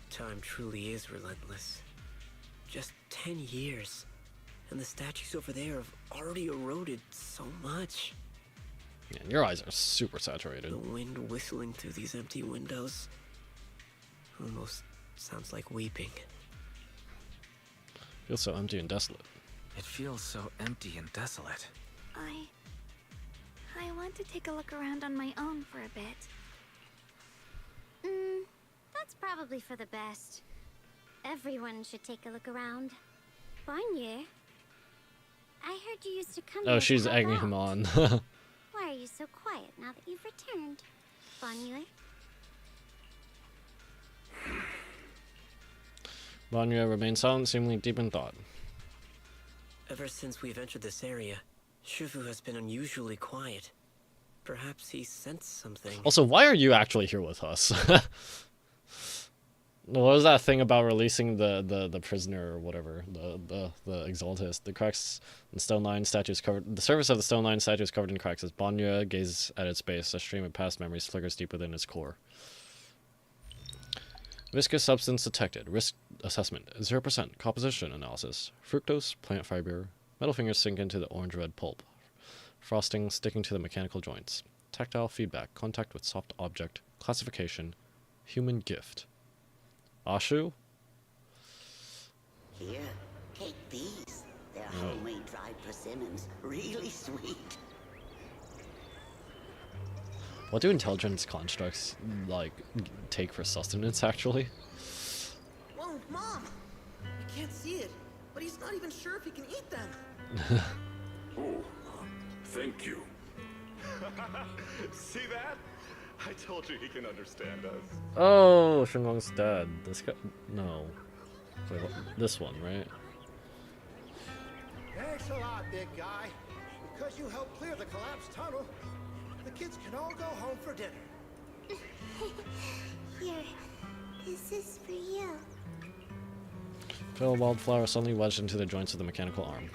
Time truly is relentless. Just 10 years, and the statues over there have already eroded so much. Yeah, and your eyes are super saturated. The wind whistling through these empty windows almost sounds like weeping. Feels so empty and desolate. It feels so empty and desolate. I want to take a look around on my own for a bit. That's probably for the best. Everyone should take a look around. Bonnier, I heard you used to come here Oh, to she's help egging out. him on. Why are you so quiet now that you've returned, Bonnier? Vanya remained silent, seemingly deep in thought. Ever since we've entered this area, Shifu has been unusually quiet. Perhaps he sensed something. Also, why are you actually here with us? What was that thing about releasing the prisoner or whatever? The Exaltist. The cracks in stone line statues covered. The surface of the stone line statue is covered in cracks. As Banya gazes at its base, a stream of past memories flickers deep within its core. Viscous substance detected. Risk assessment 0%. Composition analysis. Fructose, plant fiber. Metal fingers sink into the orange-red pulp. Frosting sticking to the mechanical joints. Tactile feedback. Contact with soft object. Classification. Human gift. Ashu? Here, take these. They're homemade dried persimmons. Really sweet. What do intelligence constructs, like, take for sustenance, actually? Whoa, Mom! You can't see it, but he's not even sure if he can eat them. Oh, thank you. See that? I told you he can understand us. Oh, Shenlong's dad. This guy? No. Wait, what? This one, right? Thanks a lot, big guy. Because you helped clear the collapsed tunnel, the kids can all go home for dinner. Here, this is for you. Pale wildflower suddenly wedged into the joints of the mechanical arm.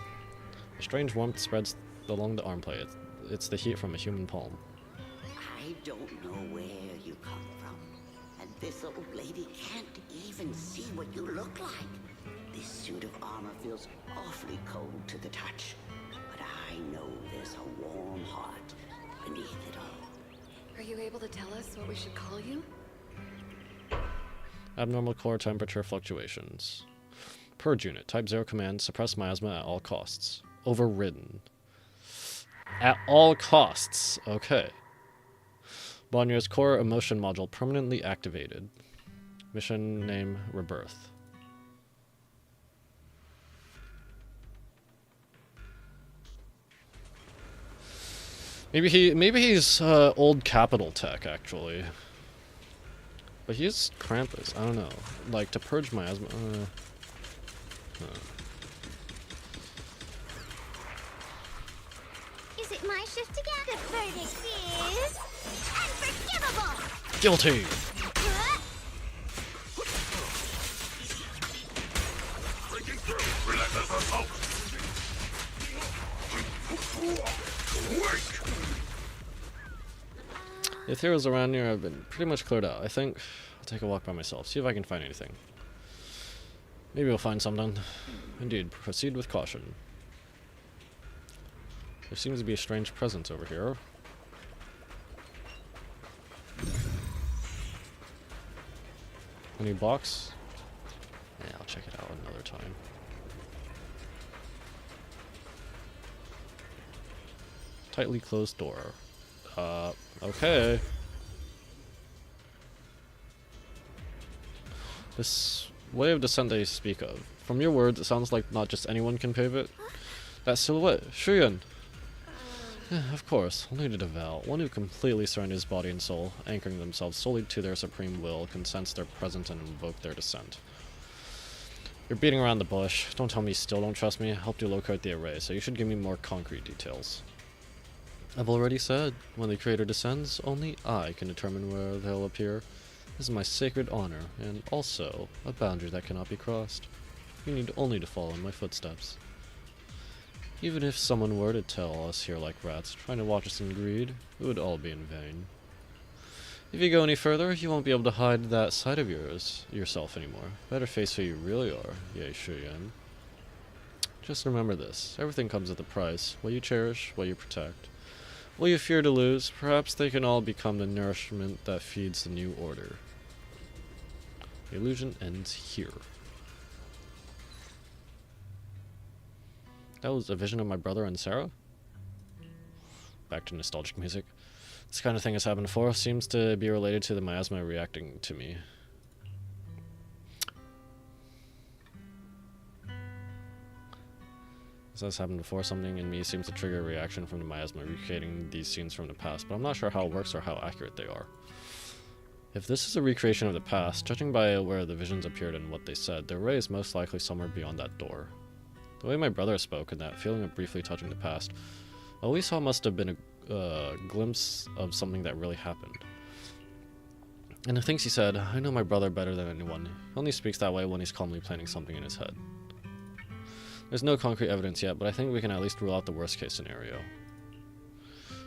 A strange warmth spreads along the arm plate. It's the heat from a human palm. I don't know where you come from, and this old lady can't even see what you look like. This suit of armor feels awfully cold to the touch, but I know there's a warm heart beneath it all. Are you able to tell us what we should call you? Abnormal core temperature fluctuations. Purge unit. Type 0 command. Suppress miasma at all costs. Overridden. At all costs. Okay. Banya's core emotion module permanently activated. Mission name Rebirth. Maybe he's old capital tech actually. But he's Krampus. I don't know. Like to purge miasma. Is it my shift again? The verdict is unforgivable. Guilty. Breaking through. Relentless assault. The ethereals around here have been pretty much cleared out. I think I'll take a walk by myself, see if I can find anything. Maybe we'll find something. Indeed, proceed with caution. There seems to be a strange presence over here. Any box? Yeah, I'll check it out another time. Tightly closed door. Okay. This way of descent that you speak of. From your words, it sounds like not just anyone can pave it. That silhouette, Shuyan. Of course, only the devout, one who completely surrenders body and soul, anchoring themselves solely to their supreme will, can sense their presence and invoke their descent. You're beating around the bush. Don't tell me you still don't trust me. I helped you locate the array, so you should give me more concrete details. I've already said, when the Creator descends, only I can determine where they'll appear. This is my sacred honor, and also a boundary that cannot be crossed. You need only to follow in my footsteps. Even if someone were to tell us here like rats, trying to watch us in greed, it would all be in vain. If you go any further, you won't be able to hide that side of yourself anymore. Better face who you really are, Ye Shuyan. Just remember this, everything comes at a price. What you cherish, what you protect. What you fear to lose, perhaps they can all become the nourishment that feeds the new order. The illusion ends here. That was a vision of my brother and Sarah? Back to nostalgic music. This kind of thing has happened before. Seems to be related to the miasma reacting to me. This has happened before. Something in me seems to trigger a reaction from the miasma, recreating these scenes from the past, but I'm not sure how it works or how accurate they are. If this is a recreation of the past, judging by where the visions appeared and what they said, the array is most likely somewhere beyond that door. The way my brother spoke and that feeling of briefly touching the past, all we saw must have been a glimpse of something that really happened. And the things he said, I know my brother better than anyone. He only speaks that way when he's calmly planning something in his head. There's no concrete evidence yet, but I think we can at least rule out the worst case scenario.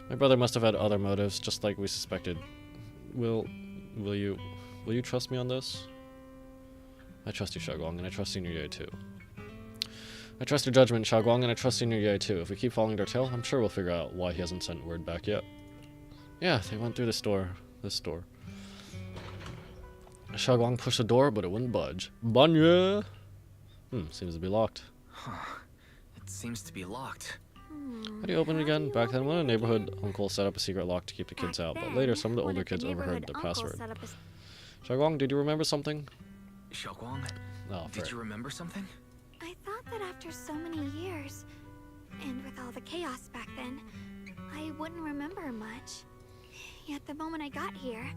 My brother must have had other motives, just like we suspected. Will you trust me on this? I trust you, Xiaoguang, and I trust Senior Ye too. I trust your judgment, Xiaoguang, and I trust Senior Ye too. If we keep following their tail, I'm sure we'll figure out why he hasn't sent word back yet. Yeah, they went through this door. Xiaoguang pushed the door, but it wouldn't budge. Banya! Seems to be locked. Huh. It seems to be locked. How do you open it again? Back then, one of the neighborhood uncle set up a secret lock to keep the kids out, but later some of the older kids overheard the password. Xiaoguang, did you remember something? Xiaoguang, Oh, did you remember something? I thought that after so many years, and with all the chaos back then, I wouldn't remember much. Yet the moment I got here,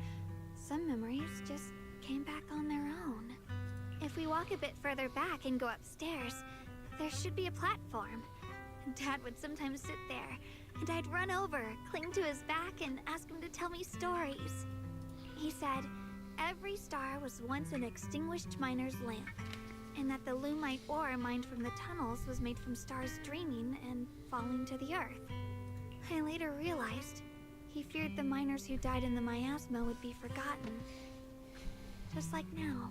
some memories just came back on their own. If we walk a bit further back and go upstairs, there should be a platform. Dad would sometimes sit there, and I'd run over, cling to his back, and ask him to tell me stories. He said every star was once an extinguished miner's lamp, and that the lumite ore mined from the tunnels was made from stars dreaming and falling to the earth. I later realized he feared the miners who died in the miasma would be forgotten. Just like now.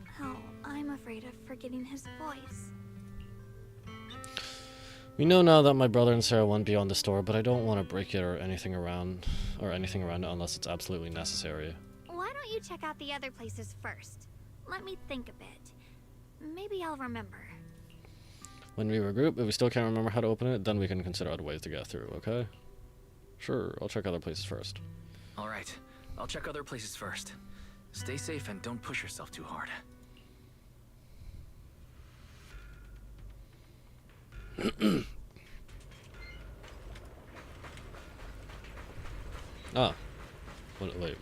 How I'm afraid of forgetting his voice. We know now that my brother and Sarah won't be on the store, but I don't want to break it or anything around it unless it's absolutely necessary. Why don't you check out the other places first? Let me think a bit. Maybe I'll remember. When we regroup, if we still can't remember how to open it, then we can consider other ways to get through, okay? Sure, I'll check other places first. Alright, I'll check other places first. Stay safe and don't push yourself too hard. Ah. Wait. What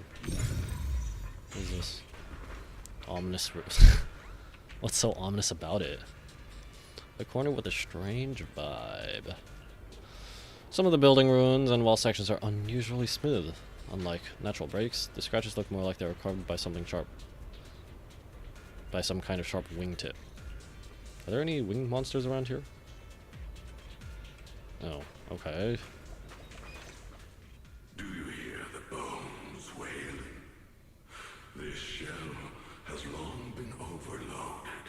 is this? Ominous. What's so ominous about it? A corner with a strange vibe. Some of the building ruins and wall sections are unusually smooth. Unlike natural breaks, the scratches look more like they were carved by something sharp. By some kind of sharp wingtip. Are there any winged monsters around here? Oh, okay. Do you hear the bones wailing? This shell has long been overloaded.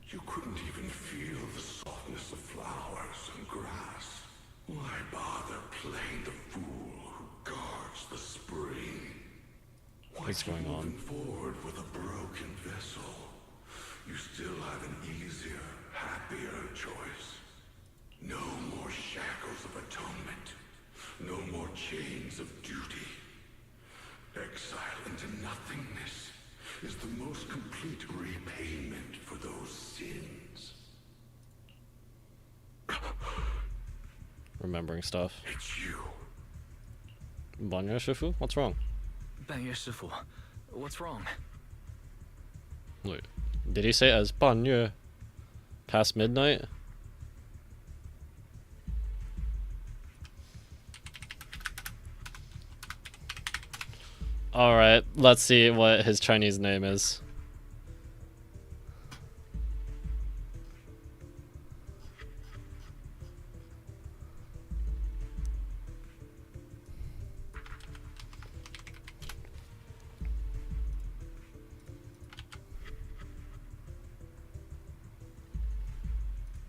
You couldn't even feel the softness of flowers and grass. Why bother playing the fool who guards the spring? What's going on? Moving forward with a broken vessel, you still have an easier, happier choice. No more shackles of atonement. No more chains of duty. Exile into nothingness is the most complete repayment for those sins. Remembering stuff. It's you. Banya Shifu? What's wrong? Banya Shifu, what's wrong? Wait. Did he say as Banya? Past midnight? Alright, let's see what his Chinese name is.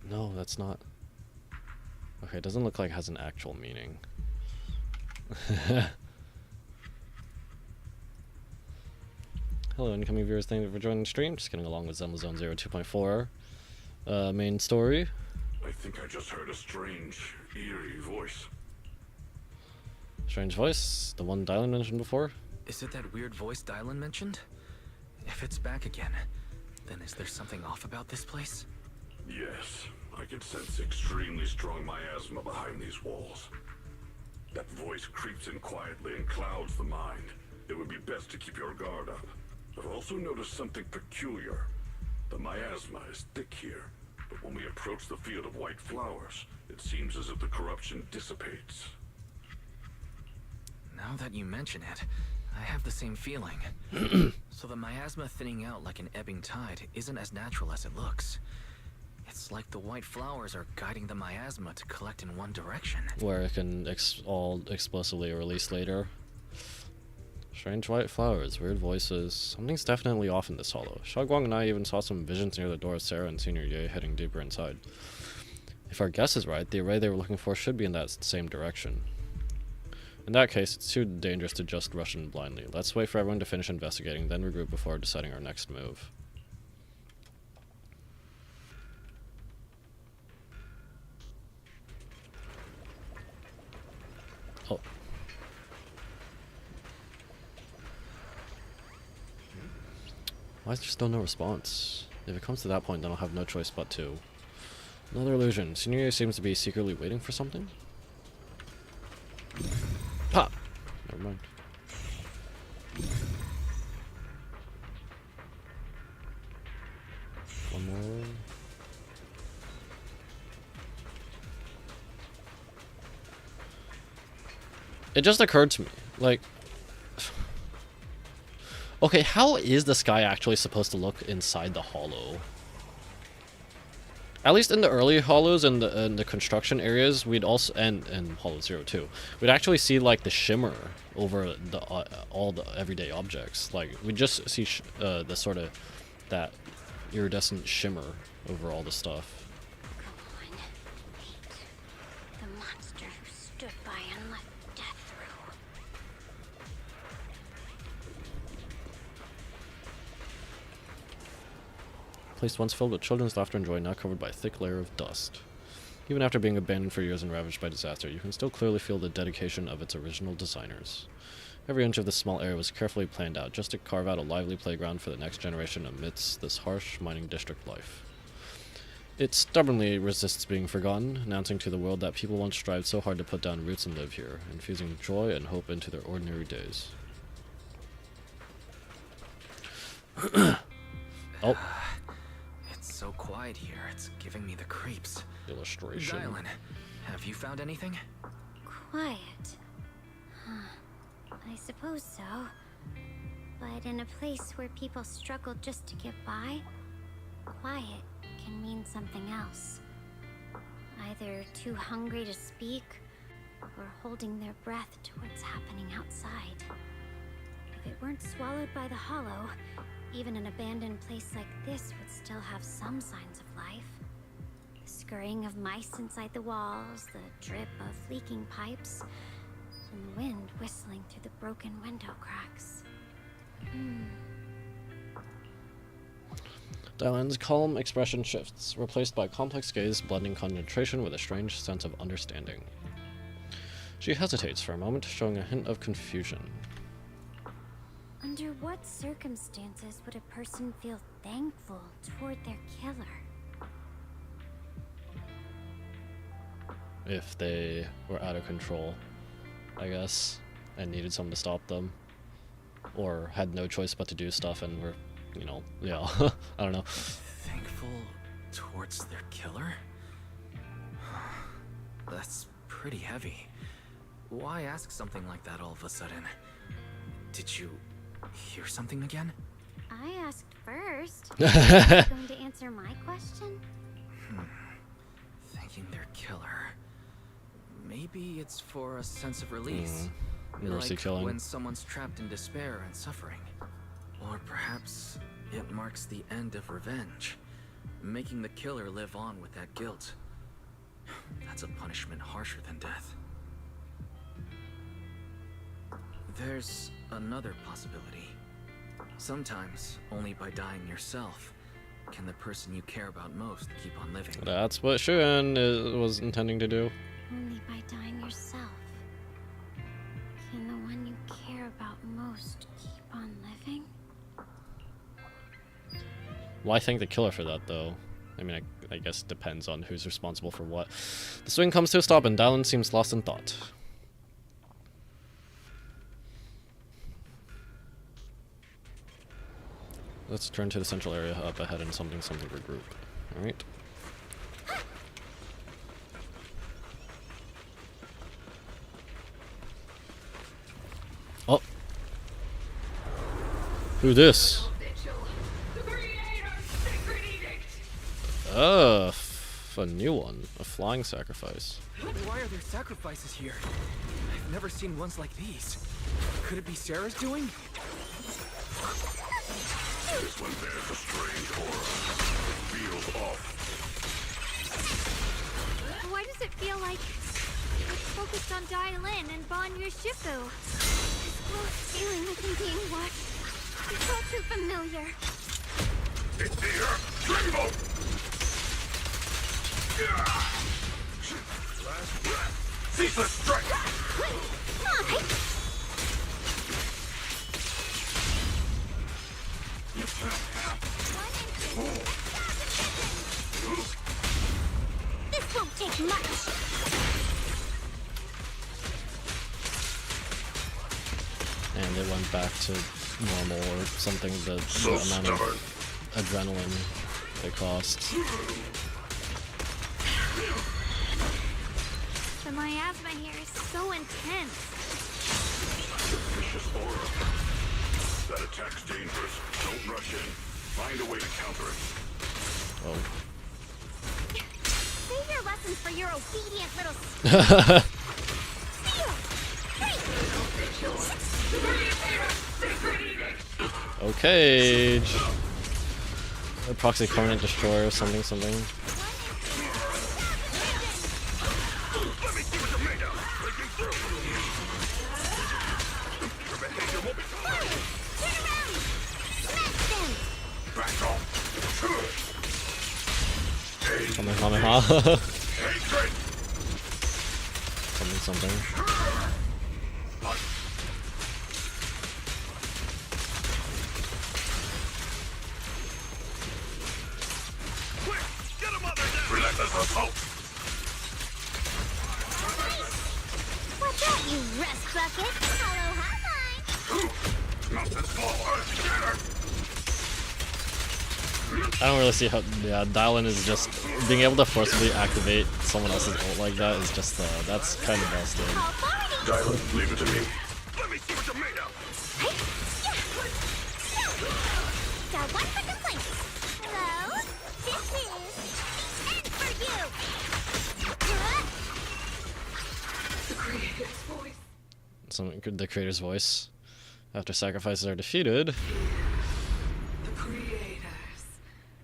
No, that's not. Okay, it doesn't look like it has an actual meaning. Hello, incoming viewers. Thank you for joining the stream. Just getting along with Zenless Zone Zero 2.4. Main story. I think I just heard a strange, eerie voice. Strange voice? The one Dialyn mentioned before? Is it that weird voice Dialyn mentioned? If it's back again, then is there something off about this place? Yes, I can sense extremely strong miasma behind these walls. That voice creeps in quietly and clouds the mind. It would be best to keep your guard up. I've also noticed something peculiar. The miasma is thick here, but When we approach the field of white flowers, it seems as if the corruption dissipates. Now that you mention it, I have the same feeling. So the miasma thinning out like an ebbing tide isn't as natural as it looks. It's like the white flowers are guiding the miasma to collect in one direction. Where it can all explosively release later. Strange white flowers, weird voices. Something's definitely off in this hollow. Xiaoguang and I even saw some visions near the door of Sarah and Senior Ye heading deeper inside. If our guess is right, the array they were looking for should be in that same direction. In that case, it's too dangerous to just rush in blindly. Let's wait for everyone to finish investigating, then regroup before deciding our next move. Oh. Why is there still no response? If it comes to that point, then I'll have no choice but to. Another illusion. Senior seems to be secretly waiting for something? Pop! Never mind. One more. It just occurred to me, like... Okay, how is the sky actually supposed to look inside the hollow? At least in the early hollows and the construction areas, we'd also and Hollow Zero too, we'd actually see like the shimmer over the all the everyday objects. Like we just see the sort of that iridescent shimmer over all the stuff. The monster who stood by and let death through. Place once filled with children's laughter and joy, now covered by a thick layer of dust. Even after being abandoned for years and ravaged by disaster, you can still clearly feel the dedication of its original designers. Every inch of this small area was carefully planned out, just to carve out a lively playground for the next generation amidst this harsh mining district life. It stubbornly resists being forgotten, announcing to the world that people once strived so hard to put down roots and live here, infusing joy and hope into their ordinary days. Oh. It's so quiet here, it's giving me the creeps. Illustration. Dialyn, have you found anything? Quiet. Huh. I suppose so. But in a place where people struggle just to get by, quiet can mean something else. Either too hungry to speak, or holding their breath to what's happening outside. If it weren't swallowed by the hollow, even an abandoned place like this would still have some signs of life. The scurrying of mice inside the walls, the drip of leaking pipes, and the wind whistling through the broken window cracks. Dialyn's calm expression shifts, replaced by complex gaze blending concentration with a strange sense of understanding. She hesitates for a moment, showing a hint of confusion. Under what circumstances would a person feel thankful toward their killer? If they were out of control, I guess, and needed someone to stop them. Or had no choice but to do stuff and were, you know, yeah, I don't know. Thankful towards their killer? That's pretty heavy. Why ask something like that all of a sudden? Did you hear something again? I asked first. Are you going to answer my question? Thanking their killer. Maybe it's for a sense of release. Mercy Like killing. when someone's trapped in despair and suffering. Or perhaps it marks the end of revenge, making the killer live on with that guilt. That's a punishment harsher than death. There's another possibility. Sometimes, only by dying yourself, can the person you care about most keep on living. That's what Shuan was intending to do. Only by dying yourself can the one you care about most keep on living? Why thank the killer for that, though? I mean, I guess it depends on who's responsible for what. The swing comes to a stop and Dialyn seems lost in thought. Let's turn to the central area up ahead and something regroup. Alright. Who this? A new one. A flying sacrifice. Why are there sacrifices here? I've never seen ones like these. Could it be Sarah's doing? This one bears a strange aura. It feels off. Why does it feel like it's focused on Dialyn and Bon Yushifu? This close feeling like I'm being watched. It's all too familiar. It's here! Dreamboat! Last breath! Ceaseless strike! This won't take much. And it went back to normal or something, the amount of adrenaline it costs. The miasma here is so intense. Vicious aura. That attack's dangerous. Don't rush in. Find a way to counter it. Oh. Save your lessons for your obedient little. Okay. A proxy permanent destroyer, something. Let me see what you're made of. Breaking through. Your behavior won't be tolerated. Turn around. Smash them. Back off. Kamehameha. Hatred. Something. Relentless assault. Watch out, you rust bucket. Hello, hi. Mountains fall earth together. I don't really see how. Yeah, Dialyn is just being able to forcibly activate someone else's ult like that is just that's kind of busted. Dialyn, leave it to me. Let me see what you're made of. Got one for complaints. Hello, this is the end for you. The creator's voice. The creator's voice. After sacrifices are defeated. The creators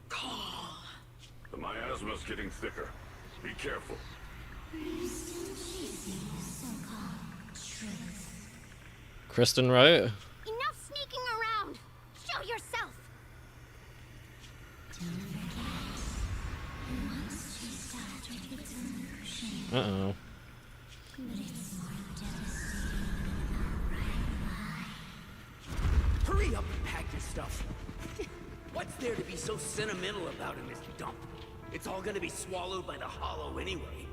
call. The miasma's getting thicker. Be careful. Kristen, right? Enough sneaking around. Show yourself. Uh-oh. Hurry up and pack your stuff. What's there to be so sentimental about in this dump? It's all gonna be swallowed by the hollow anyway.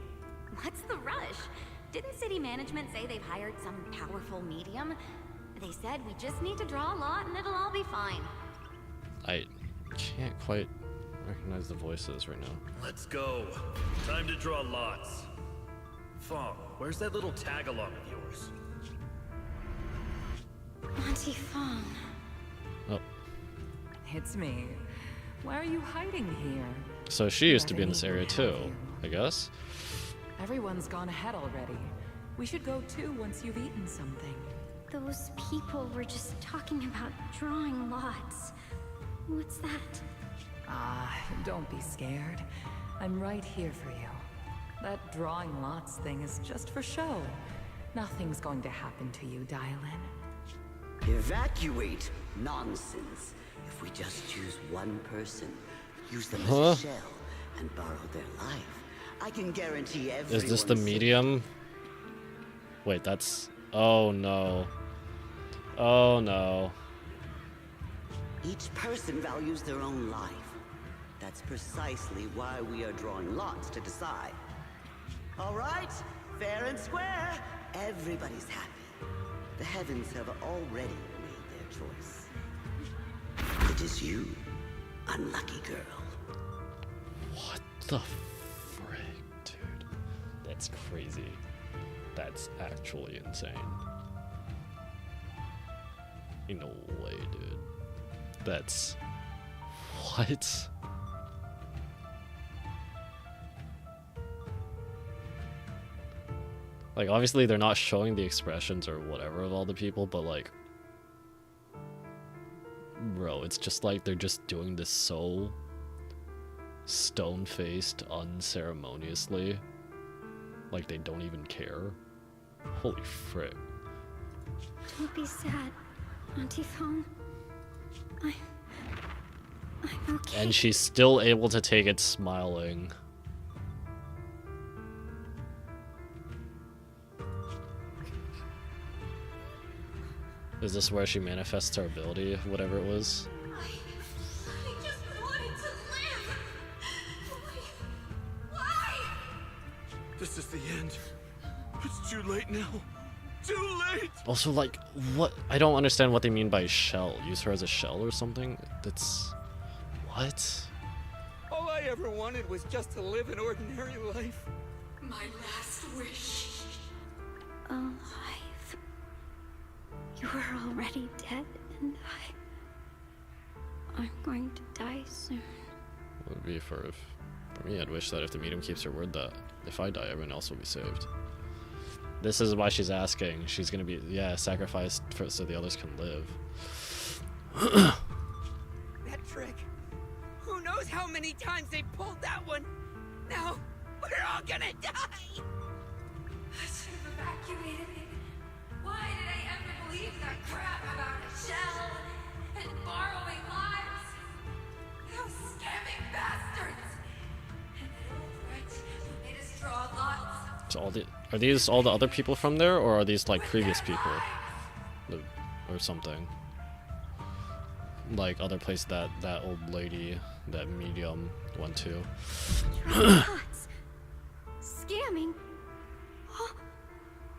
What's the rush? Didn't city management say they've hired some powerful medium? They said we just need to draw a lot and it'll all be fine. I can't quite recognize the voices right now. Let's go. Time to draw lots. Fong, where's that little tag-along of yours? Auntie Fong. Oh. It's me. Why are you hiding here? So she used to be in this area too, I guess. Everyone's gone ahead already. We should go too once you've eaten something. Those people were just talking about drawing lots. What's that? Ah, don't be scared. I'm right here for you. That drawing lots thing is just for show. Nothing's going to happen to you, Dialyn. Evacuate? Nonsense. If we just choose one person, use them as Huh? a shell, and borrow their life, I can guarantee everyone. Is this the medium? Wait, that's... Oh no. Oh no. Each person values their own life. That's precisely why we are drawing lots to decide. All right, fair and square. Everybody's happy. The heavens have already made their choice. It is you, unlucky girl. What the frick, dude? That's crazy. That's actually insane. No way, dude. That's... What? Like, obviously they're not showing the expressions or whatever of all the people, but like... Bro, it's just like they're just doing this so... stone-faced, unceremoniously. Like they don't even care. Holy frick. Don't be sad, Auntie Fong. I'm okay. And she's still able to take it smiling. Is this where she manifests her ability, whatever it was? I just wanted to live. Why? This is the end. It's too late now. Too late! Also, like, what? I don't understand what they mean by shell. Use her as a shell or something? That's... What? All I ever wanted was just to live an ordinary life. My last wish. Alive. You were already dead, and I'm going to die soon. It would be for me, I'd wish that if the medium keeps her word that if I die, everyone else will be saved. This is why she's asking. She's gonna be, yeah, sacrificed so the others can live. That trick. Who knows how many times they pulled that one? Now, we're all gonna die! I should have evacuated it. Why did I ever believe that crap about a shell and borrowing lives? Those scamming bastards! And that old wretch who made us draw lots. So are these all the other people from there, or are these like previous people? Or something? Like other place that old lady, that medium went to. Lots. Scamming. Oh,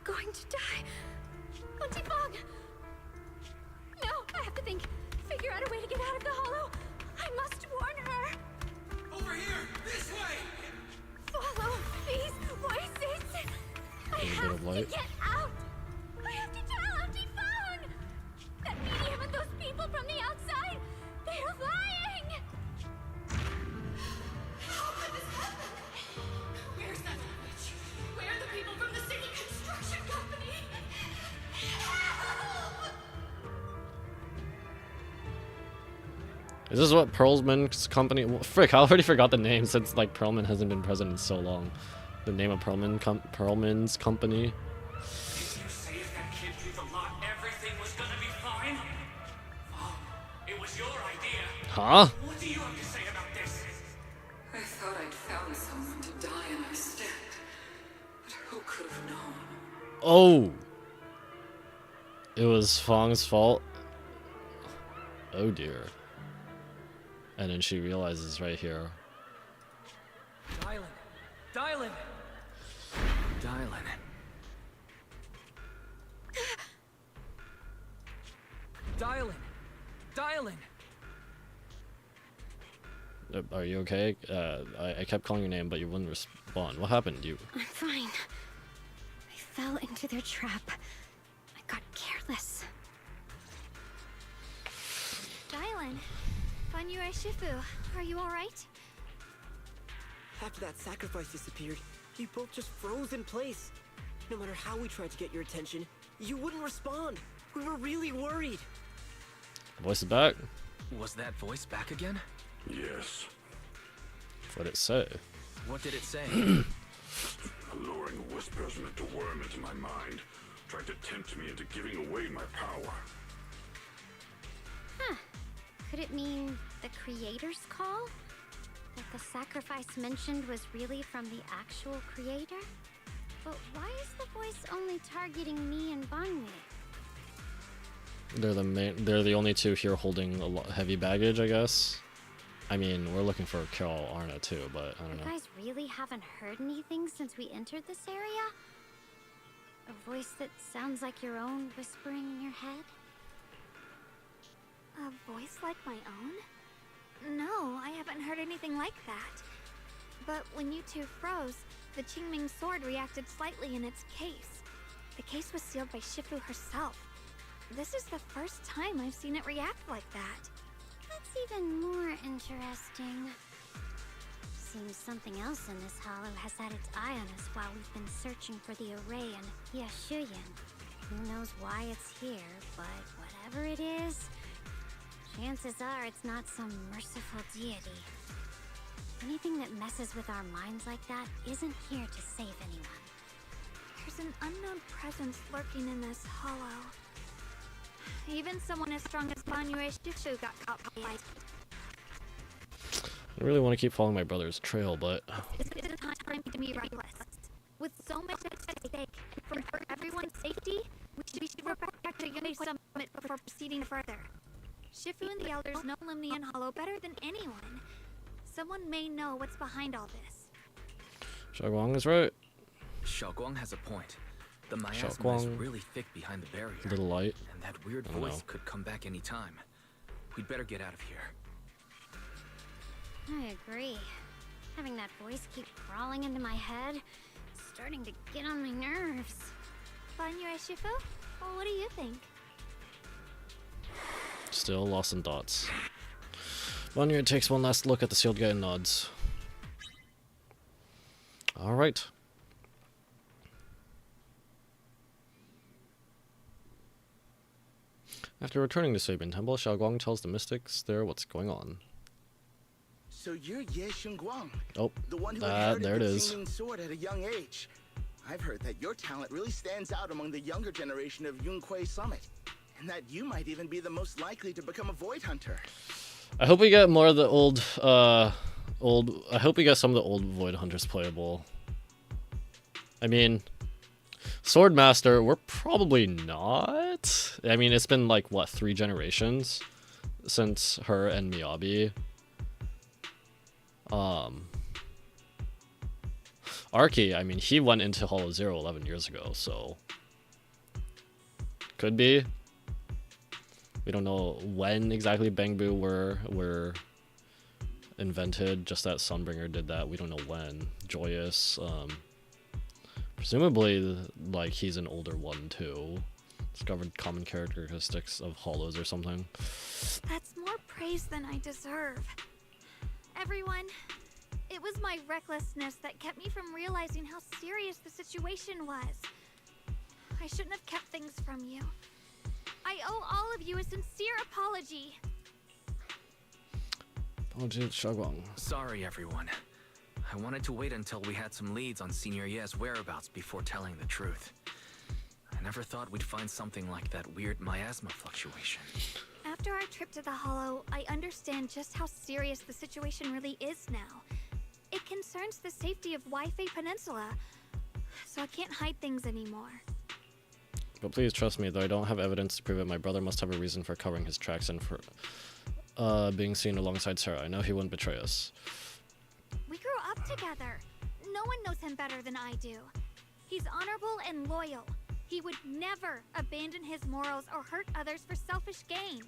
going to die. Auntie Fong! No, I have to figure out a way to get out of the hollow. I must warn her. Over here! This way! Follow these voices. I have to get out. I have to tell Auntie Fong. That medium and those people from the outside, they're lying. How could this happen? Where's that witch? Where are the people from the city construction company? Help! Is this what Perlman's company? Well, frick, I already forgot the name since like Perlman hasn't been present in so long. The name of Perlman's company. Did you say if that kid drew the lot, everything was gonna be fine? Oh, it was your idea. Huh? What do you have to say about this? I thought I'd found someone to die in our stead. But who could have known? Oh! It was Fong's fault? Oh dear. And then she realizes right here. Dialyn! Dialyn! Dialyn. Dialyn! Dialyn! Are you okay? I kept calling your name, but you wouldn't respond. What happened? I'm fine. I fell into their trap. I got careless. Dialyn, Fanyu Shifu, are you alright? After that sacrifice disappeared, you both just froze in place. No matter how we tried to get your attention, you wouldn't respond. We were really worried. Voice is back. Was that voice back again? Yes. What'd it say? What did it say? Alluring whispers meant to worm into my mind, tried to tempt me into giving away my power. Huh. Could it mean the creator's call? That the sacrifice mentioned was really from the actual creator? But why is the voice only targeting me and Banwei? They're the only two here holding a heavy baggage, I guess. I mean, we're looking for Carol Arna too, but I don't know. You guys really haven't heard anything since we entered this area? A voice that sounds like your own whispering in your head? A voice like my own? No, I haven't heard anything like that. But when you two froze, the Qingming sword reacted slightly in its case. The case was sealed by Shifu herself. This is the first time I've seen it react like that. even more interesting. Seems something else in this hollow has had its eye on us while we've been searching for the array in Yashuyan. Who knows why it's here, but whatever it is, chances are it's not some merciful deity. Anything that messes with our minds like that isn't here to save anyone. There's an unknown presence lurking in this hollow. Even someone as strong as Banyue Shishu got caught by it. I really want to keep following my brother's trail, but This is a time to be reckless. With so much at stake, and for everyone's safety, we should report back to Yumi Summit before proceeding further. Shifu and the elders know Limnian Hollow better than anyone. Someone may know what's behind all this. Xiaoguang is right. Xiaoguang has a point. The miasma is Xiaoguang. really thick behind the barrier. Little light. And that weird I don't voice know. could come back any time. We'd better get out of here. I agree. Having that voice keep crawling into my head, starting to get on my nerves. Banyue Shifu? Well, what do you think? Still lost in thoughts. Vanya takes one last look at the sealed guy and nods. Alright. After returning to Sabin Temple, Xiaoguang tells the mystics there what's going on. So you're Ye Xingguang, Oh, the one who there inherited it the is. Xingming sword at a young age. I've heard that your talent really stands out among the younger generation of Yunquei Summit, and that you might even be the most likely to become a Void Hunter. I hope we get more of the I hope we get some of the old Void Hunters playable. I mean, Swordmaster, we're probably not. I mean, it's been like, what, 3 generations since her and Miyabi. Arky, I mean, he went into Hollow Zero 11 years ago, so could be. We don't know when exactly Bangbu were invented, just that Sunbringer did that. We don't know when. Joyous, presumably, like, he's an older one too. Discovered common characteristics of hollows or something. That's more praise than I deserve. Everyone, it was my recklessness that kept me from realizing how serious the situation was. I shouldn't have kept things from you. I owe all of you a sincere apology. Apologies, Xiaoguang. Sorry, everyone. I wanted to wait until we had some leads on Senior Ye's whereabouts before telling the truth. I never thought we'd find something like that weird miasma fluctuation. After our trip to the Hollow, I understand just how serious the situation really is now. It concerns the safety of Waifei Peninsula, so I can't hide things anymore. But please trust me, though I don't have evidence to prove it, my brother must have a reason for covering his tracks and for being seen alongside Sarah. I know he wouldn't betray us. We grew up together. No one knows him better than I do. He's honorable and loyal. He would never abandon his morals or hurt others for selfish gain.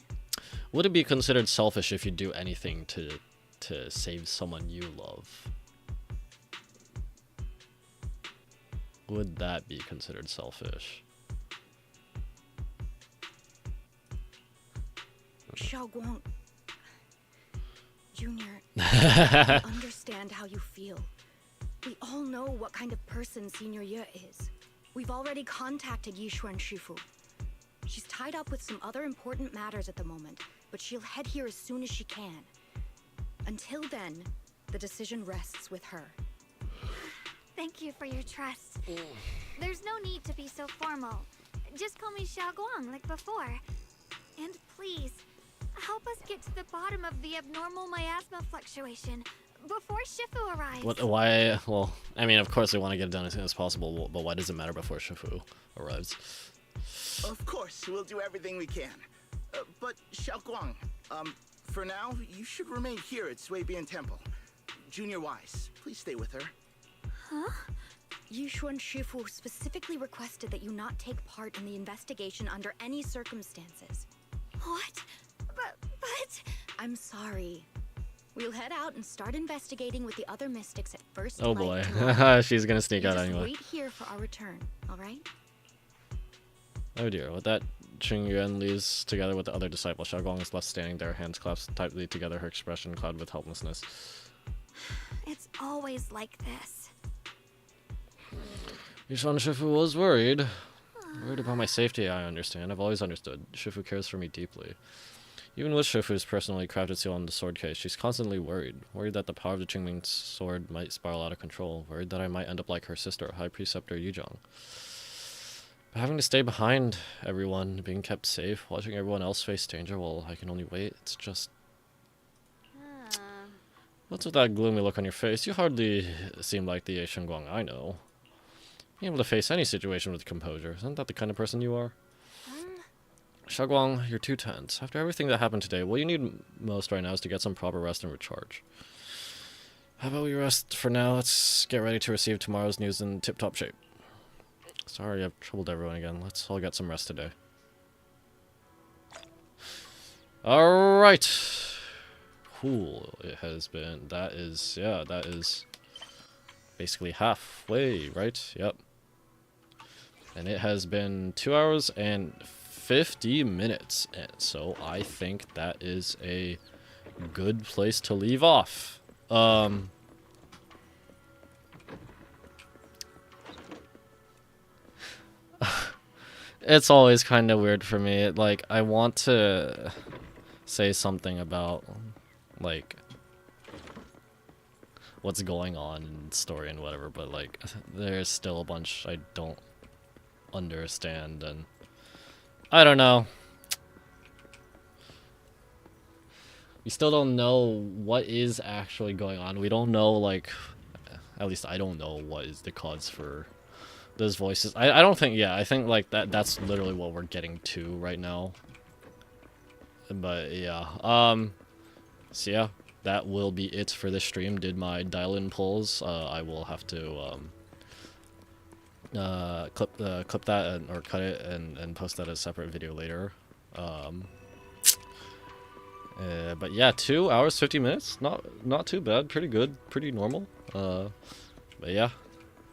Would it be considered selfish if you do anything to save someone you love? Would that be considered selfish? Xiaoguang, Junior, I understand how you feel. We all know what kind of person Senior Ye is. We've already contacted Yishuan Shifu. She's tied up with some other important matters at the moment, but she'll head here as soon as she can. Until then, the decision rests with her. Thank you for your trust. There's no need to be so formal. Just call me Xiaoguang like before. And please, help us get to the bottom of the abnormal miasma fluctuation before Shifu arrives. What? Why? Well, I mean, of course we want to get it done as soon as possible, but why does it matter before Shifu arrives? Of course, we'll do everything we can. But Xiaoguang, for now, you should remain here at Suibian Temple. Junior Wise, please stay with her. Huh? Yishuan Shifu specifically requested that you not take part in the investigation under any circumstances. What? But... I'm sorry. We'll head out and start investigating with the other mystics at first. Oh light boy, tomorrow. she's gonna sneak You out just anyway. wait here for our return, all right? Oh dear, with that, Qingyuan leaves together with the other disciple. Xiaoguang is left standing there, hands clasped tightly together, her expression clouded with helplessness. It's always like this. Yushan Shifu was worried. Worried about my safety, I understand. I've always understood. Shifu cares for me deeply. Even with Shifu's personally crafted seal on the sword case, she's constantly worried. Worried that the power of the Qingming sword might spiral out of control. Worried that I might end up like her sister, High Preceptor Yuzhong. But having to stay behind everyone, being kept safe, watching everyone else face danger while I can only wait, it's just... What's with that gloomy look on your face? You hardly seem like the Shenguang I know. Being able to face any situation with composure, isn't that the kind of person you are? Xiaoguang, you're too tense. After everything that happened today, what you need most right now is to get some proper rest and recharge. How about we rest for now? Let's get ready to receive tomorrow's news in tip-top shape. Sorry I've troubled everyone again. Let's all get some rest today. Alright. Cool. It has been... That is... Yeah, that is... basically halfway, right? Yep. And it has been 2 hours and 50 minutes. And so I think that is a good place to leave off. It's always kind of weird for me. Like, I want to say something about, like, what's going on in the story and whatever, but, like, there's still a bunch I don't understand, and I don't know. We still don't know what is actually going on. We don't know, like, at least I don't know what is the cause for those voices. I don't think, yeah, I think, like, that's literally what we're getting to right now. But, yeah. So, yeah, that will be it for this stream. Did my Dialyn pulls. I will have to, clip that or cut it and post that as a separate video later. But yeah, 2 hours 50 minutes, not too bad, pretty good, pretty normal. But yeah,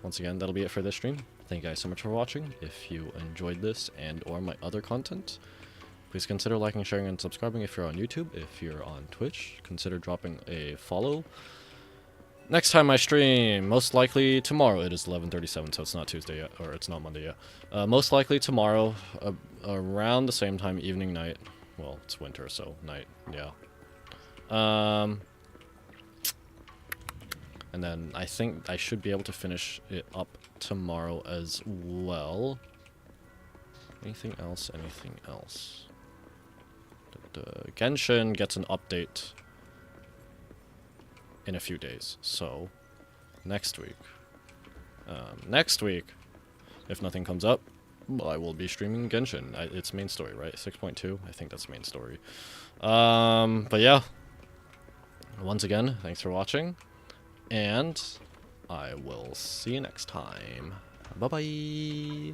once again, that'll be it for this stream. Thank you guys so much for watching. If you enjoyed this and or my other content, please consider liking, sharing, and subscribing if you're on YouTube. If you're on Twitch, consider dropping a follow. Next time I stream, most likely tomorrow. It is 11:37, so it's not Tuesday yet, or it's not Monday yet. Most likely tomorrow, around the same time, evening, night. Well, it's winter, so night, yeah. And then I think I should be able to finish it up tomorrow as well. Anything else? Anything else? Genshin gets an update in a few days, so next week, if nothing comes up, I will be streaming Genshin. It's main story, right? 6.2, I think that's main story. But yeah, once again, thanks for watching, and I will see you next time. Bye bye.